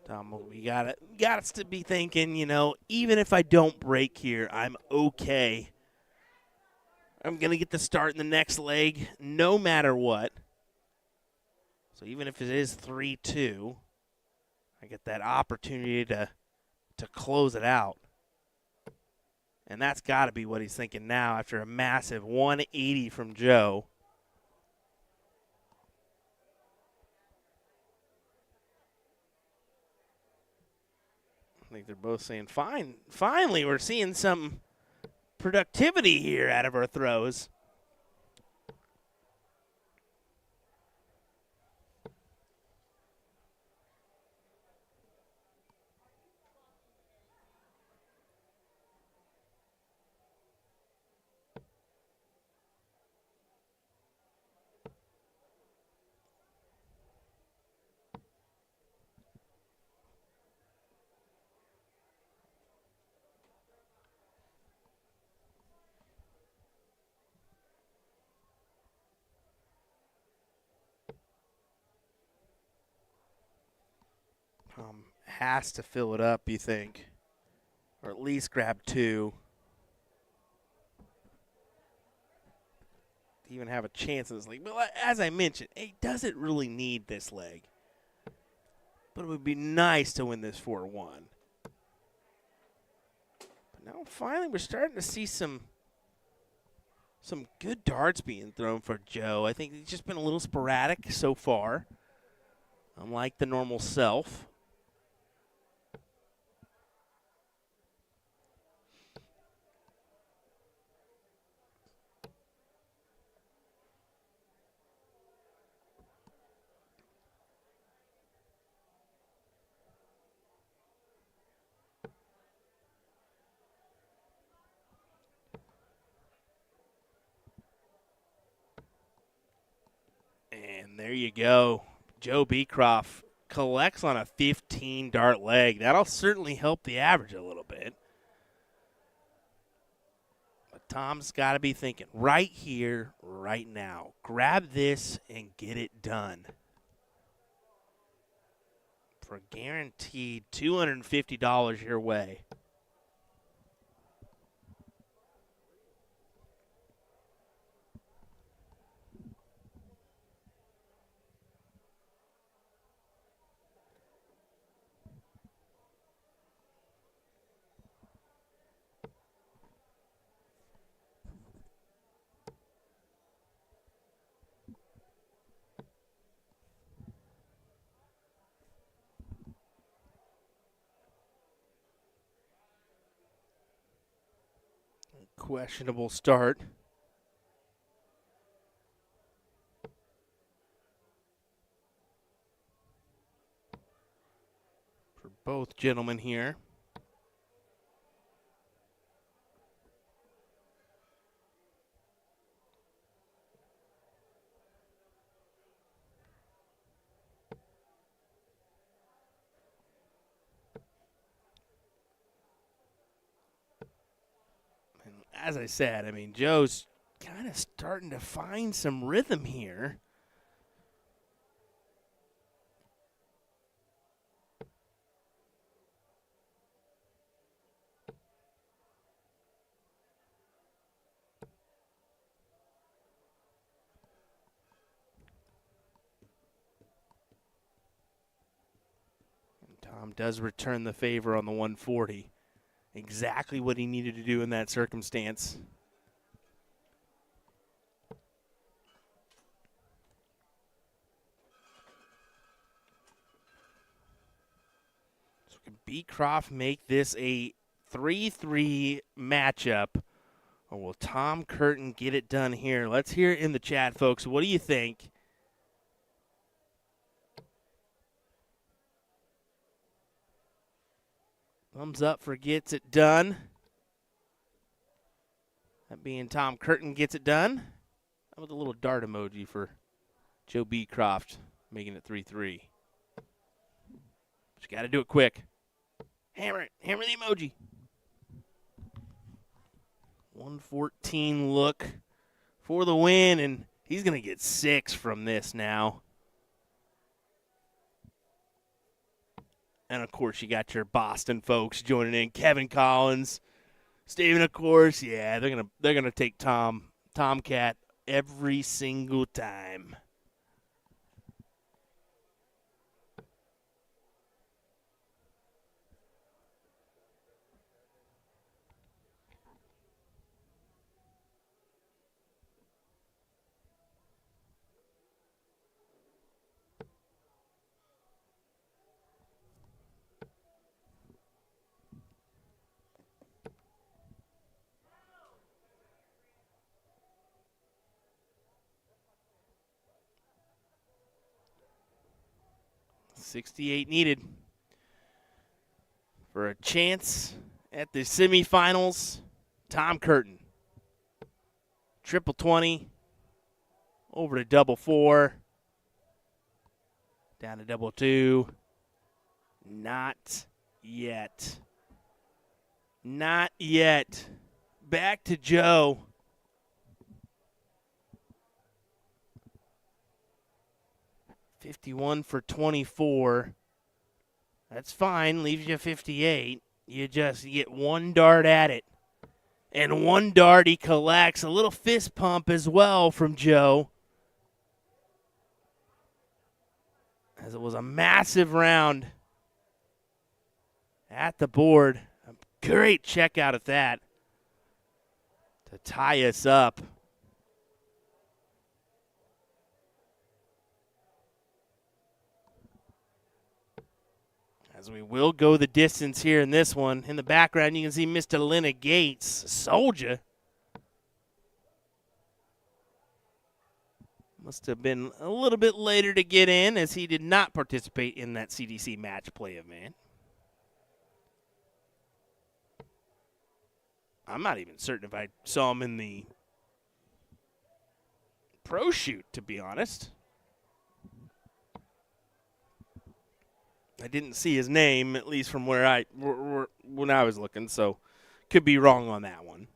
Tom, we got us to be thinking, even if I don't break here, I'm okay. I'm going to get the start in the next leg no matter what. So even if it is 3-2, I get that opportunity to close it out. And that's got to be what he's thinking now after a massive 180 from Joe. I think they're both saying, finally we're seeing some productivity here out of our throws. Has to fill it up, you think, or at least grab 2. To even have a chance in this league. But as I mentioned, he doesn't really need this leg. But it would be nice to win this 4-1. But now finally we're starting to see some good darts being thrown for Joe. I think he's just been a little sporadic so far, unlike the normal self. And there you go. Joe Beecroft collects on a 15-dart leg. That'll certainly help the average a little bit. But Tom's got to be thinking right here, right now. Grab this and get it done. For guaranteed $250 your way. Questionable start. For both gentlemen here. As I said, I mean, Joe's kind of starting to find some rhythm here. And Tom does return the favor on the 140. Exactly what he needed to do in that circumstance. So can Beecroft make this a 3-3 matchup? Or will Tom Curtin get it done here? Let's hear it in the chat, folks. What do you think? Thumbs up for gets it done. That being Tom Curtin gets it done. How about the little dart emoji for Joe Beecroft making it 3-3? But you got to do it quick. Hammer it. Hammer the emoji. 114 look for the win, and he's going to get 6 from this now. And, of course, you got your Boston folks joining in. Kevin Collins, Steven, of course. Yeah, they're gonna take Tomcat every single time. $68 needed for a chance at the semifinals. Tom Curtin. Triple 20. Over to double 4. Down to double 2. Not yet. Not yet. Back to Joe. $51 for 24. That's fine. Leaves you 58. You get one dart at it. And one dart he collects. A little fist pump as well from Joe. As it was a massive round at the board. A great check out at that to tie us up. As we will go the distance here in this one. In the background, you can see Mr. Leonard Gates, soldier. Must have been a little bit later to get in, as he did not participate in that CDC match play event. I'm not even certain if I saw him in the pro shoot, to be honest. I didn't see his name, at least from when I was looking, so could be wrong on that one.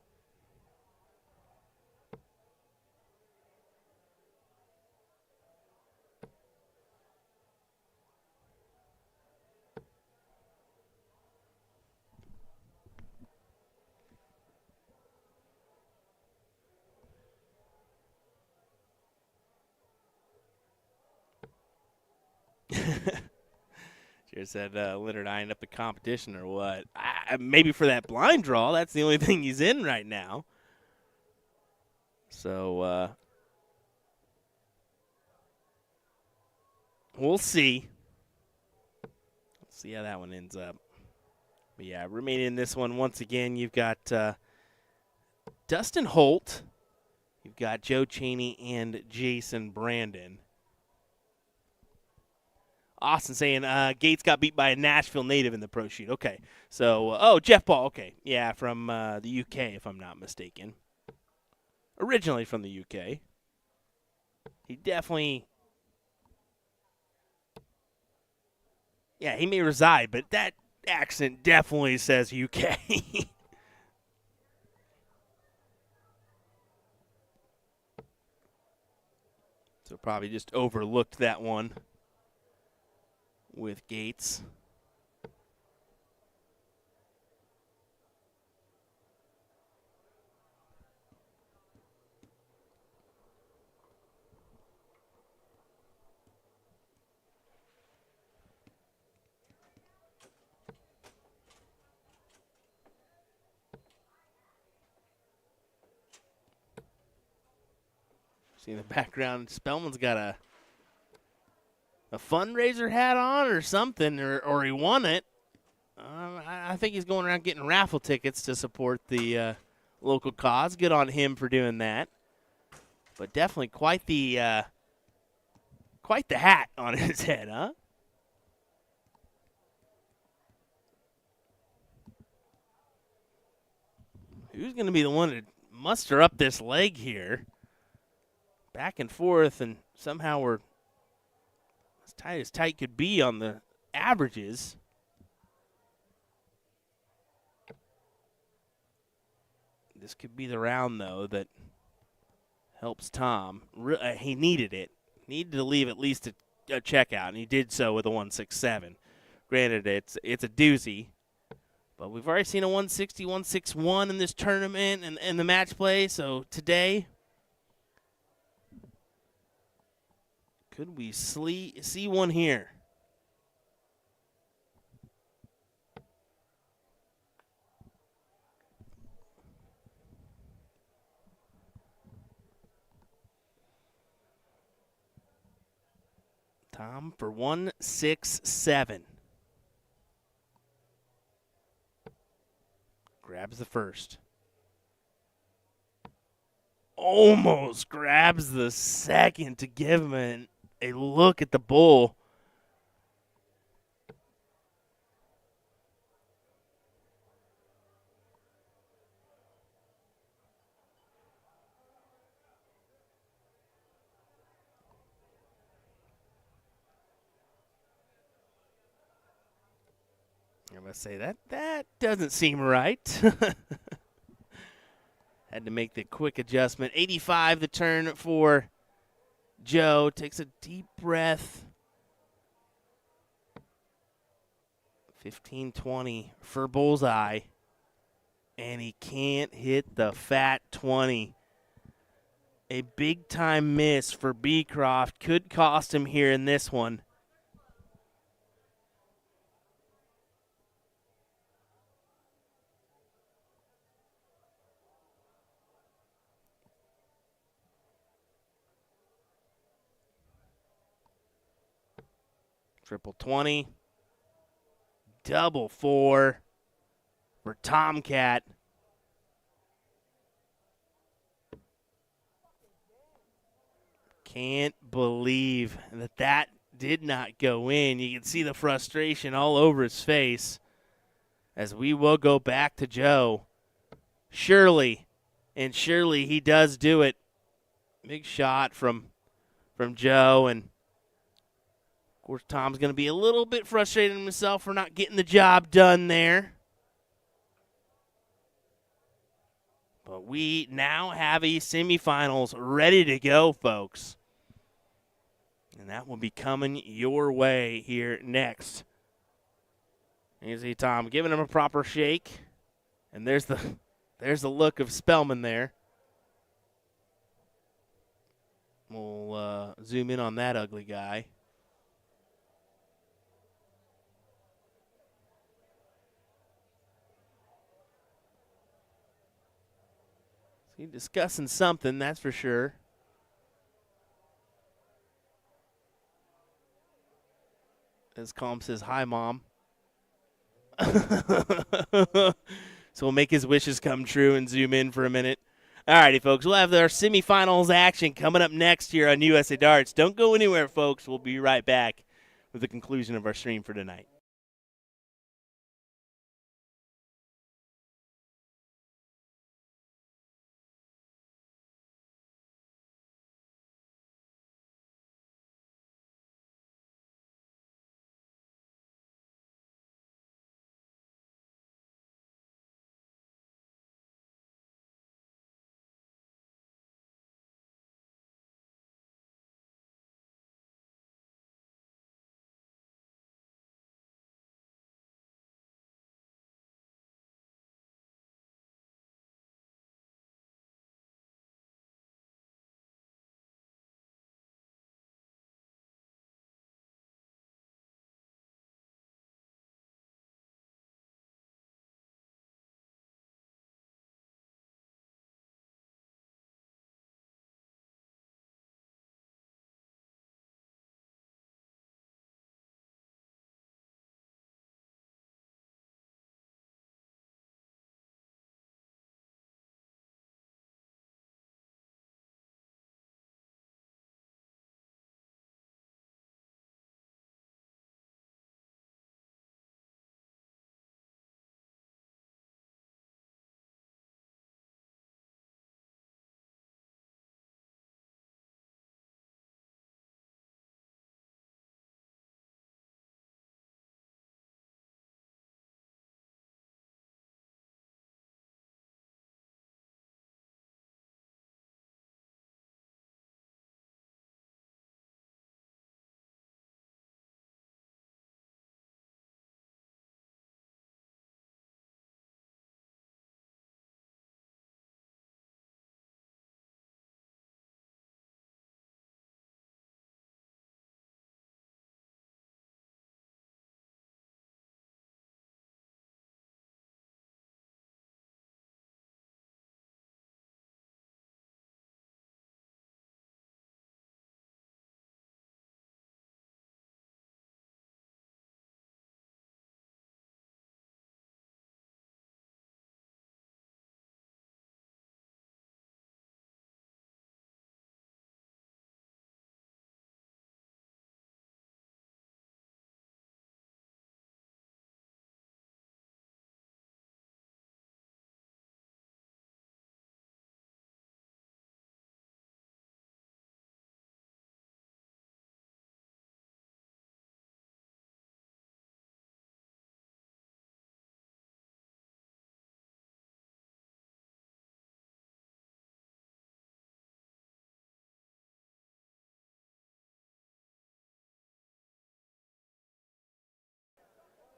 Just said Leonard eyeing up the competition or what? Maybe for that blind draw. That's the only thing he's in right now. So we'll see. Let's see how that one ends up. But yeah, remaining in this one, once again, you've got Dustin Holt. You've got Joe Cheney and Jason Brandon. Austin saying Gates got beat by a Nashville native in the pro shoot. Okay. So, Jeff Paul. Okay. Yeah, from the UK, if I'm not mistaken. Originally from the UK. He definitely... Yeah, he may reside, but that accent definitely says UK. So probably just overlooked that one with Gates. See in the background, Spellman's got a fundraiser hat on or something, or he won it. I think he's going around getting raffle tickets to support the local cause. Good on him for doing that. But definitely quite the hat on his head, huh? Who's going to be the one to muster up this leg here? Back and forth, and somehow we're as tight could be on the averages. This could be the round, though, that helps Tom. He needed it. Needed to leave at least a checkout, and he did so with a 167. Granted, it's a doozy, but we've already seen a 160, 161 in this tournament and the match play, so today... Could we see one here? Tom for 167. Grabs the first. Almost grabs the second to give him a look at the bull. I must say that doesn't seem right. Had to make the quick adjustment. 85 the turn for Joe. Takes a deep breath. 15-20 for Bullseye. And he can't hit the fat 20. A big-time miss for Beecroft. Could cost him here in this one. Triple 20. Double 4 for Tomcat. Can't believe that did not go in. You can see the frustration all over his face as we will go back to Joe. Surely he does do it. Big shot from Joe, and of course Tom's going to be a little bit frustrated himself for not getting the job done there. But we now have a semifinals ready to go, folks. And that will be coming your way here next. You see Tom giving him a proper shake. And there's the look of Spellman there. We'll zoom in on that ugly guy. So he's discussing something, that's for sure. As Calm says, "Hi, Mom." So we'll make his wishes come true and zoom in for a minute. Alrighty, folks. We'll have our semifinals action coming up next here on USA Darts. Don't go anywhere, folks. We'll be right back with the conclusion of our stream for tonight.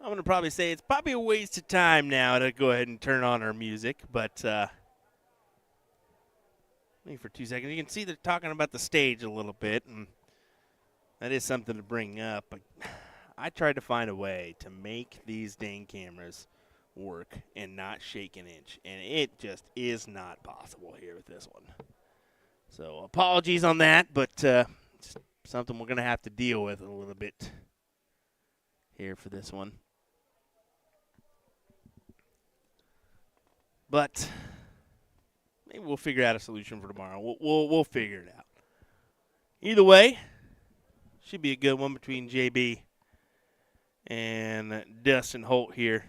I'm going to probably say it's probably a waste of time now to go ahead and turn on our music, but maybe for 2 seconds. You can see they're talking about the stage a little bit, and that is something to bring up. But I tried to find a way to make these dang cameras work and not shake an inch, and it just is not possible here with this one. So apologies on that, but it's something we're going to have to deal with a little bit here for this one. But maybe we'll figure out a solution for tomorrow. We'll figure it out. Either way, should be a good one between JB and Dustin Holt here.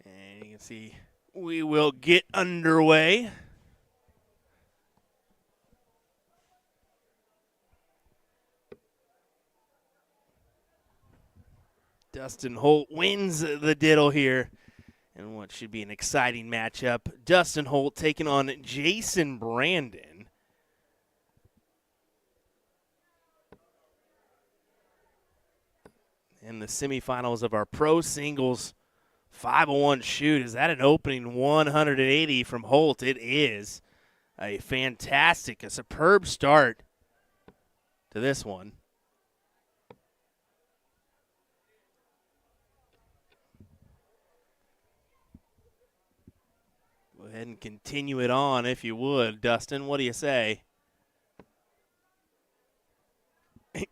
And you can see we will get underway. Dustin Holt wins the diddle here in what should be an exciting matchup. Dustin Holt taking on Jason Brandon. In the semifinals of our pro singles 501 shoot. Is that an opening 180 from Holt? It is. A superb start to this one. ahead and continue it on if you would. Dustin, what do you say?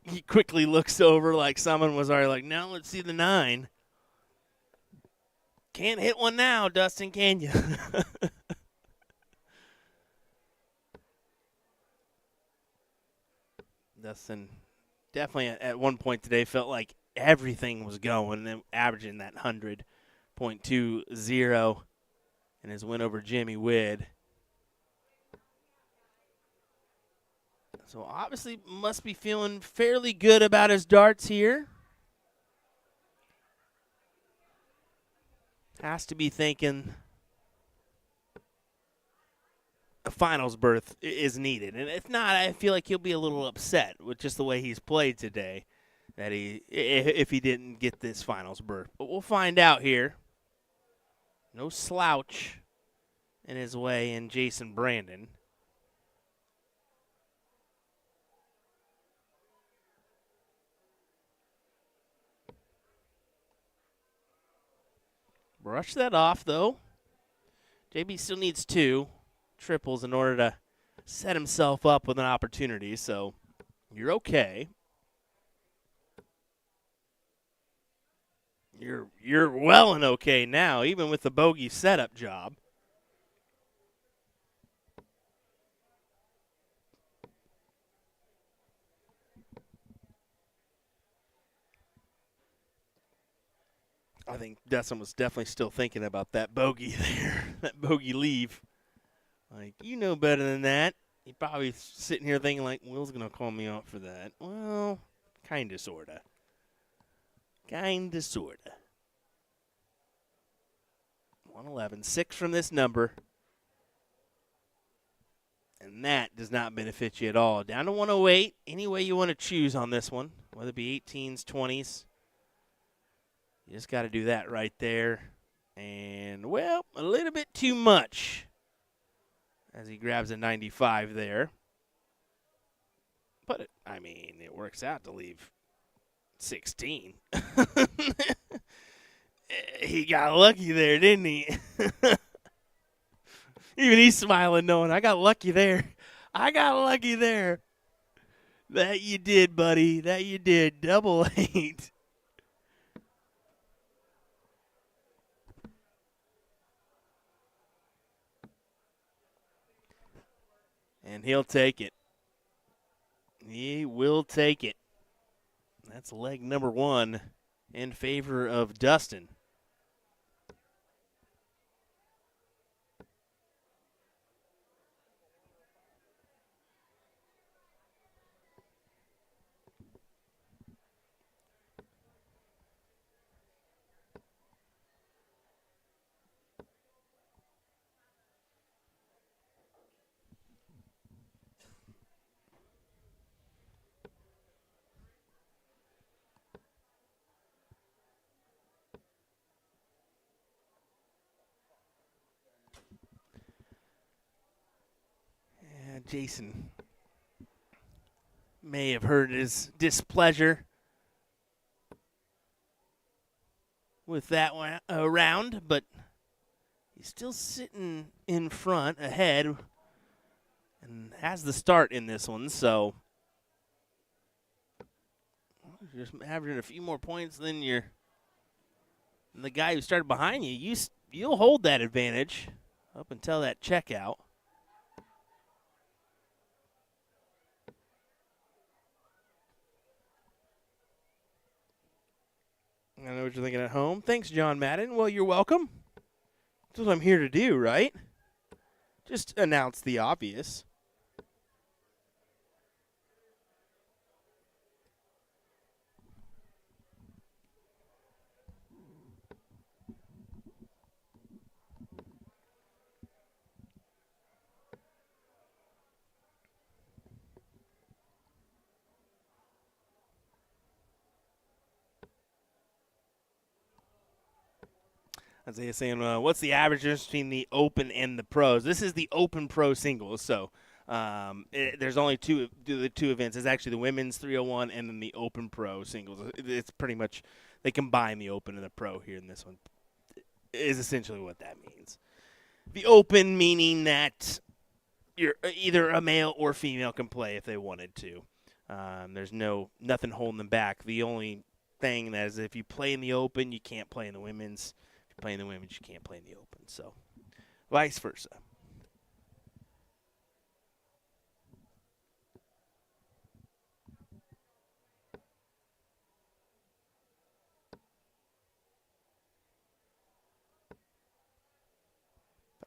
He quickly looks over like someone was already like, no, let's see the 9. Can't hit one now, Dustin, can you? Dustin definitely at one point today felt like everything was going and averaging that 100.20 in his win over Jimmy Widd. So obviously must be feeling fairly good about his darts here. Has to be thinking a finals berth is needed. And if not, I feel like he'll be a little upset with just the way he's played today, that if he didn't get this finals berth. But we'll find out here. No slouch in his way in Jason Brandon. Brush that off, though. JB still needs 2 triples in order to set himself up with an opportunity, so you're okay. You're well and okay now, even with the bogey setup job. I think Dustin was definitely still thinking about that bogey there, that bogey leave. Like, you know better than that. He probably sitting here thinking, like, Will's going to call me out for that. Well, kind of, sort of. Kind of, sort of. 111, 6 from this number. And that does not benefit you at all. Down to 108, any way you want to choose on this one, whether it be 18s, 20s. You just got to do that right there. And, well, a little bit too much as he grabs a 95 there. But, it works out to leave 16. He got lucky there, didn't he? Even he's smiling knowing, I got lucky there. I got lucky there. That you did, buddy. That you did. Double 8. And he'll take it. He will take it. That's leg number 1 in favor of Dustin. Jason may have heard his displeasure with that one round, but he's still sitting in front, ahead, and has the start in this one, so you're just averaging a few more points than the guy who started behind you. You'll hold that advantage up until that checkout. I know what you're thinking at home. Thanks, John Madden. Well, you're welcome. That's what I'm here to do, right? Just announce the obvious. Isaiah saying, what's the average difference between the Open and the Pros? This is the Open Pro Singles, so there's only the two events. It's actually the Women's 301 and then the Open Pro Singles. It's pretty much they combine the Open and the Pro here in this one is essentially what that means. The Open meaning that you're either a male or female can play if they wanted to. There's nothing holding them back. The only thing that is if you play in the Open, you can't play in the women's. If you play in the women's, you can't play in the Open. So vice versa.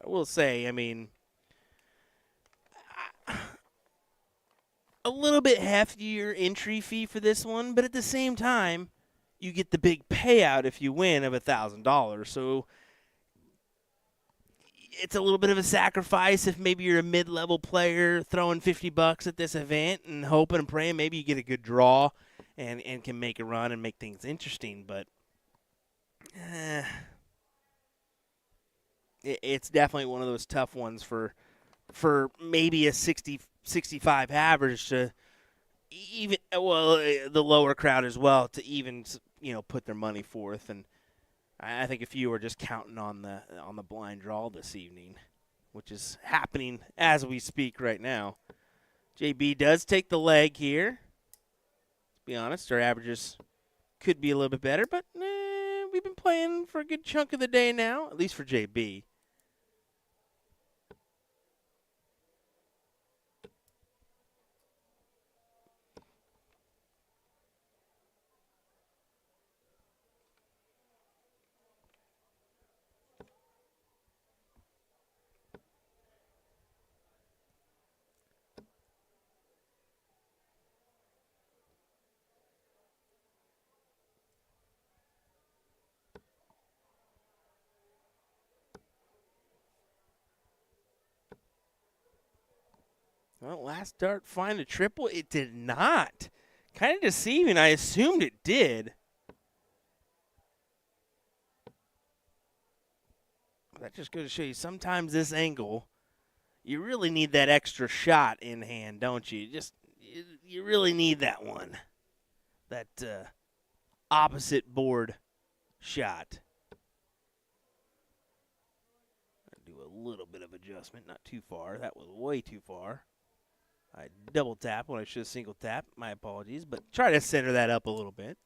I will say, I mean, a little bit heftier entry fee for this one, but at the same time, you get the big payout if you win of $1,000. So it's a little bit of a sacrifice if maybe you're a mid-level player throwing $50 at this event and hoping and praying maybe you get a good draw and can make a run and make things interesting. But it's definitely one of those tough ones for maybe a 65 average to even, well, the lower crowd as well to even, put their money forth. And I think a few are just counting on the blind draw this evening, which is happening as we speak right now. JB does take the leg here. Let's be honest, our averages could be a little bit better, but we've been playing for a good chunk of the day now, at least for JB. Well, last dart find a triple. It did not. Kind of deceiving. I assumed it did. That just goes to show you sometimes this angle, you really need that extra shot in hand, don't you? You really need that one. That opposite board shot. Do a little bit of adjustment, not too far. That was way too far. I double tap when I should have single tap. My apologies, but try to center that up a little bit.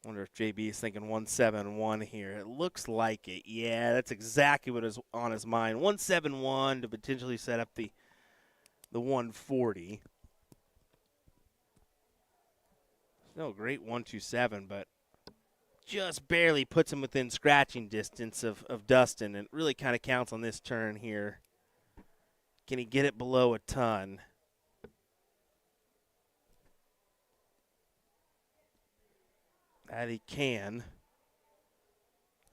Wonder if JB is thinking 171 here. It looks like it. Yeah, that's exactly what is on his mind. 171 to potentially set up the 140. Still a great 127, but just barely puts him within scratching distance of Dustin, and it really kind of counts on this turn here. Can he get it below a ton? That he can.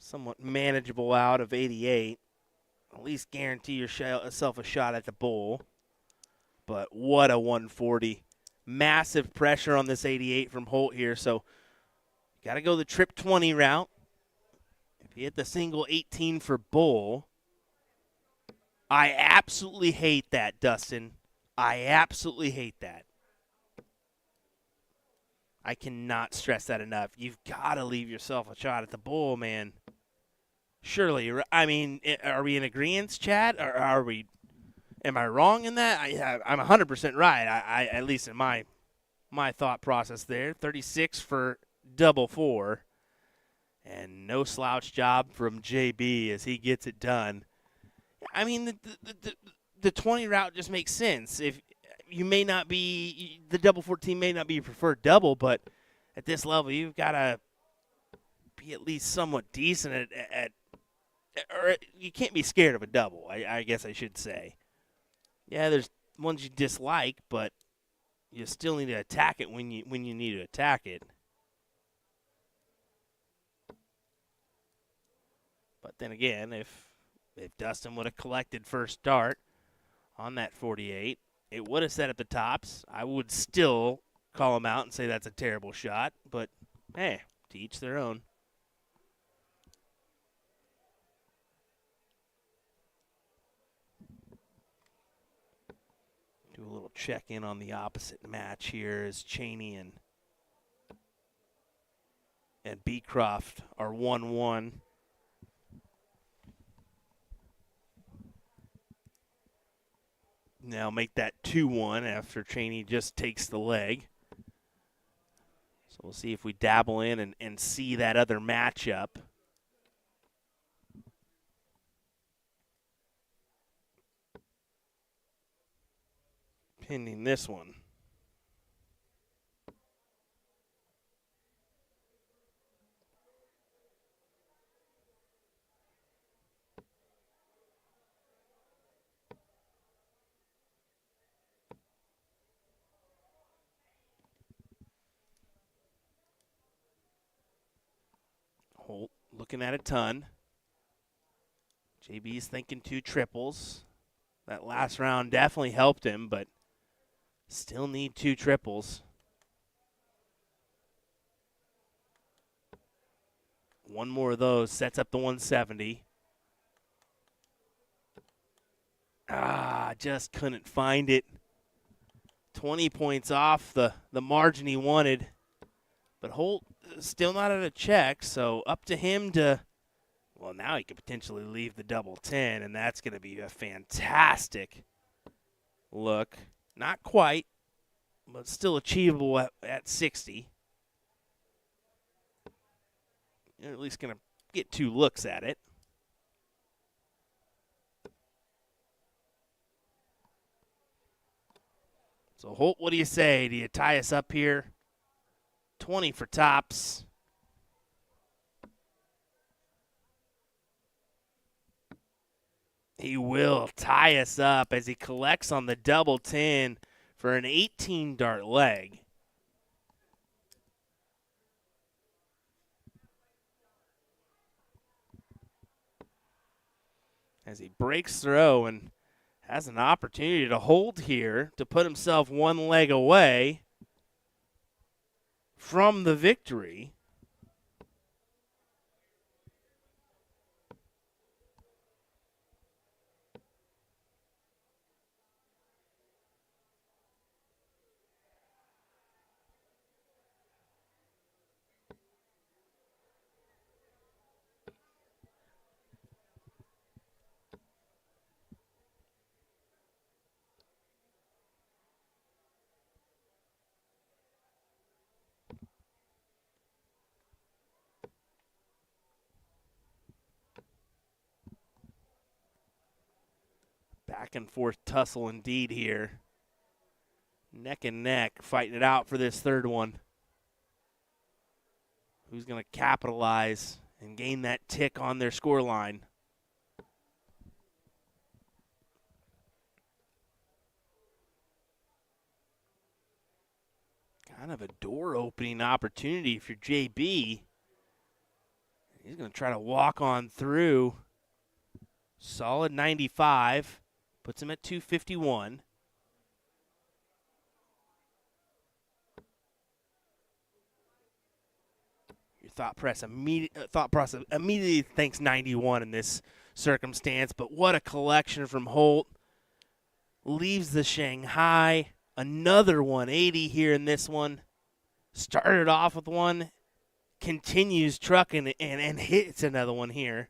Somewhat manageable out of 88. At least guarantee yourself a shot at the bowl. But what a 140. Massive pressure on this 88 from Holt here, so got to go the trip 20 route. If you hit the single 18 for bowl, I absolutely hate that, Dustin. I absolutely hate that. I cannot stress that enough. You've got to leave yourself a shot at the bowl, man. Surely. I mean, are we in agreement, Chad? Or are we? Am I wrong in that? I'm 100% right. I at least in my thought process there. 36 for double four, and no slouch job from JB as he gets it done. I mean, the 20 route just makes sense. If you may not be, the double 14 may not be your preferred double, but at this level, you've got to be at least somewhat decent or you can't be scared of a double, I guess I should say. Yeah, there's ones you dislike, but you still need to attack it when you need to attack it. But then again, if Dustin would have collected first dart on that 48, it would have set up the tops. I would still call him out and say that's a terrible shot. But, hey, to each their own. Do a little check-in on the opposite match here as Cheney and and Beecroft are 1-1. Now make that 2-1 after Cheney just takes the leg. So we'll see if we dabble in and see that other matchup. Pending this one. Holt looking at a ton. JB's thinking 2 triples. That last round definitely helped him, but still need 2 triples. One more of those sets up the 170. Just couldn't find it. 20 points off the margin he wanted. But Holt still not at a check, so up to him to, well, now he could potentially leave the double 10, and that's going to be a fantastic look. Not quite, but still achievable at 60. You're at least going to get 2 looks at it. So, Holt, what do you say? Do you tie us up here? 20 for tops. He will tie us up as he collects on the double 10 for an 18-dart leg. As he breaks through and has an opportunity to hold here to put himself 1 leg away from the victory. Back and forth tussle indeed here. Neck and neck, fighting it out for this third one. Who's going to capitalize and gain that tick on their scoreline? Kind of a door-opening opportunity if you're JB. He's going to try to walk on through. Solid 95. Puts him at 251. Your thought process immediately thinks 91 in this circumstance, but what a collection from Holt. Leaves the Shanghai. Another 180 here in this one. Started off with one. Continues trucking and hits another one here.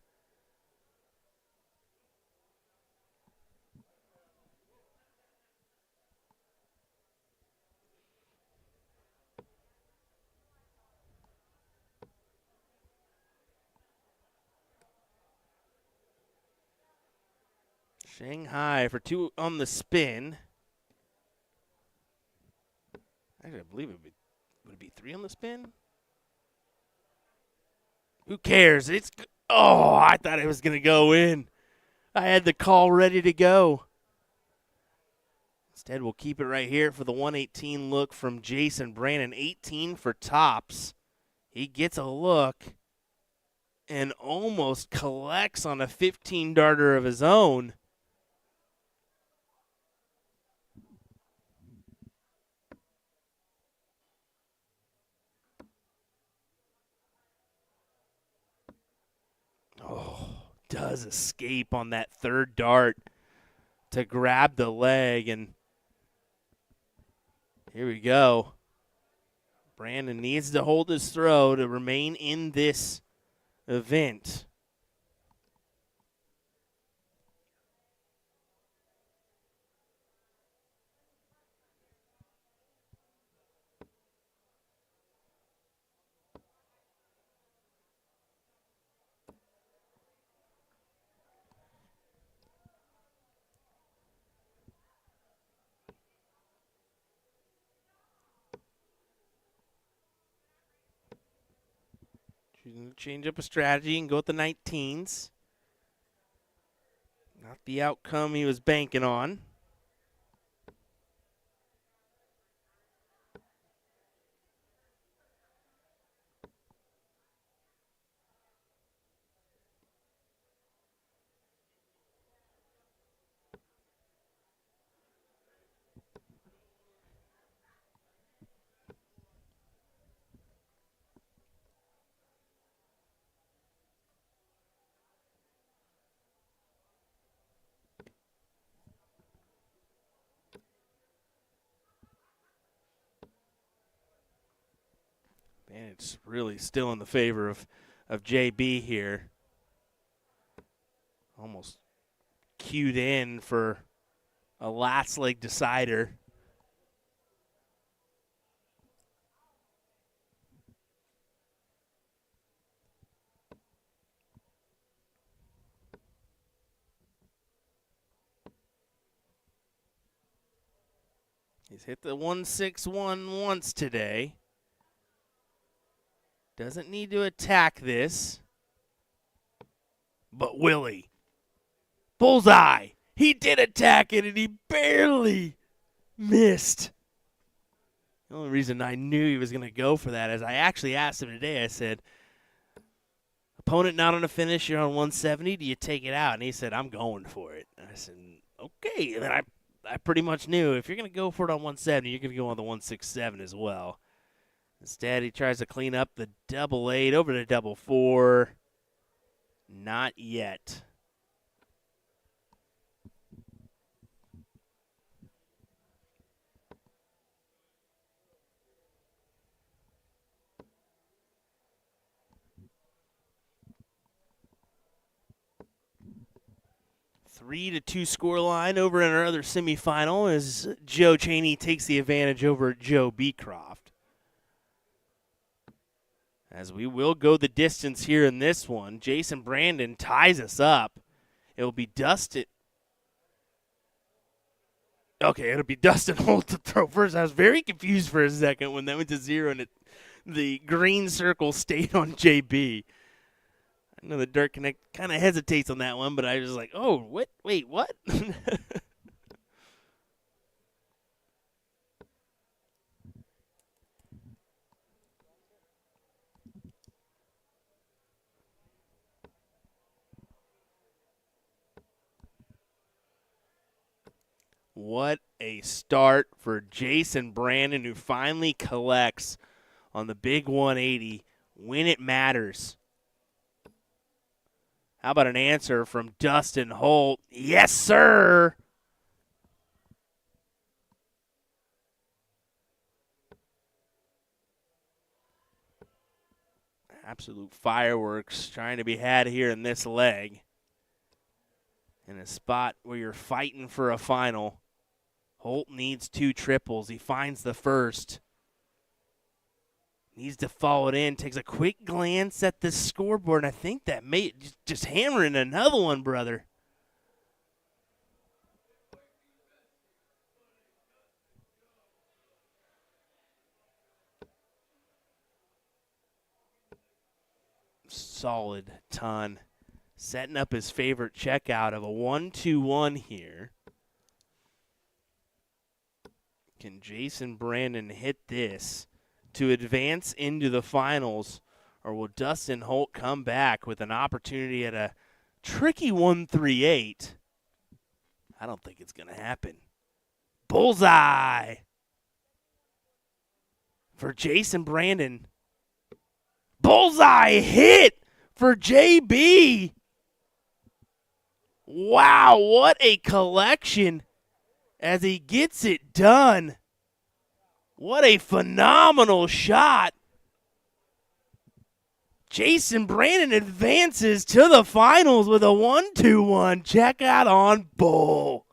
Shanghai for 2 on the spin. Actually, I believe would it be 3 on the spin? Who cares? I thought it was going to go in. I had the call ready to go. Instead, we'll keep it right here for the 118 look from Jason Brandon. 18 for tops. He gets a look and almost collects on a 15-darter of his own. Does escape on that third dart to grab the leg, and here we go. Brandon needs to hold his throw to remain in this event. Change up a strategy and go with the 19s. Not the outcome he was banking on. Man, it's really still in the favor of JB here. Almost cued in for a last leg decider. He's hit the 161 once today. Doesn't need to attack this. But will he? Bullseye! He did attack it and he barely missed. The only reason I knew he was going to go for that is I actually asked him today. I said, opponent not on a finish, you're on 170, do you take it out? And he said, I'm going for it. And I said, okay. And then I pretty much knew if you're going to go for it on 170, you're going to go on the 167 as well. Instead, he tries to clean up the 888 over to 4. Not yet. Three to 2 scoreline over in our other semifinal as Joe Cheney takes the advantage over Joe Beecroft. As we will go the distance here in this one, Jason Brandon ties us up. It will be Dustin. Okay, it'll be Dustin Holt to throw first. I was very confused for a second when that went to 0 and the green circle stayed on JB. I know the Dirt Connect kind of hesitates on that one, but I was like, oh, what? Wait, what? What a start for Jason Brandon, who finally collects on the big 180 when it matters. How about an answer from Dustin Holt? Yes, sir. Absolute fireworks trying to be had here in this leg. In a spot where you're fighting for a final. Holt needs 2 triples. He finds the first. Needs to follow it in. Takes a quick glance at the scoreboard. And I think that may just hammering another one, brother. Solid ton. Setting up his favorite checkout of a 1-2-1 here. Can Jason Brandon hit this to advance into the finals, or will Dustin Holt come back with an opportunity at a tricky 138? I don't think it's going to happen. Bullseye for Jason Brandon. Bullseye hit for JB. Wow, what a collection as he gets it done. What a phenomenal shot. Jason Brandon advances to the finals with a 1-2-1 checkout on Bull.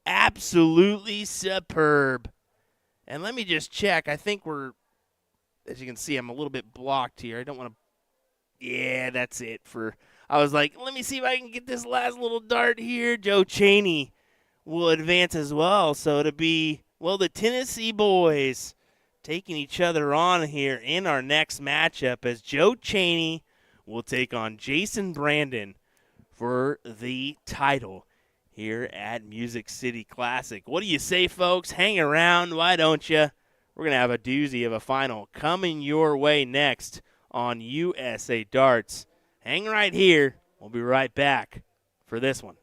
Absolutely superb. And let me just check. I think we're, as you can see, I'm a little bit blocked here. I don't want to. Yeah, that's it. I was like, let me see if I can get this last little dart here. Joe Chaney will advance as well. So it'll be, well, the Tennessee boys taking each other on here in our next matchup as Joe Chaney will take on Jason Brandon for the title here at Music City Classic. What do you say, folks? Hang around. Why don't you? We're going to have a doozy of a final coming your way next on USA Darts. Hang right here. We'll be right back for this one.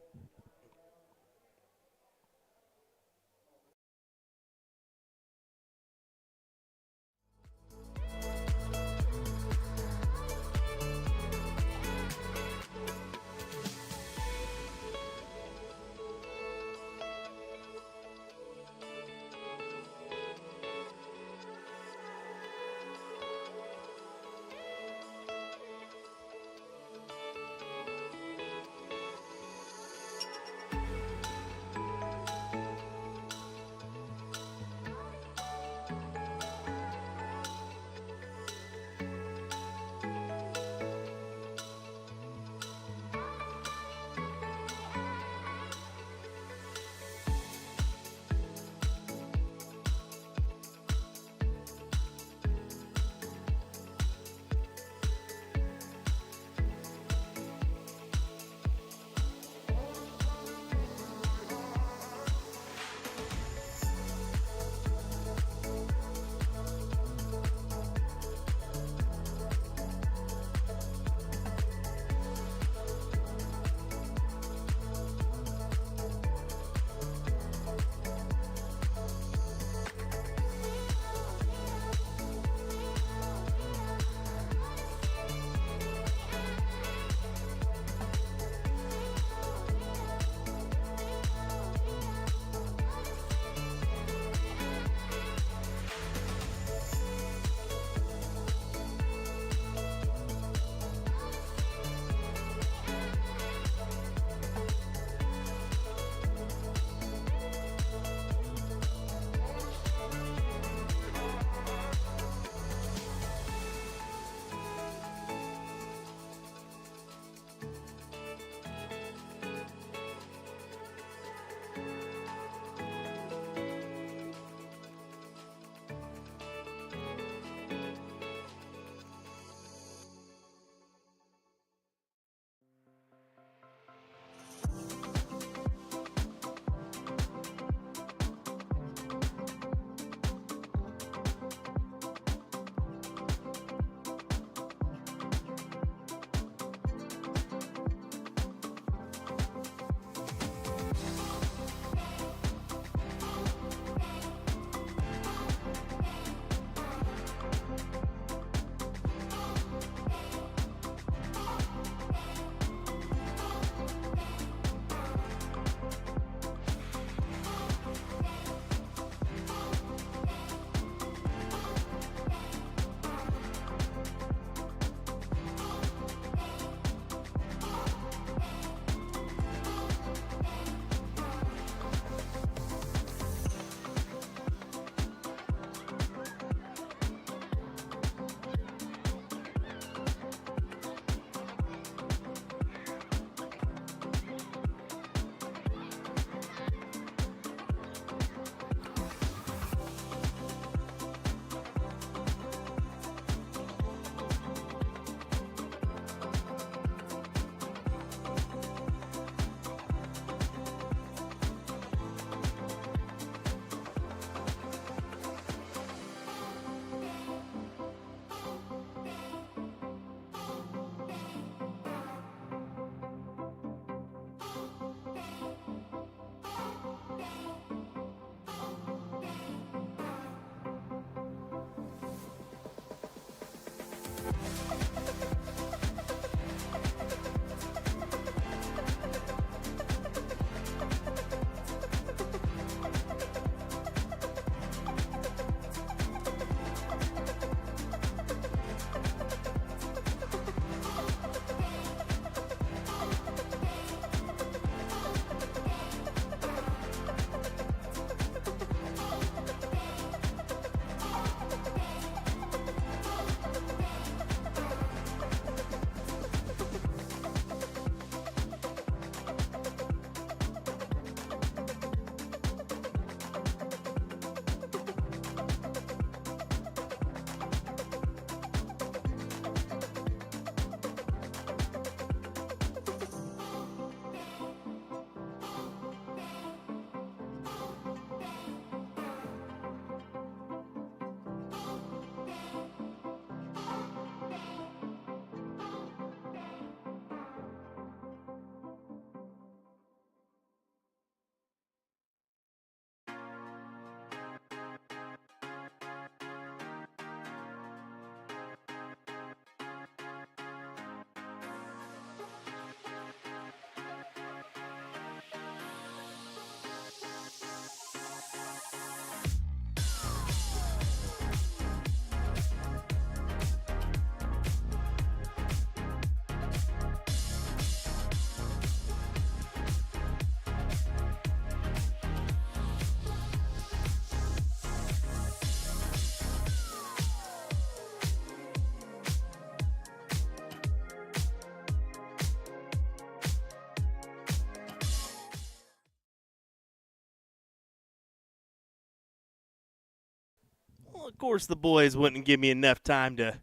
of course, the boys wouldn't give me enough time to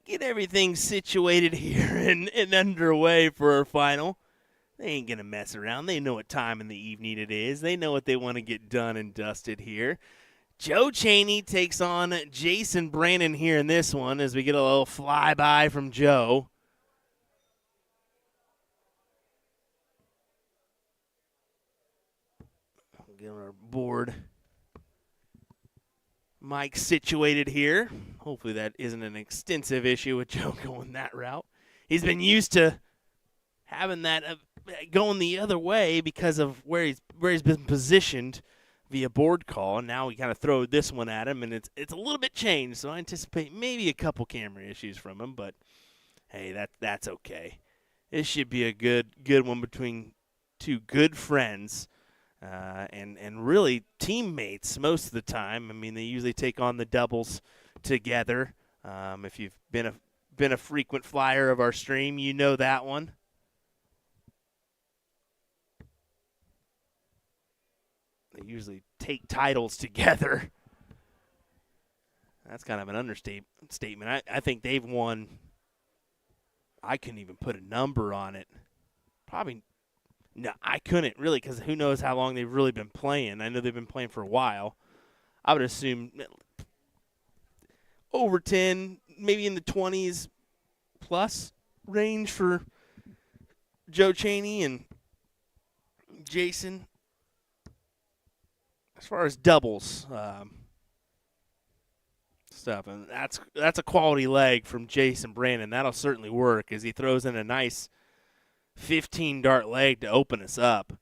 get everything situated here and underway for our final. They ain't going to mess around. They know what time in the evening it is. They know what they want to get done and dusted here. Joe Chaney takes on Jason Brandon here in this one as we get a little flyby from Joe. Get our board mic situated here. Hopefully that isn't an extensive issue with Joe going that route. He's been used to having that going the other way because of where he's been positioned via board call. And now we kind of throw this one at him, and it's a little bit changed. So I anticipate maybe a couple camera issues from him, but hey, that's okay. This should be a good one between two good friends. And really teammates most of the time. I mean, they usually take on the doubles together. If you've been a frequent flyer of our stream, you know that one. They usually take titles together. That's kind of an understatement. I think they've won. I couldn't even put a number on it. Probably. No, I couldn't really, because who knows how long they've really been playing. I know they've been playing for a while. I would assume over 10, maybe in the 20s plus range for Joe Chaney and Jason. As far as doubles stuff, and that's a quality leg from Jason Brandon. That'll certainly work as he throws in a nice 15-dart leg to open us up.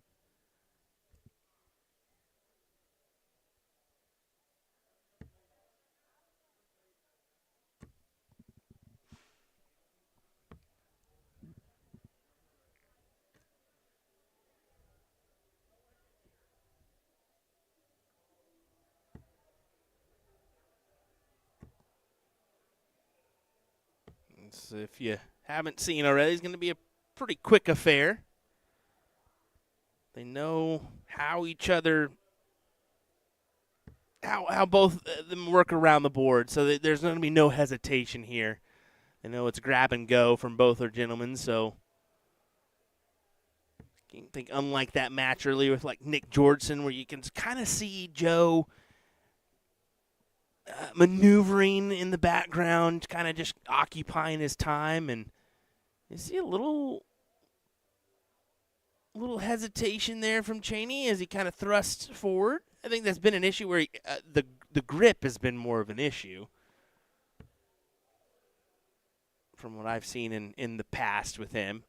So if you haven't seen already, it's going to be a pretty quick affair. They know how each other, how both of them work around the board, so there's going to be no hesitation here. They know it's grab and go from both our gentlemen, so I think unlike that match earlier with like Nick Georgeson, where you can kind of see Joe maneuvering in the background, kind of just occupying his time, and you see a little hesitation there from Chaney as he kind of thrusts forward. I think that's been an issue where the grip has been more of an issue from what I've seen in the past with him.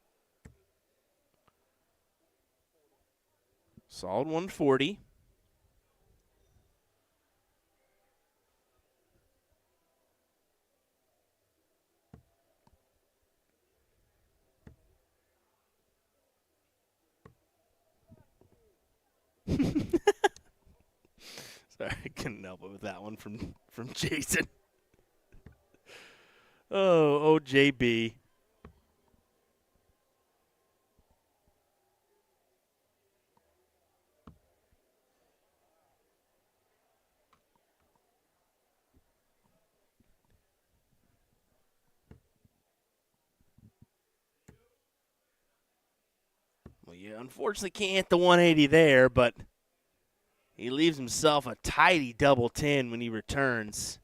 Solid 140. Sorry, I couldn't help it with that one from Jason. Oh, JB. Well, you unfortunately can't hit the 180 there, but he leaves himself a tidy double 10 when he returns.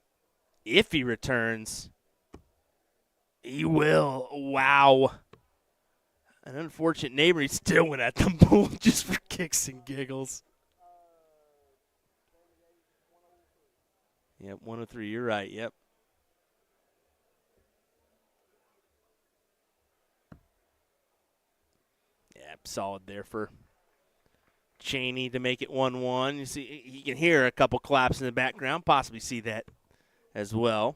If he returns, he will. Wow. An unfortunate neighbor, he still went at the bull just for kicks and giggles. Yep, 103, you're right, yep. Yeah, solid there for Chaney to make it 1-1. You see, you can hear a couple claps in the background, possibly see that as well.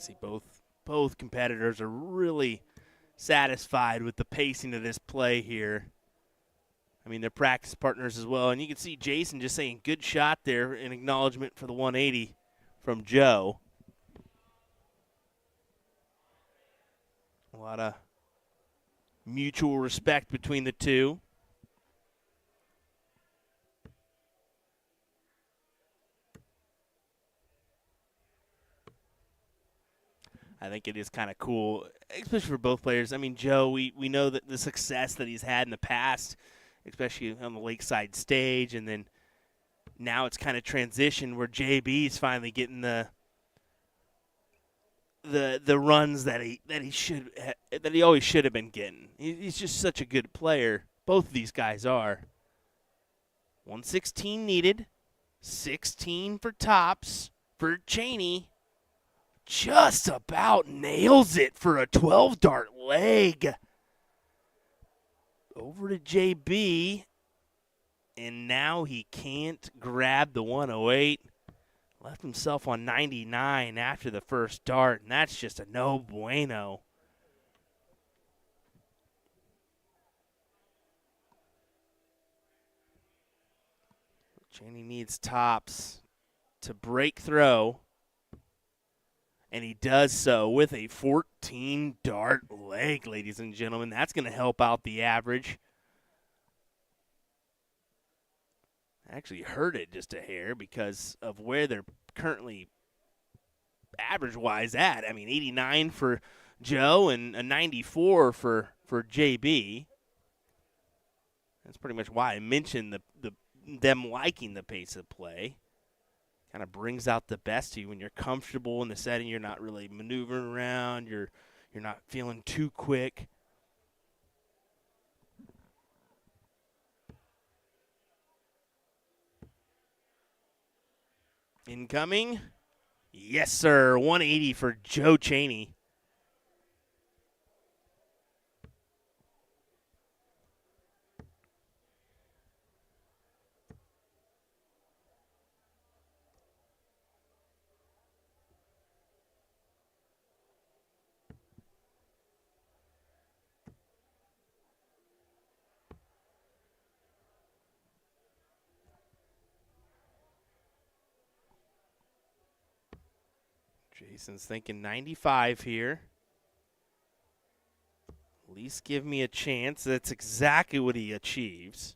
See, both competitors are really satisfied with the pacing of this play here. I mean, they're practice partners as well. And you can see Jason just saying, good shot there in acknowledgement for the 180 from Joe. A lot of mutual respect between the two. I think it is kind of cool, especially for both players. I mean, Joe, we know that the success that he's had in the past, especially on the Lakeside stage, and then now it's kind of transitioned where JB is finally getting the runs that he always should have been getting. He's just such a good player. Both of these guys are. 116 needed, 16 for tops for Cheney. Just about nails it for a 12-dart leg. Over to JB, and now he can't grab the 108. Left himself on 99 after the first dart, and that's just a no bueno. Cheney needs tops to break throw. And he does so with a 14-dart leg, ladies and gentlemen. That's going to help out the average. Actually hurt it just a hair because of where they're currently average-wise at. I mean, 89 for Joe and a 94 for JB. That's pretty much why I mentioned them liking the pace of play. Kind of brings out the best of you when you're comfortable in the setting. You're not really maneuvering around. You're not feeling too quick. Incoming. Yes, sir. 180 for Joe Cheney. Jason's thinking 95 here. At least give me a chance. That's exactly what he achieves.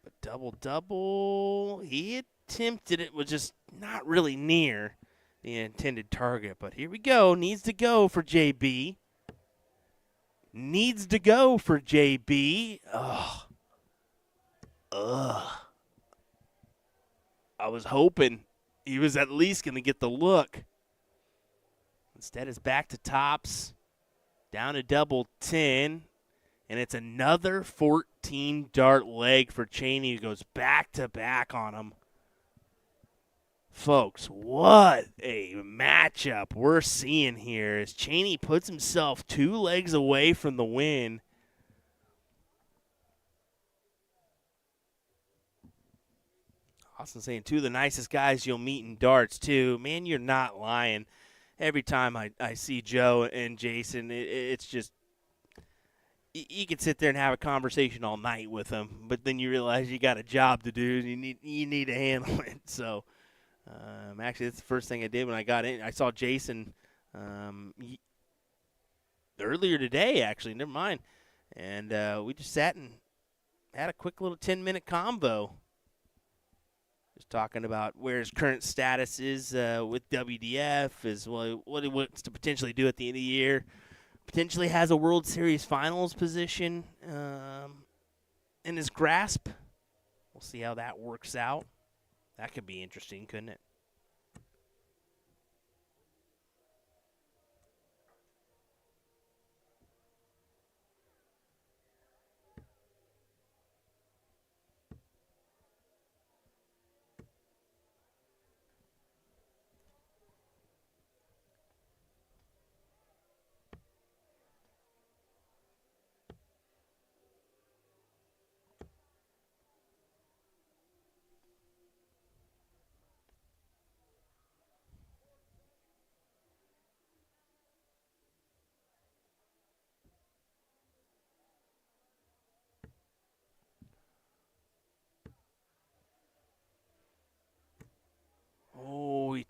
But double-double, he attempted it, was just not really near the intended target. But here we go. Needs to go for JB. Needs to go for JB. Ugh. I was hoping he was at least going to get the look. Instead, it's back to tops, down to double 10, and it's another 14-dart leg for Cheney, who goes back-to-back on him. Folks, what a matchup we're seeing here as Cheney puts himself 2 legs away from the win. Austin saying 2 of the nicest guys you'll meet in darts, too. Man, you're not lying. Every time I see Joe and Jason, it's just you can sit there and have a conversation all night with them, but then you realize you got a job to do. You need to handle it. So, actually, that's the first thing I did when I got in. I saw Jason earlier today, actually. Never mind. And we just sat and had a quick little 10-minute convo. Just talking about where his current status is with WDF, as well what he wants to potentially do at the end of the year. Potentially has a World Series Finals position in his grasp. We'll see how that works out. That could be interesting, couldn't it?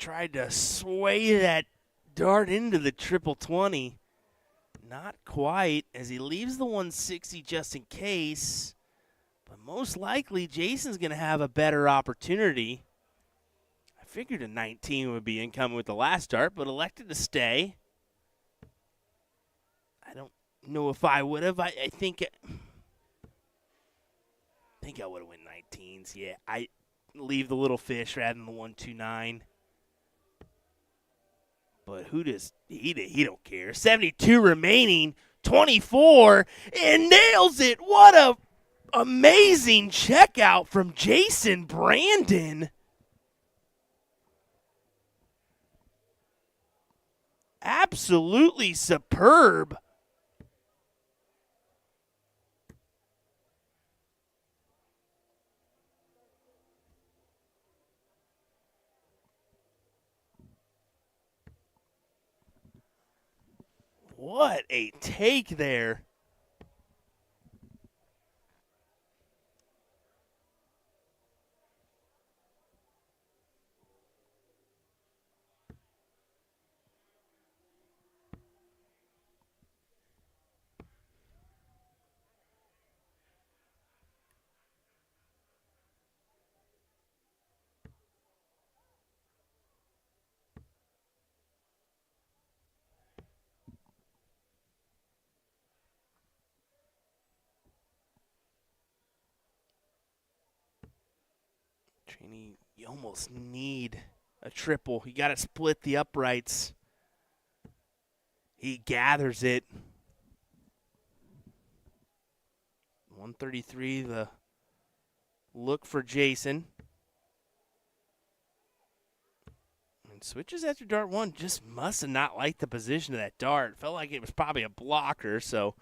tried to sway that dart into the triple 20. Not quite, as he leaves the 160 just in case. But most likely, Jason's going to have a better opportunity. I figured a 19 would be incoming with the last dart, but elected to stay. I don't know if I would have. I think I would have went 19s. Yeah, I leave the little fish rather than the 129. But he don't care. 72 remaining, 24, and nails it. What a amazing checkout from Jason Brandon. Absolutely superb. What a take there. Trini, you almost need a triple. You got to split the uprights. He gathers it. 133, the look for Jason. And switches after dart one. Just must have not liked the position of that dart. Felt like it was probably a blocker, so.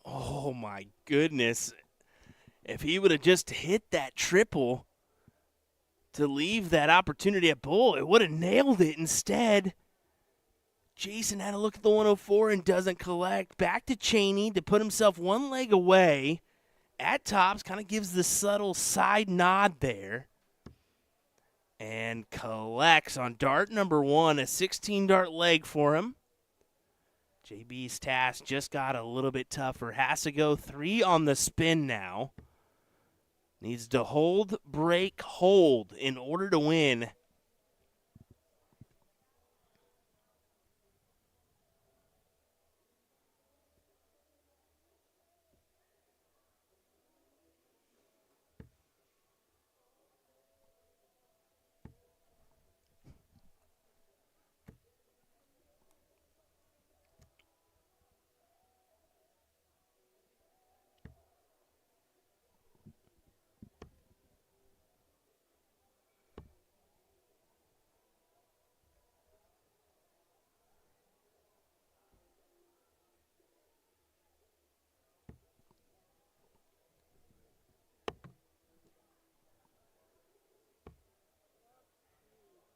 Oh my goodness. If he would have just hit that triple to leave that opportunity at bull, it would have nailed it. Instead, Jason had a look at the 104 and doesn't collect. Back to Cheney to put himself one leg away at tops, kind of gives the subtle side nod there. And collects on dart number one, a 16 dart leg for him. JB's task just got a little bit tougher. Has to go 3 on the spin now. Needs to hold, break, hold in order to win.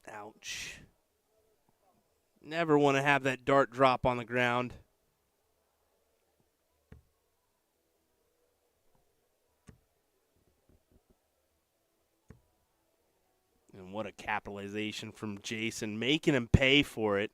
Ouch. Never want to have that dart drop on the ground. And what a capitalization from Jason, making him pay for it.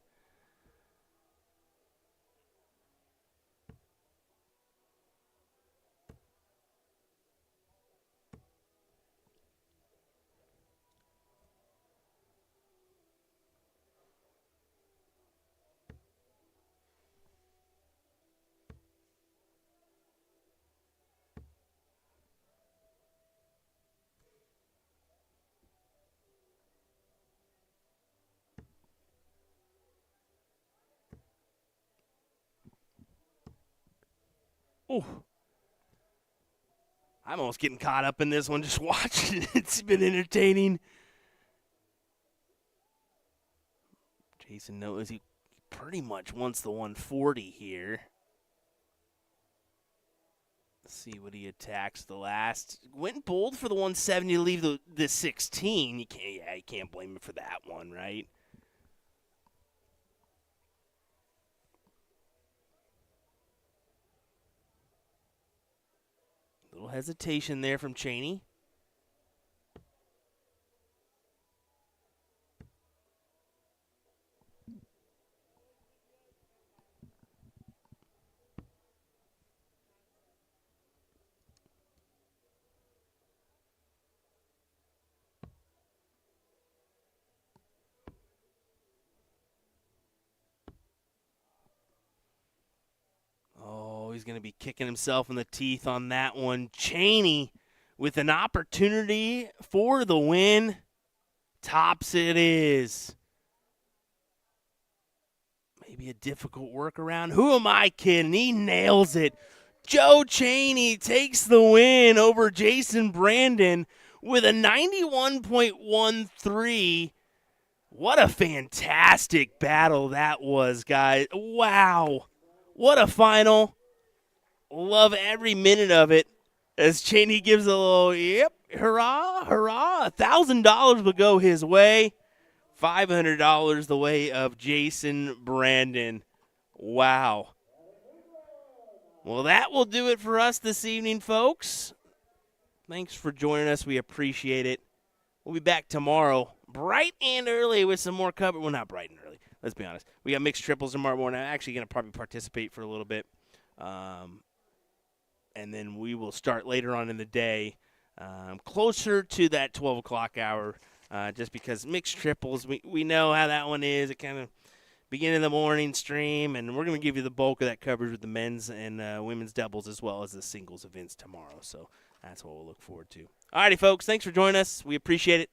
Oh. I'm almost getting caught up in this one just watching it. It's been entertaining. Jason knows he pretty much wants the 140 here. Let's see what he attacks the last. Went bold for the 170 to leave the 16. You can't blame him for that one, right? Little hesitation there from Cheney. He's going to be kicking himself in the teeth on that one. Cheney with an opportunity for the win. Tops it is. Maybe a difficult workaround. Who am I kidding? He nails it. Joe Cheney takes the win over Jason Brandon with a 91.13. What a fantastic battle that was, guys. Wow. What a final. Love every minute of it. As Cheney gives a little, yep, hurrah, hurrah. $1,000 will go his way. $500 the way of Jason Brandon. Wow. Well, that will do it for us this evening, folks. Thanks for joining us. We appreciate it. We'll be back tomorrow, bright and early, with some more coverage. Well, not bright and early. Let's be honest. We got mixed triples tomorrow morning. I'm actually going to probably participate for a little bit. And then we will start later on in the day, closer to that 12 o'clock hour, just because mixed triples, we know how that one is. It kind of begin in the morning stream, and we're going to give you the bulk of that coverage with the men's and women's doubles as well as the singles events tomorrow. So that's what we'll look forward to. All righty, folks, thanks for joining us. We appreciate it.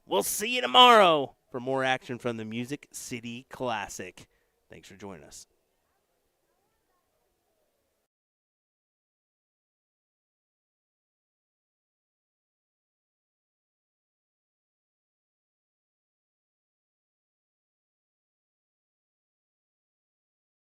We'll see you tomorrow for more action from the Music City Classic. Thanks for joining us.